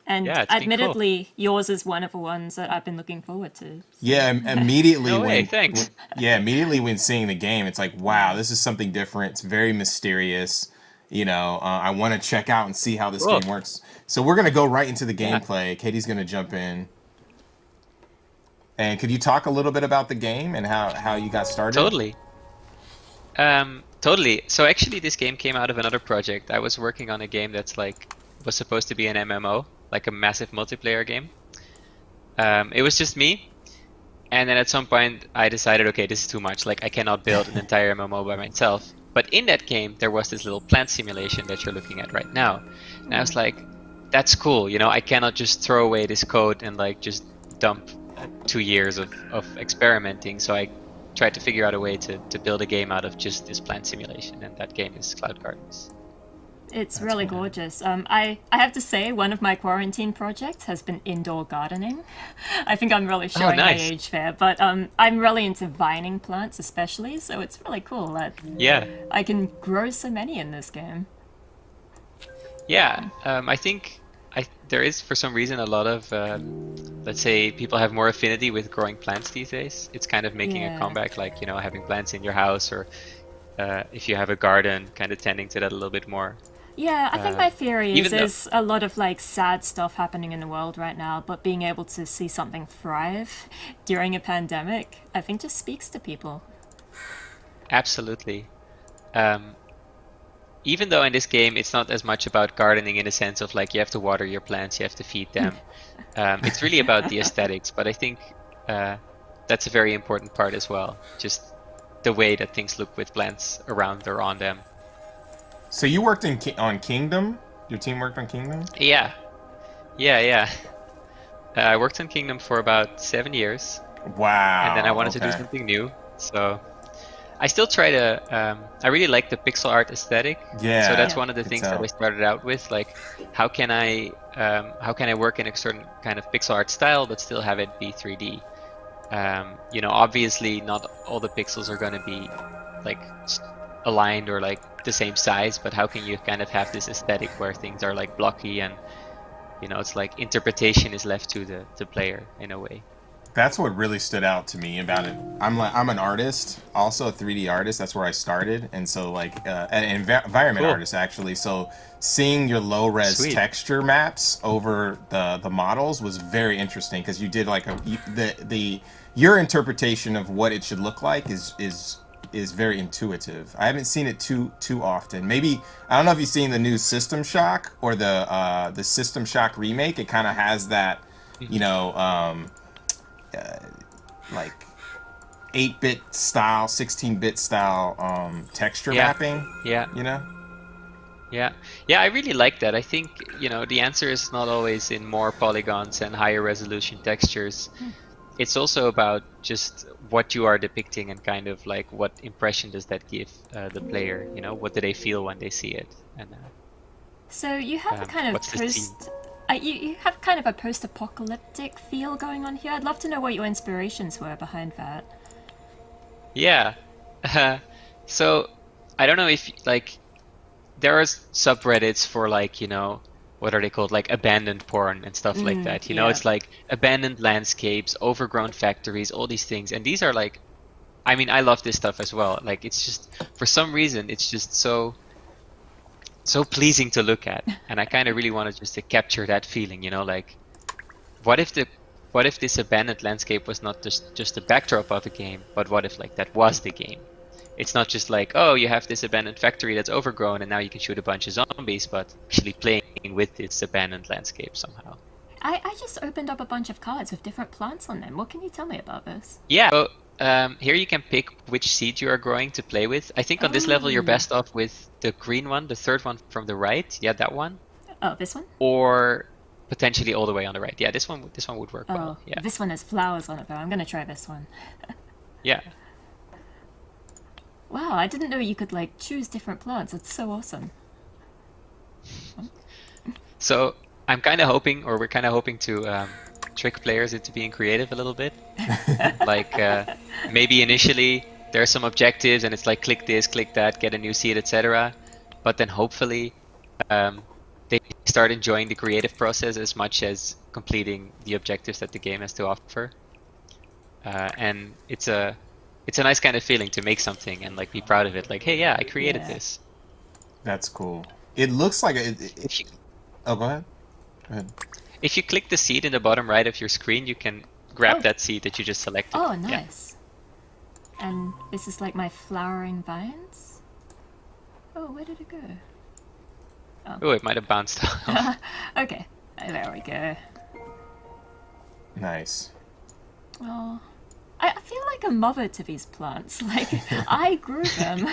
And Yeah, it's been admittedly, yours is one of the ones that I've been looking forward to. Yeah, immediately No way, when thanks. immediately when seeing the game, it's like, wow, this is something different. It's very mysterious. You know, I want to check out and see how this Cool. game works. So we're gonna go right into the gameplay. Katie's gonna jump in. And could you talk a little bit about the game and how you got started? Totally. Totally. So actually, this game came out of another project. I was working on a game that's was supposed to be an MMO, like a massive multiplayer game. It was just me, and then at some point I decided, okay, this is too much. Like, I cannot build an entire MMO by myself. But in that game, there was this little plant simulation that you're looking at right now, and I was like, that's cool. You know, I cannot just throw away this code and just dump 2 years of experimenting. So I tried to figure out a way to build a game out of just this plant simulation, and that game is Cloud Gardens. It's really gorgeous. I have to say, one of my quarantine projects has been indoor gardening. I think I'm really showing nice. my age there, but I'm really into vining plants especially, so it's really cool that I can grow so many in this game. Yeah, I think there is, for some reason, a lot of, let's say, people have more affinity with growing plants these days. It's kind of making a comeback, like, you know, having plants in your house, or if you have a garden, kind of tending to that a little bit more. Yeah, I think my theory is even though- there's a lot of sad stuff happening in the world right now, but being able to see something thrive during a pandemic, I think just speaks to people. Absolutely. Even though in this game it's not as much about gardening in the sense of you have to water your plants, you have to feed them. It's really about the aesthetics, but I think that's a very important part as well. Just the way that things look with plants around or on them. So you worked on Kingdom? Your team worked on Kingdom? Yeah. I worked on Kingdom for about 7 years. Wow. And then I wanted to do something new, so I still try to. I really like the pixel art aesthetic. Yeah. So that's one of the things that I started out with. Like, how can I work in a certain kind of pixel art style but still have it be 3D? You know, obviously not all the pixels are going to be aligned or the same size, but how can you kind of have this aesthetic where things are blocky, and you know, it's interpretation is left to the player in a way. That's what really stood out to me about it. I'm an artist, also a 3D artist. That's where I started, and so an environment artist actually. So seeing your low res texture maps over the models was very interesting, because you did your interpretation of what it should look like is very intuitive. I haven't seen it too often. Maybe, I don't know if you've seen the new System Shock or the System Shock remake. It kind of has that, you know, 8-bit style, 16-bit style texture mapping. Yeah. You know? Yeah, I really like that. I think, you know, the answer is not always in more polygons and higher resolution textures. It's also about just what you are depicting and kind of what impression does that give the player, you know, what do they feel when they see it. And so you have a kind of You have kind of a post-apocalyptic feel going on here. I'd love to know what your inspirations were behind that. Yeah. So I don't know if like there are subreddits for like, you know, what are they called? Like abandoned porn and stuff like that. You know, yeah. it's like abandoned landscapes, overgrown factories, all these things. And these are like, I mean, I love this stuff as well. Like it's just, for some reason, it's just so pleasing to look at. And I kind of really wanted just to capture that feeling, you know, like what if this abandoned landscape was not just a backdrop of a game, but what if like that was the game? It's not just like, oh, you have this abandoned factory that's overgrown and now you can shoot a bunch of zombies, but actually playing with this abandoned landscape somehow. I just opened up a bunch of cards with different plants on them. What can you tell me about this? Yeah, so here you can pick which seed you are growing to play with. I think on this level you're best off with the green one, the third one from the right. Yeah, that one. Oh, this one? Or potentially all the way on the right. Yeah, this one would work well. Yeah. This one has flowers on it though. I'm gonna try this one. Yeah. Wow, I didn't know you could like choose different plants. It's so awesome. So I'm kind of hoping, or we're kind of hoping to trick players into being creative a little bit. Like maybe initially there are some objectives and it's like click this, click that, get a new seed, etc. But then hopefully they start enjoying the creative process as much as completing the objectives that the game has to offer. And it's a nice kind of feeling to make something and like be proud of it. Like, hey, yeah, I created this. That's cool. It looks like oh, go ahead. Go ahead. If you click the seed in the bottom right of your screen, you can grab that seed that you just selected. Oh, nice. Yeah. And this is like my flowering vines. Oh, where did it go? Oh, it might have bounced off. Okay, there we go. Nice. Oh, I feel like a mother to these plants. Like, I grew them.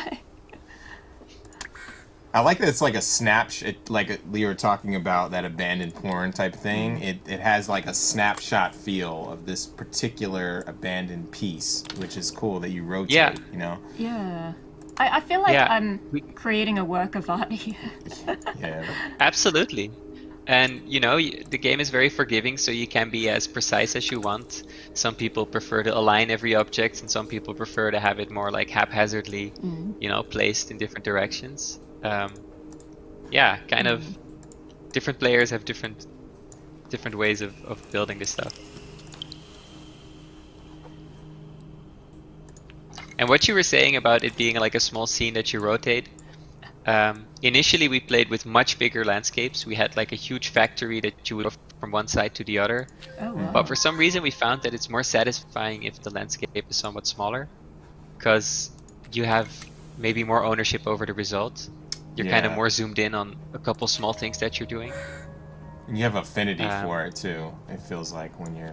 I like that it's like a snapshot, like you were talking about that abandoned porn type thing. It has like a snapshot feel of this particular abandoned piece, which is cool that you rotate, you know? Yeah. I feel like I'm creating a work of art here. Yeah. Absolutely. And, you know, the game is very forgiving, so you can be as precise as you want. Some people prefer to align every object, and some people prefer to have it more like haphazardly, you know, placed in different directions. Yeah, kind of different players have different ways of building this stuff. And what you were saying about it being like a small scene that you rotate, initially we played with much bigger landscapes. We had like a huge factory that you would go from one side to the other. Oh, wow. But for some reason we found that it's more satisfying if the landscape is somewhat smaller, because you have maybe more ownership over the result. You're kind of more zoomed in on a couple small things that you're doing. And you have affinity for it too. It feels like when you're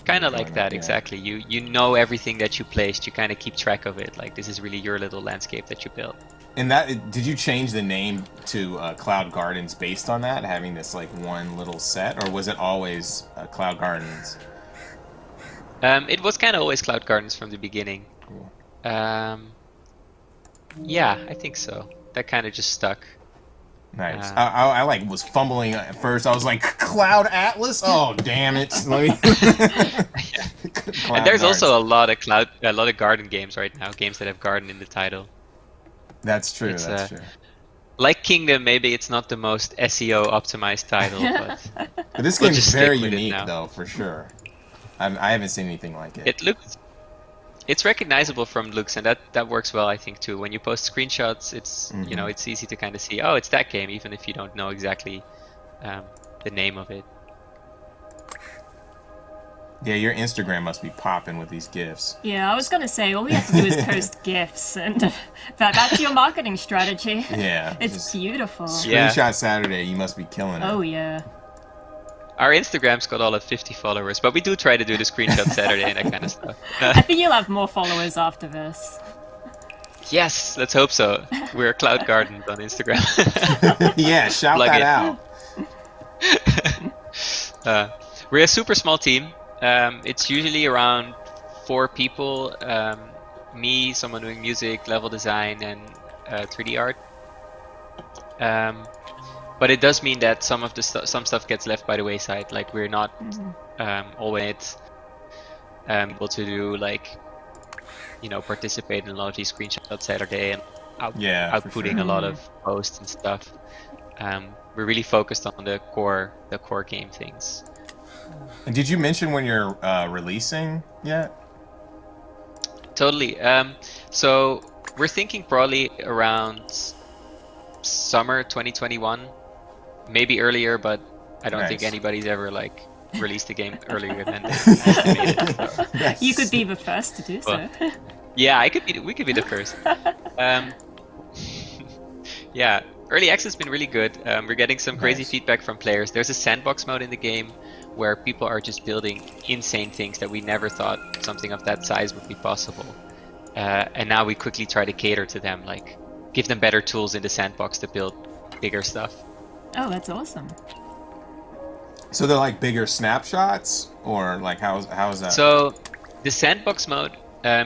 kind of like that, exactly. You know everything that you placed. You kind of keep track of it. Like this is really your little landscape that you built. And that, did you change the name to Cloud Gardens based on that, having this like one little set, or was it always Cloud Gardens? It was kind of always Cloud Gardens from the beginning. Cool. Yeah, I think so. That kind of just stuck. Nice. I like was fumbling at first. I was like, Cloud Atlas? Oh, damn it! Let me. And there's also a lot of garden games right now. Games that have garden in the title. That's true. That's true. Like Kingdom, maybe it's not the most SEO optimized title, but this game is very unique, though, for sure. I haven't seen anything like it. It's recognizable from looks, and that works well, I think, too. When you post screenshots, it's you know, it's easy to kind of see, oh, it's that game, even if you don't know exactly the name of it. Yeah, your Instagram must be popping with these GIFs. Yeah, I was gonna say, all we have to do is post GIFs, and that's your marketing strategy. Yeah. It's beautiful. Screenshot Saturday, you must be killing it. Oh, yeah. Our Instagram's got all of 50 followers, but we do try to do the screenshot Saturday and that kind of stuff. I think you'll have more followers after this. Yes, let's hope so. We're Cloud Gardens on Instagram. Yeah, shout Plug that out. We're a super small team. It's usually around 4 people. Me, someone doing music, level design, and 3D art. But it does mean that some of the some stuff gets left by the wayside. Like we're not always able to do like, you know, participate in a lot of these screenshots Saturday and outputting a lot of posts and stuff. We're really focused on the core game things. And did you mention when you're releasing yet? Totally. So we're thinking probably around summer 2021, maybe earlier, but I don't think anybody's ever like released the game earlier than they estimated. So. You could be the first to do so. Yeah, we could be the first. Yeah, early access has been really good. We're getting some crazy feedback from players. There's a sandbox mode in the game where people are just building insane things that we never thought something of that size would be possible. And now we quickly try to cater to them, like give them better tools in the sandbox to build bigger stuff. Oh, that's awesome. So they're like bigger snapshots, or like how is that? So the sandbox mode,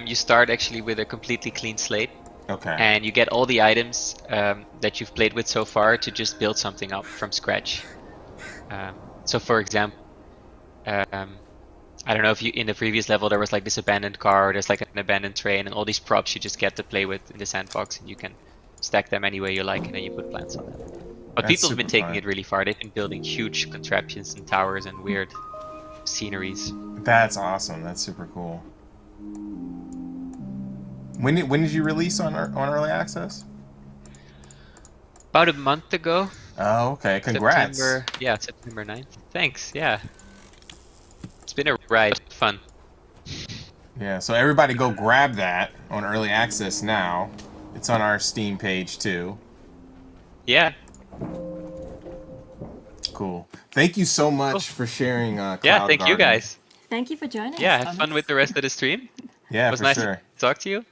you start actually with a completely clean slate. Okay. And you get all the items that you've played with so far to just build something up from scratch. So for example, I don't know if you in the previous level there was like this abandoned car, or there's like an abandoned train, and all these props you just get to play with in the sandbox, and you can stack them any way you like, and then you put plants on them. But people have been taking it really far. They've been building huge contraptions and towers and weird sceneries. That's awesome. That's super cool. When did you release on early access? About a month ago. Oh, okay. Congrats. September 9th. Thanks. Yeah. It's been a ride. Fun. Yeah, so everybody go grab that on early access now. It's on our Steam page too. Yeah. Cool. Thank you so much for sharing. Cloud thank you Garden. guys. Thank you for joining us. Yeah, have fun with the rest of the stream. Yeah, it was for nice sure. to talk to you.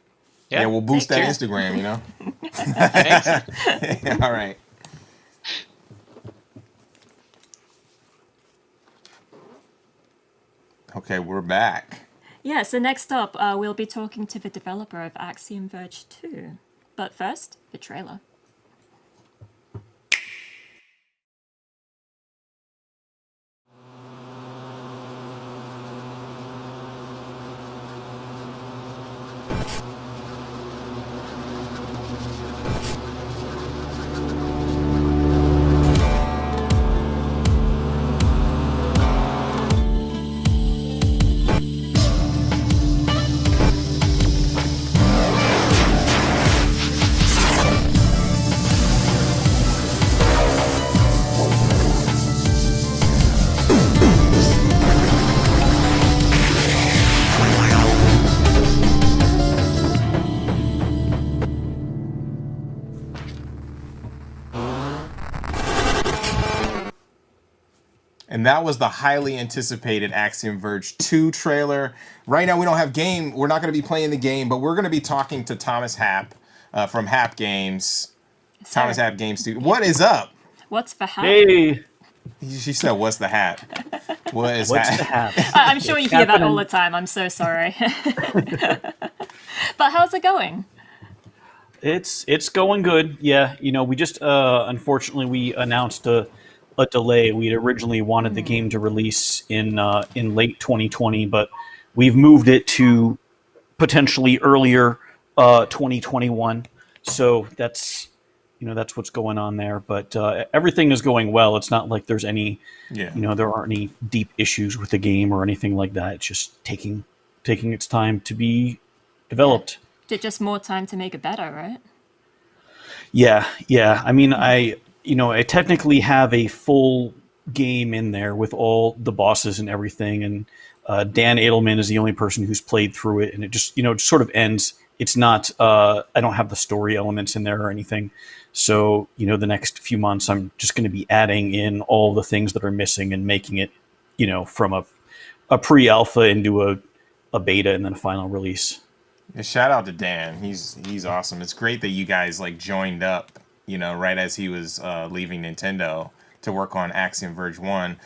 Yeah, we'll boost that Cheers. Instagram, you know? Thanks. All right. Okay, we're back. Yeah, so next up, we'll be talking to the developer of Axiom Verge 2. But first, the trailer. And that was the highly anticipated Axiom Verge 2 trailer. Right now, we don't have game. We're not going to be playing the game, but we're going to be talking to Thomas Happ from Happ Games. Sorry. Thomas Happ Games Studio. What is up? What's the hat? Hey. She said, "What's the hat?" What's the hat? I'm sure you hear that all the time. I'm so sorry. But how's it going? It's going good. Yeah, you know, we just unfortunately we announced a delay. We'd originally wanted the game to release in late 2020, but we've moved it to potentially earlier 2021. So that's what's going on there. But everything is going well. It's not like there's any there aren't any deep issues with the game or anything like that. It's just taking its time to be developed. Just more time to make it better, right? Yeah. I mean, I technically have a full game in there with all the bosses and everything, and Dan Edelman is the only person who's played through it, and it just sort of ends. It's not. I don't have the story elements in there or anything, so the next few months I'm just going to be adding in all the things that are missing and making it, from a pre-alpha into a beta and then a final release. Yeah, shout out to Dan. He's awesome. It's great that you guys joined up, right as he was leaving Nintendo to work on Axiom Verge 1.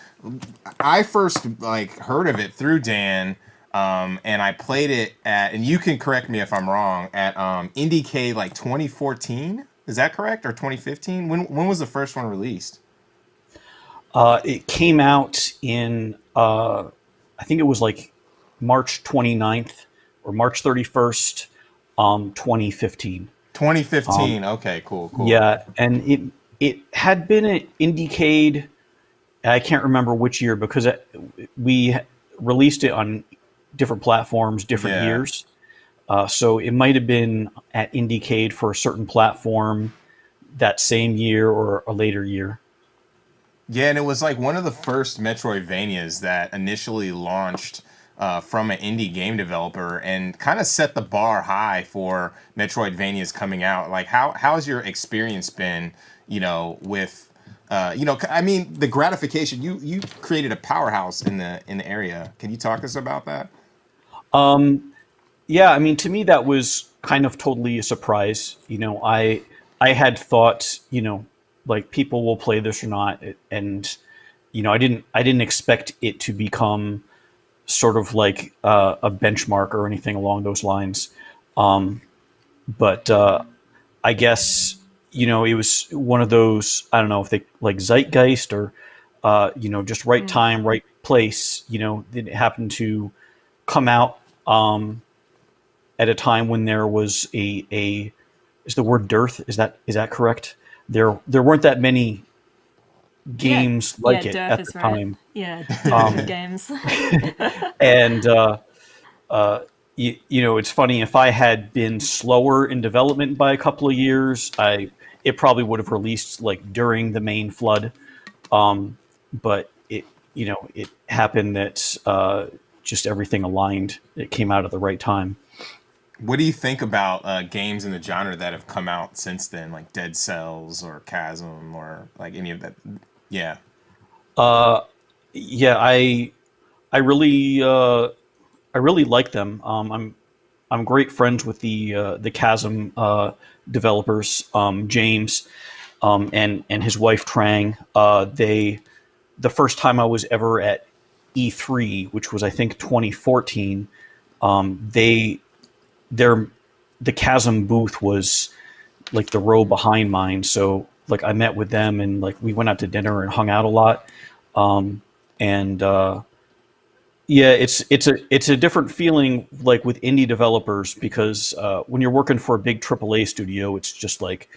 I first heard of it through Dan, and I played it at, and you can correct me if I'm wrong, at IndieCade 2014. Is that correct? Or 2015? When was the first one released? It came out in, I think it was like March 29th or March 31st, 2015. 2015. Okay, cool. Yeah, and it had been an Indiecade. I can't remember which year because we released it on different platforms, different years. So it might have been at Indiecade for a certain platform that same year or a later year. Yeah, and it was like one of the first Metroidvanias that initially launched from an indie game developer and kind of set the bar high for Metroidvanias coming out. Like, how's your experience been? With I mean, the gratification. You created a powerhouse in the area. Can you talk to us about that? Yeah, I mean, to me that was kind of totally a surprise. I had thought, like people will play this or not, and I didn't expect it to become sort of like a benchmark or anything along those lines. But I guess it was one of those, I don't know if they like zeitgeist or just right time, right place. It happened to come out at a time when there was a is the word dearth, is that correct? There weren't that many games like it at the time. Yeah, dearth of games. And it's funny, if I had been slower in development by a couple of years, it probably would have released like during the main flood. But it happened that just everything aligned. It came out at the right time. What do you think about games in the genre that have come out since then, like Dead Cells or Chasm or like any of that? Yeah. Yeah, I really like them. I'm great friends with the Chasm developers, James, and his wife Trang. The first time I was ever at E3, which was I think 2014, the Chasm booth was like the row behind mine. So like I met with them and like we went out to dinner and hung out a lot. Yeah, it's a different feeling like with indie developers because when you're working for a big AAA studio, it's just like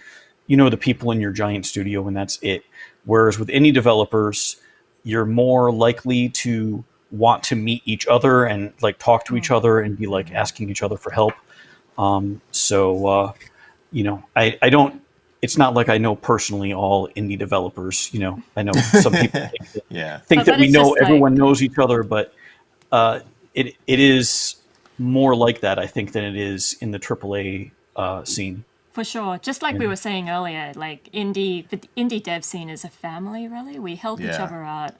the people in your giant studio and that's it. Whereas with indie developers, you're more likely to want to meet each other and like talk to each other and be like asking each other for help. I don't. It's not like I know personally all indie developers. I know some people think that we know everyone knows each other, but it is more like that, I think, than it is in the AAA scene. For sure. Just like we were saying earlier, like the indie dev scene is a family, really. We help each other out.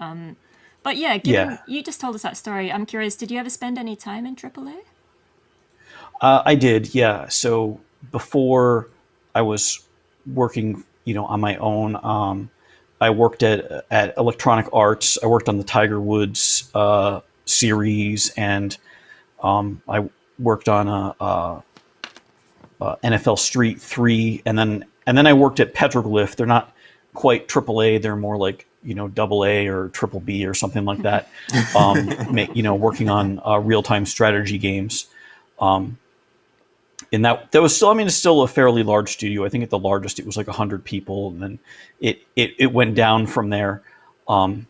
But yeah, you just told us that story. I'm curious, did you ever spend any time in AAA? I did, yeah. So before I was working, on my own, I worked at Electronic Arts. I worked on the Tiger Woods series, and I worked on NFL Street 3, and then I worked at Petroglyph. They're not quite AAA; they're more like AA or Triple B or something like that. Working on real-time strategy games. And that was still, it's still a fairly large studio. I think at the largest it was like 100 people, and then it went down from there. I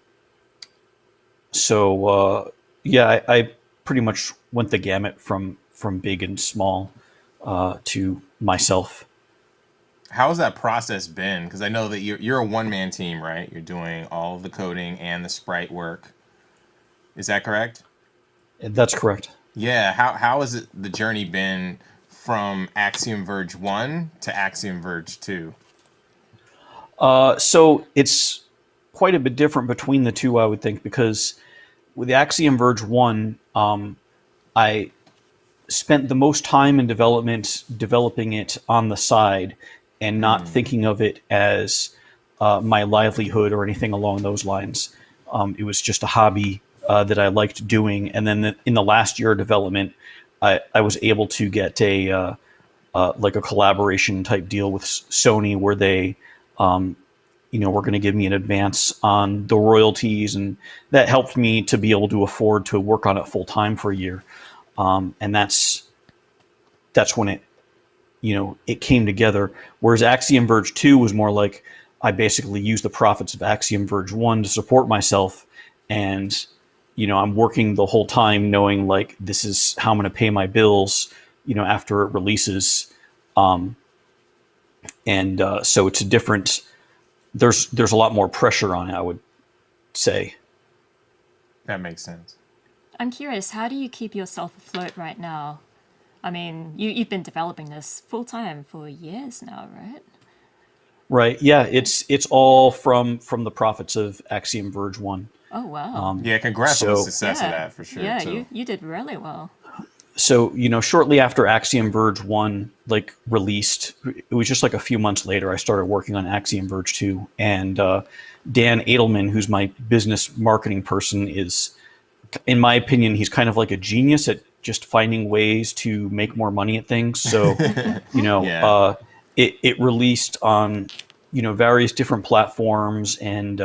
pretty much went the gamut from big and small to myself. How has that process been? Because I know that you're a one-man team, right? You're doing all of the coding and the sprite work. Is that correct? That's correct. Yeah. How has the journey been from Axiom Verge 1 to Axiom Verge 2? So it's quite a bit different between the two, I would think, because with Axiom Verge 1, I spent the most time in developing it on the side and not thinking of it as my livelihood or anything along those lines. It was just a hobby that I liked doing. And then in the last year of development, I was able to get a like a collaboration type deal with Sony where they, were going to give me an advance on the royalties, and that helped me to be able to afford to work on it full time for a year. And that's when it came together. Whereas Axiom Verge 2 was more like I basically used the profits of Axiom Verge 1 to support myself, and I'm working the whole time knowing like this is how I'm going to pay my bills, after it releases. So it's a different. There's a lot more pressure on it, I would say. That makes sense. I'm curious, how do you keep yourself afloat right now? I mean, you've been developing this full time for years now, right? Right. Yeah. It's all from the profits of Axiom Verge 1. Oh wow. Yeah, congrats on the success of that for sure. Yeah, too. you did really well. So, shortly after Axiom Verge 1 like released, it was just like a few months later, I started working on Axiom Verge 2. And Dan Edelman, who's my business marketing person, is, in my opinion, he's kind of like a genius at just finding ways to make more money at things. So, it released on, various different platforms, and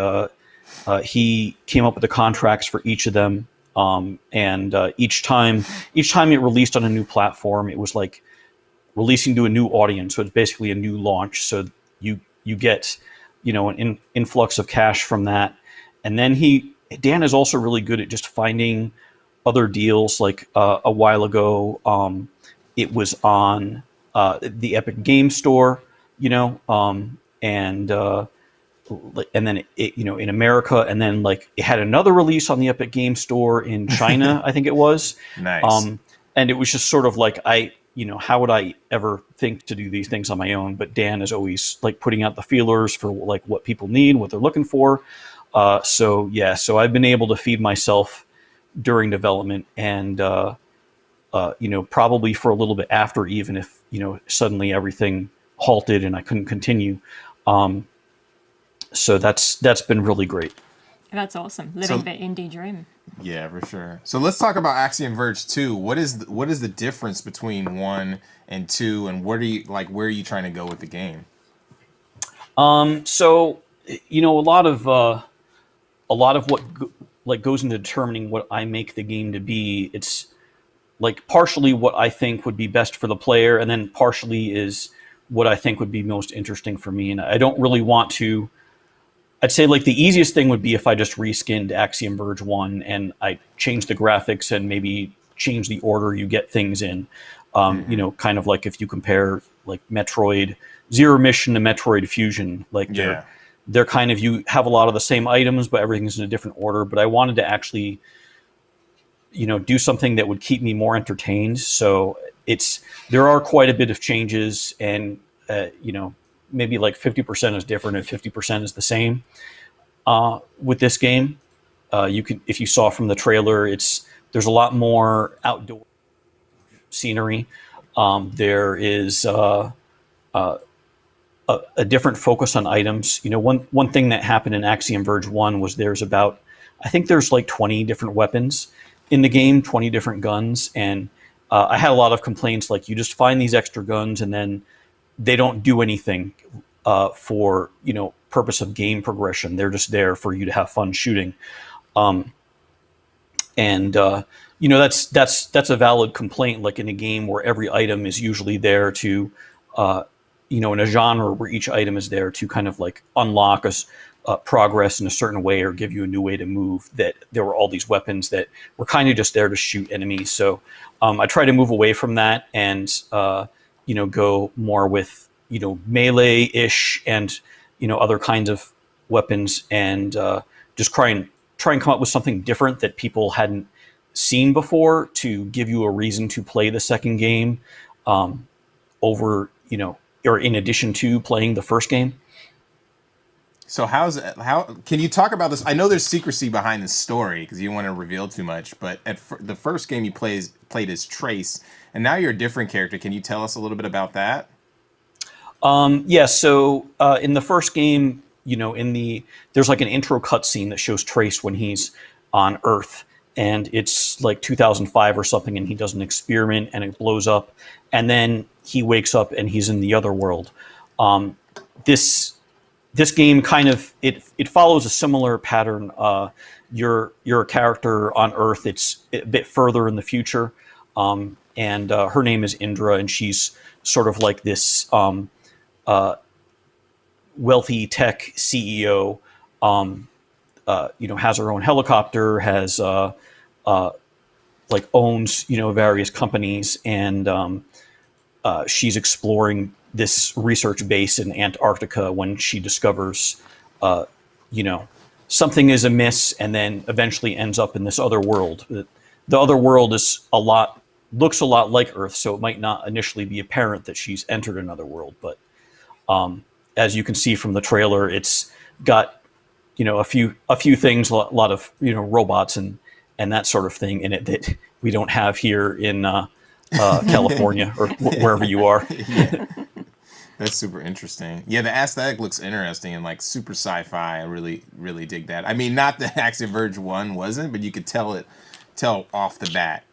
he came up with the contracts for each of them. And each time it released on a new platform, it was like releasing to a new audience. So it's basically a new launch. So you get, an influx of cash from that. And then Dan is also really good at just finding other deals. Like a while ago, it was on the Epic Game Store, and then it in America, and then like it had another release on the Epic Game Store in China, I think it was. Nice. And it was just sort of like how would I ever think to do these things on my own? But Dan is always like putting out the feelers for like what people need, what they're looking for. So I've been able to feed myself during development, and probably for a little bit after, even if suddenly everything halted and I couldn't continue. So that's been really great. That's awesome. Living the indie dream. Yeah, for sure. So let's talk about Axiom Verge 2. What is the difference between 1 and 2, and where are you trying to go with the game? So a lot of what goes into determining what I make the game to be, it's like partially what I think would be best for the player, and then partially is what I think would be most interesting for me. And I don't really want to. I'd say like the easiest thing would be if I just reskinned Axiom Verge 1 and I changed the graphics and maybe change the order you get things in. Kind of like if you compare like Metroid Zero Mission to Metroid Fusion, like they're kind of, you have a lot of the same items, but everything's in a different order. But I wanted to actually, do something that would keep me more entertained. So there are quite a bit of changes, and maybe like 50% is different and 50% is the same. With this game, if you saw from the trailer, there's a lot more outdoor scenery. There is a different focus on items. One thing that happened in Axiom Verge 1 was there's like 20 different weapons in the game, 20 different guns, and I had a lot of complaints like you just find these extra guns and then they don't do anything for purpose of game progression. They're just there for you to have fun shooting, and that's a valid complaint. Like in a game where every item is usually there to, in a genre where each item is there to kind of like unlock progress in a certain way or give you a new way to move. That there were all these weapons that were kind of just there to shoot enemies. So I try to move away from that and go more with melee-ish and other kinds of weapons, and just try and come up with something different that people hadn't seen before to give you a reason to play the second game over or in addition to playing the first game. So how can you talk about this? I know there's secrecy behind the story because you don't want to reveal too much, but the first game you played as Trace, and now you're a different character. Can you tell us a little bit about that? So in the first game, there's like an intro cutscene that shows Trace when he's on Earth, and it's like 2005 or something, and he does an experiment and it blows up, and then he wakes up and he's in the other world. This game kind of it follows a similar pattern. You're a character on Earth. It's a bit further in the future, and her name is Indra, and she's sort of like this wealthy tech CEO. Has her own helicopter, has owns various companies, and she's exploring this research base in Antarctica when she discovers something is amiss, and then eventually ends up in this other world. The other world looks a lot like Earth, so it might not initially be apparent that she's entered another world, but as you can see from the trailer, it's got a few things, a lot of robots and that sort of thing in it that we don't have here in California or wherever you are. Yeah. That's super interesting. Yeah, the aesthetic looks interesting and like super sci-fi. I really, really dig that. I mean, not that Axiom Verge 1 wasn't, but you could tell off the bat,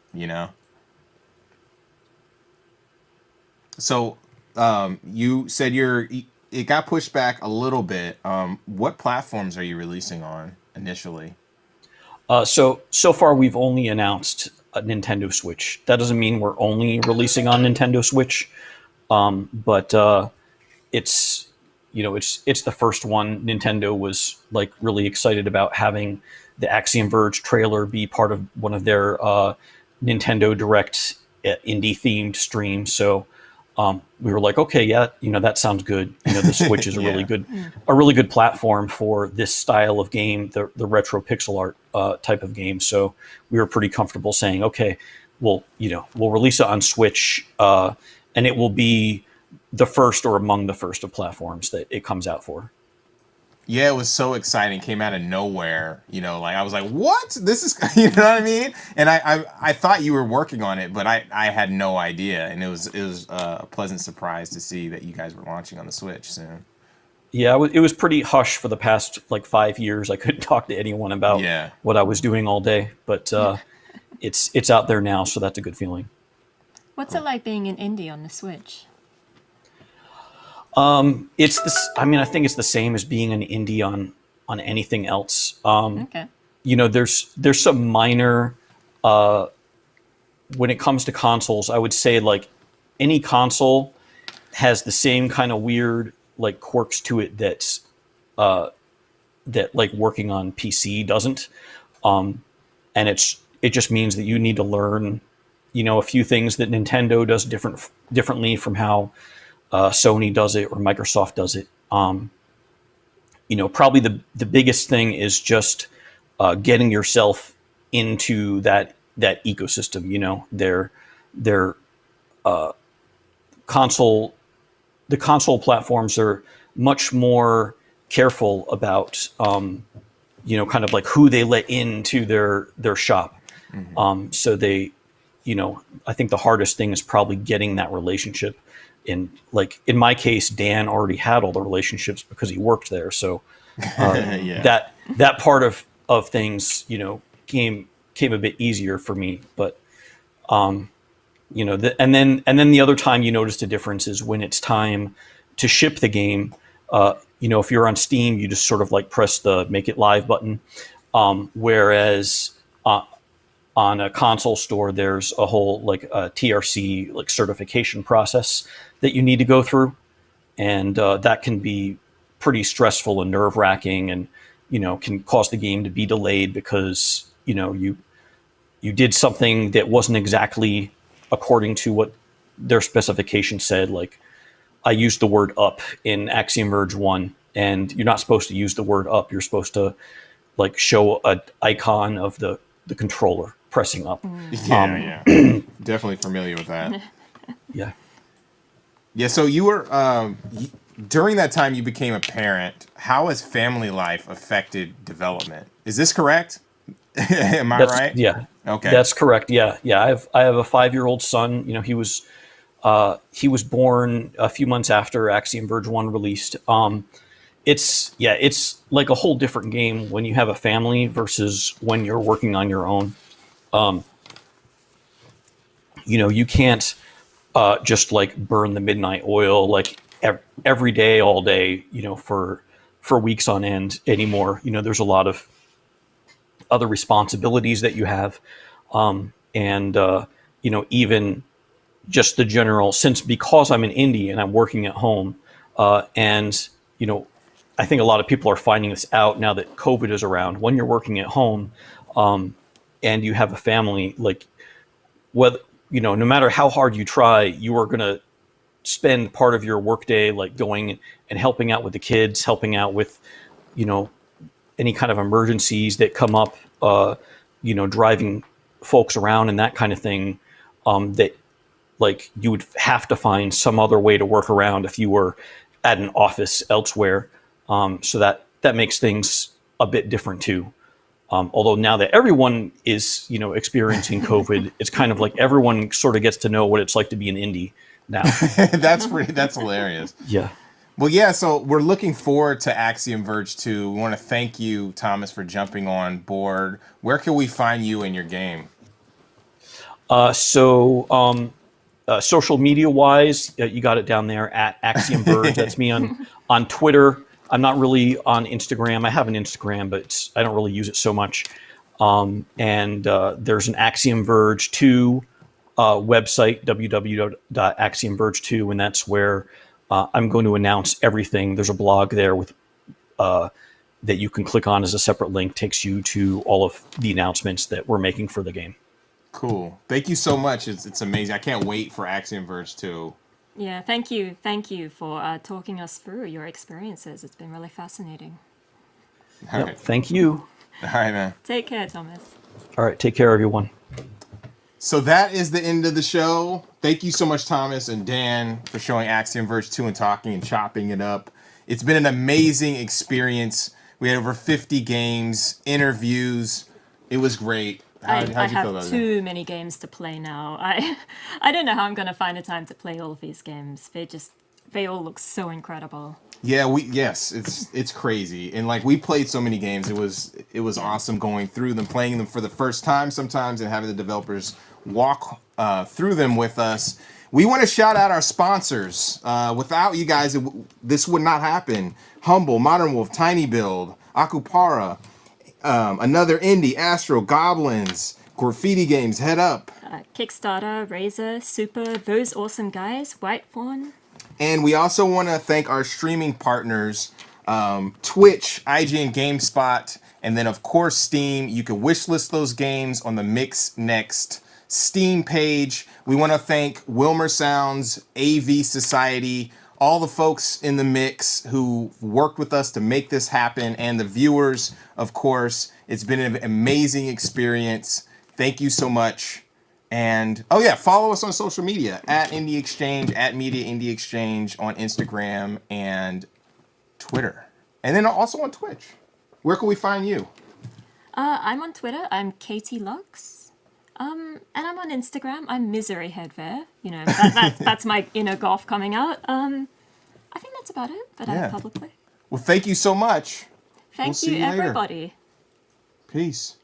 So, you said it got pushed back a little bit. What platforms are you releasing on initially? So far we've only announced a Nintendo Switch. That doesn't mean we're only releasing on Nintendo Switch, but it's the first one. Nintendo was like really excited about having the Axiom Verge trailer be part of one of their Nintendo Direct indie themed streams. So we were like, okay, yeah, that sounds good. The Switch is a really good platform for this style of game, the retro pixel art type of game. So we were pretty comfortable saying, okay, we'll release it on Switch, and it will be the first or among the first of platforms that it comes out for. Yeah, it was so exciting. Came out of nowhere. I was like, what? This is, you know what I mean? And I thought you were working on it, but I had no idea. And it was a pleasant surprise to see that you guys were launching on the Switch soon. Yeah, it was pretty hush for the past 5 years. I couldn't talk to anyone about what I was doing all day, but it's out there now, so that's a good feeling. What's it like being an indie on the Switch? It's this. I mean, I think it's the same as being an indie on anything else. Okay. There's some minor. When it comes to consoles, I would say any console has the same kind of weird quirks to it that working on PC doesn't. And it just means that you need to learn, a few things that Nintendo does differently from how Sony does it or Microsoft does it. Probably the biggest thing is just getting yourself into that ecosystem. Their console, the console platforms are much more careful about kind of who they let into their shop. Mm-hmm. So they, I think the hardest thing is probably getting that relationship. In my case, Dan already had all the relationships because he worked there. So that part of things, came a bit easier for me. But and then the other time you noticed a difference is when it's time to ship the game. If you're on Steam, you just sort of press the make it live button, whereas on a console store, there's a whole TRC certification process that you need to go through, and that can be pretty stressful and nerve wracking, and can cause the game to be delayed because you did something that wasn't exactly according to what their specification said. I used the word up in Axiom Verge 1, and you're not supposed to use the word up. You're supposed to show an icon of the controller pressing up. Yeah. Definitely familiar with that. Yeah. Yeah, so you were, during that time you became a parent. How has family life affected development? Is this correct? Am I right? Yeah. Okay. That's correct. Yeah. I have a 5-year-old son. He was born a few months after Axiom Verge 1 released. It's like a whole different game when you have a family versus when you're working on your own. You can't just like burn the midnight oil like every day, all day, for weeks on end anymore. There's a lot of other responsibilities that you have, and even just the general sense, because I'm an indie and I'm working at home, and I think a lot of people are finding this out now that COVID is around. When you're working at home, and you have a family, like whether no matter how hard you try, you are going to spend part of your workday like going and helping out with the kids, helping out with any kind of emergencies that come up, driving folks around and that kind of thing, that like you would have to find some other way to work around if you were at an office elsewhere. So that makes things a bit different too. Although now that everyone is, experiencing COVID, it's kind of like everyone sort of gets to know what it's like to be an indie now. That's hilarious. Yeah. Well, yeah, so we're looking forward to Axiom Verge 2. We want to thank you, Thomas, for jumping on board. Where can we find you in your game? Social media wise, you got it down there at Axiom Verge. That's me on Twitter. I'm not really on Instagram. I have an Instagram, but I don't really use it so much. And there's an Axiom Verge 2 website, www.axiomverge2, and that's where I'm going to announce everything. There's a blog there with that you can click on as a separate link. Takes you to all of the announcements that we're making for the game. Cool. Thank you so much. It's amazing. I can't wait for Axiom Verge 2. Yeah, thank you for talking us through your experiences. It's been really fascinating. All right. Thank you. All right, man. Take care, Thomas. All right, take care, everyone. So that is the end of the show. Thank you so much, Thomas and Dan, for showing Axiom Verge 2 and talking and chopping it up. It's been an amazing experience. We had over 50 games, interviews. It was great. I have too many games to play now. I don't know how I'm going to find the time to play all of these games. They all look so incredible. Yeah, it's crazy. And like we played so many games. It was awesome going through them, playing them for the first time sometimes and having the developers walk through them with us. We want to shout out our sponsors. Without you guys, this would not happen. Humble, Modern Wolf, Tiny Build, Akupara, Another Indie, Astro, Goblins, Graffiti Games, Head Up, Kickstarter, Razer, Super, Those Awesome Guys, White Fawn. And we also want to thank our streaming partners, Twitch, IGN, GameSpot, and then of course Steam. You can wishlist those games on the Mix Next Steam page. We want to thank Wilmer Sounds, AV Society, all the folks in the mix who worked with us to make this happen, and the viewers, of course. It's been an amazing experience. Thank you so much. And, oh yeah, follow us on social media, at Indie Exchange, at Media Indie Exchange on Instagram and Twitter. And then also on Twitch. Where can we find you? I'm on Twitter. I'm Katie Lux. And I'm on Instagram. I'm Misery Head there. That's my inner golf coming out. I think that's about it that I have publicly. Well, thank you so much. Thank you, everybody. Peace.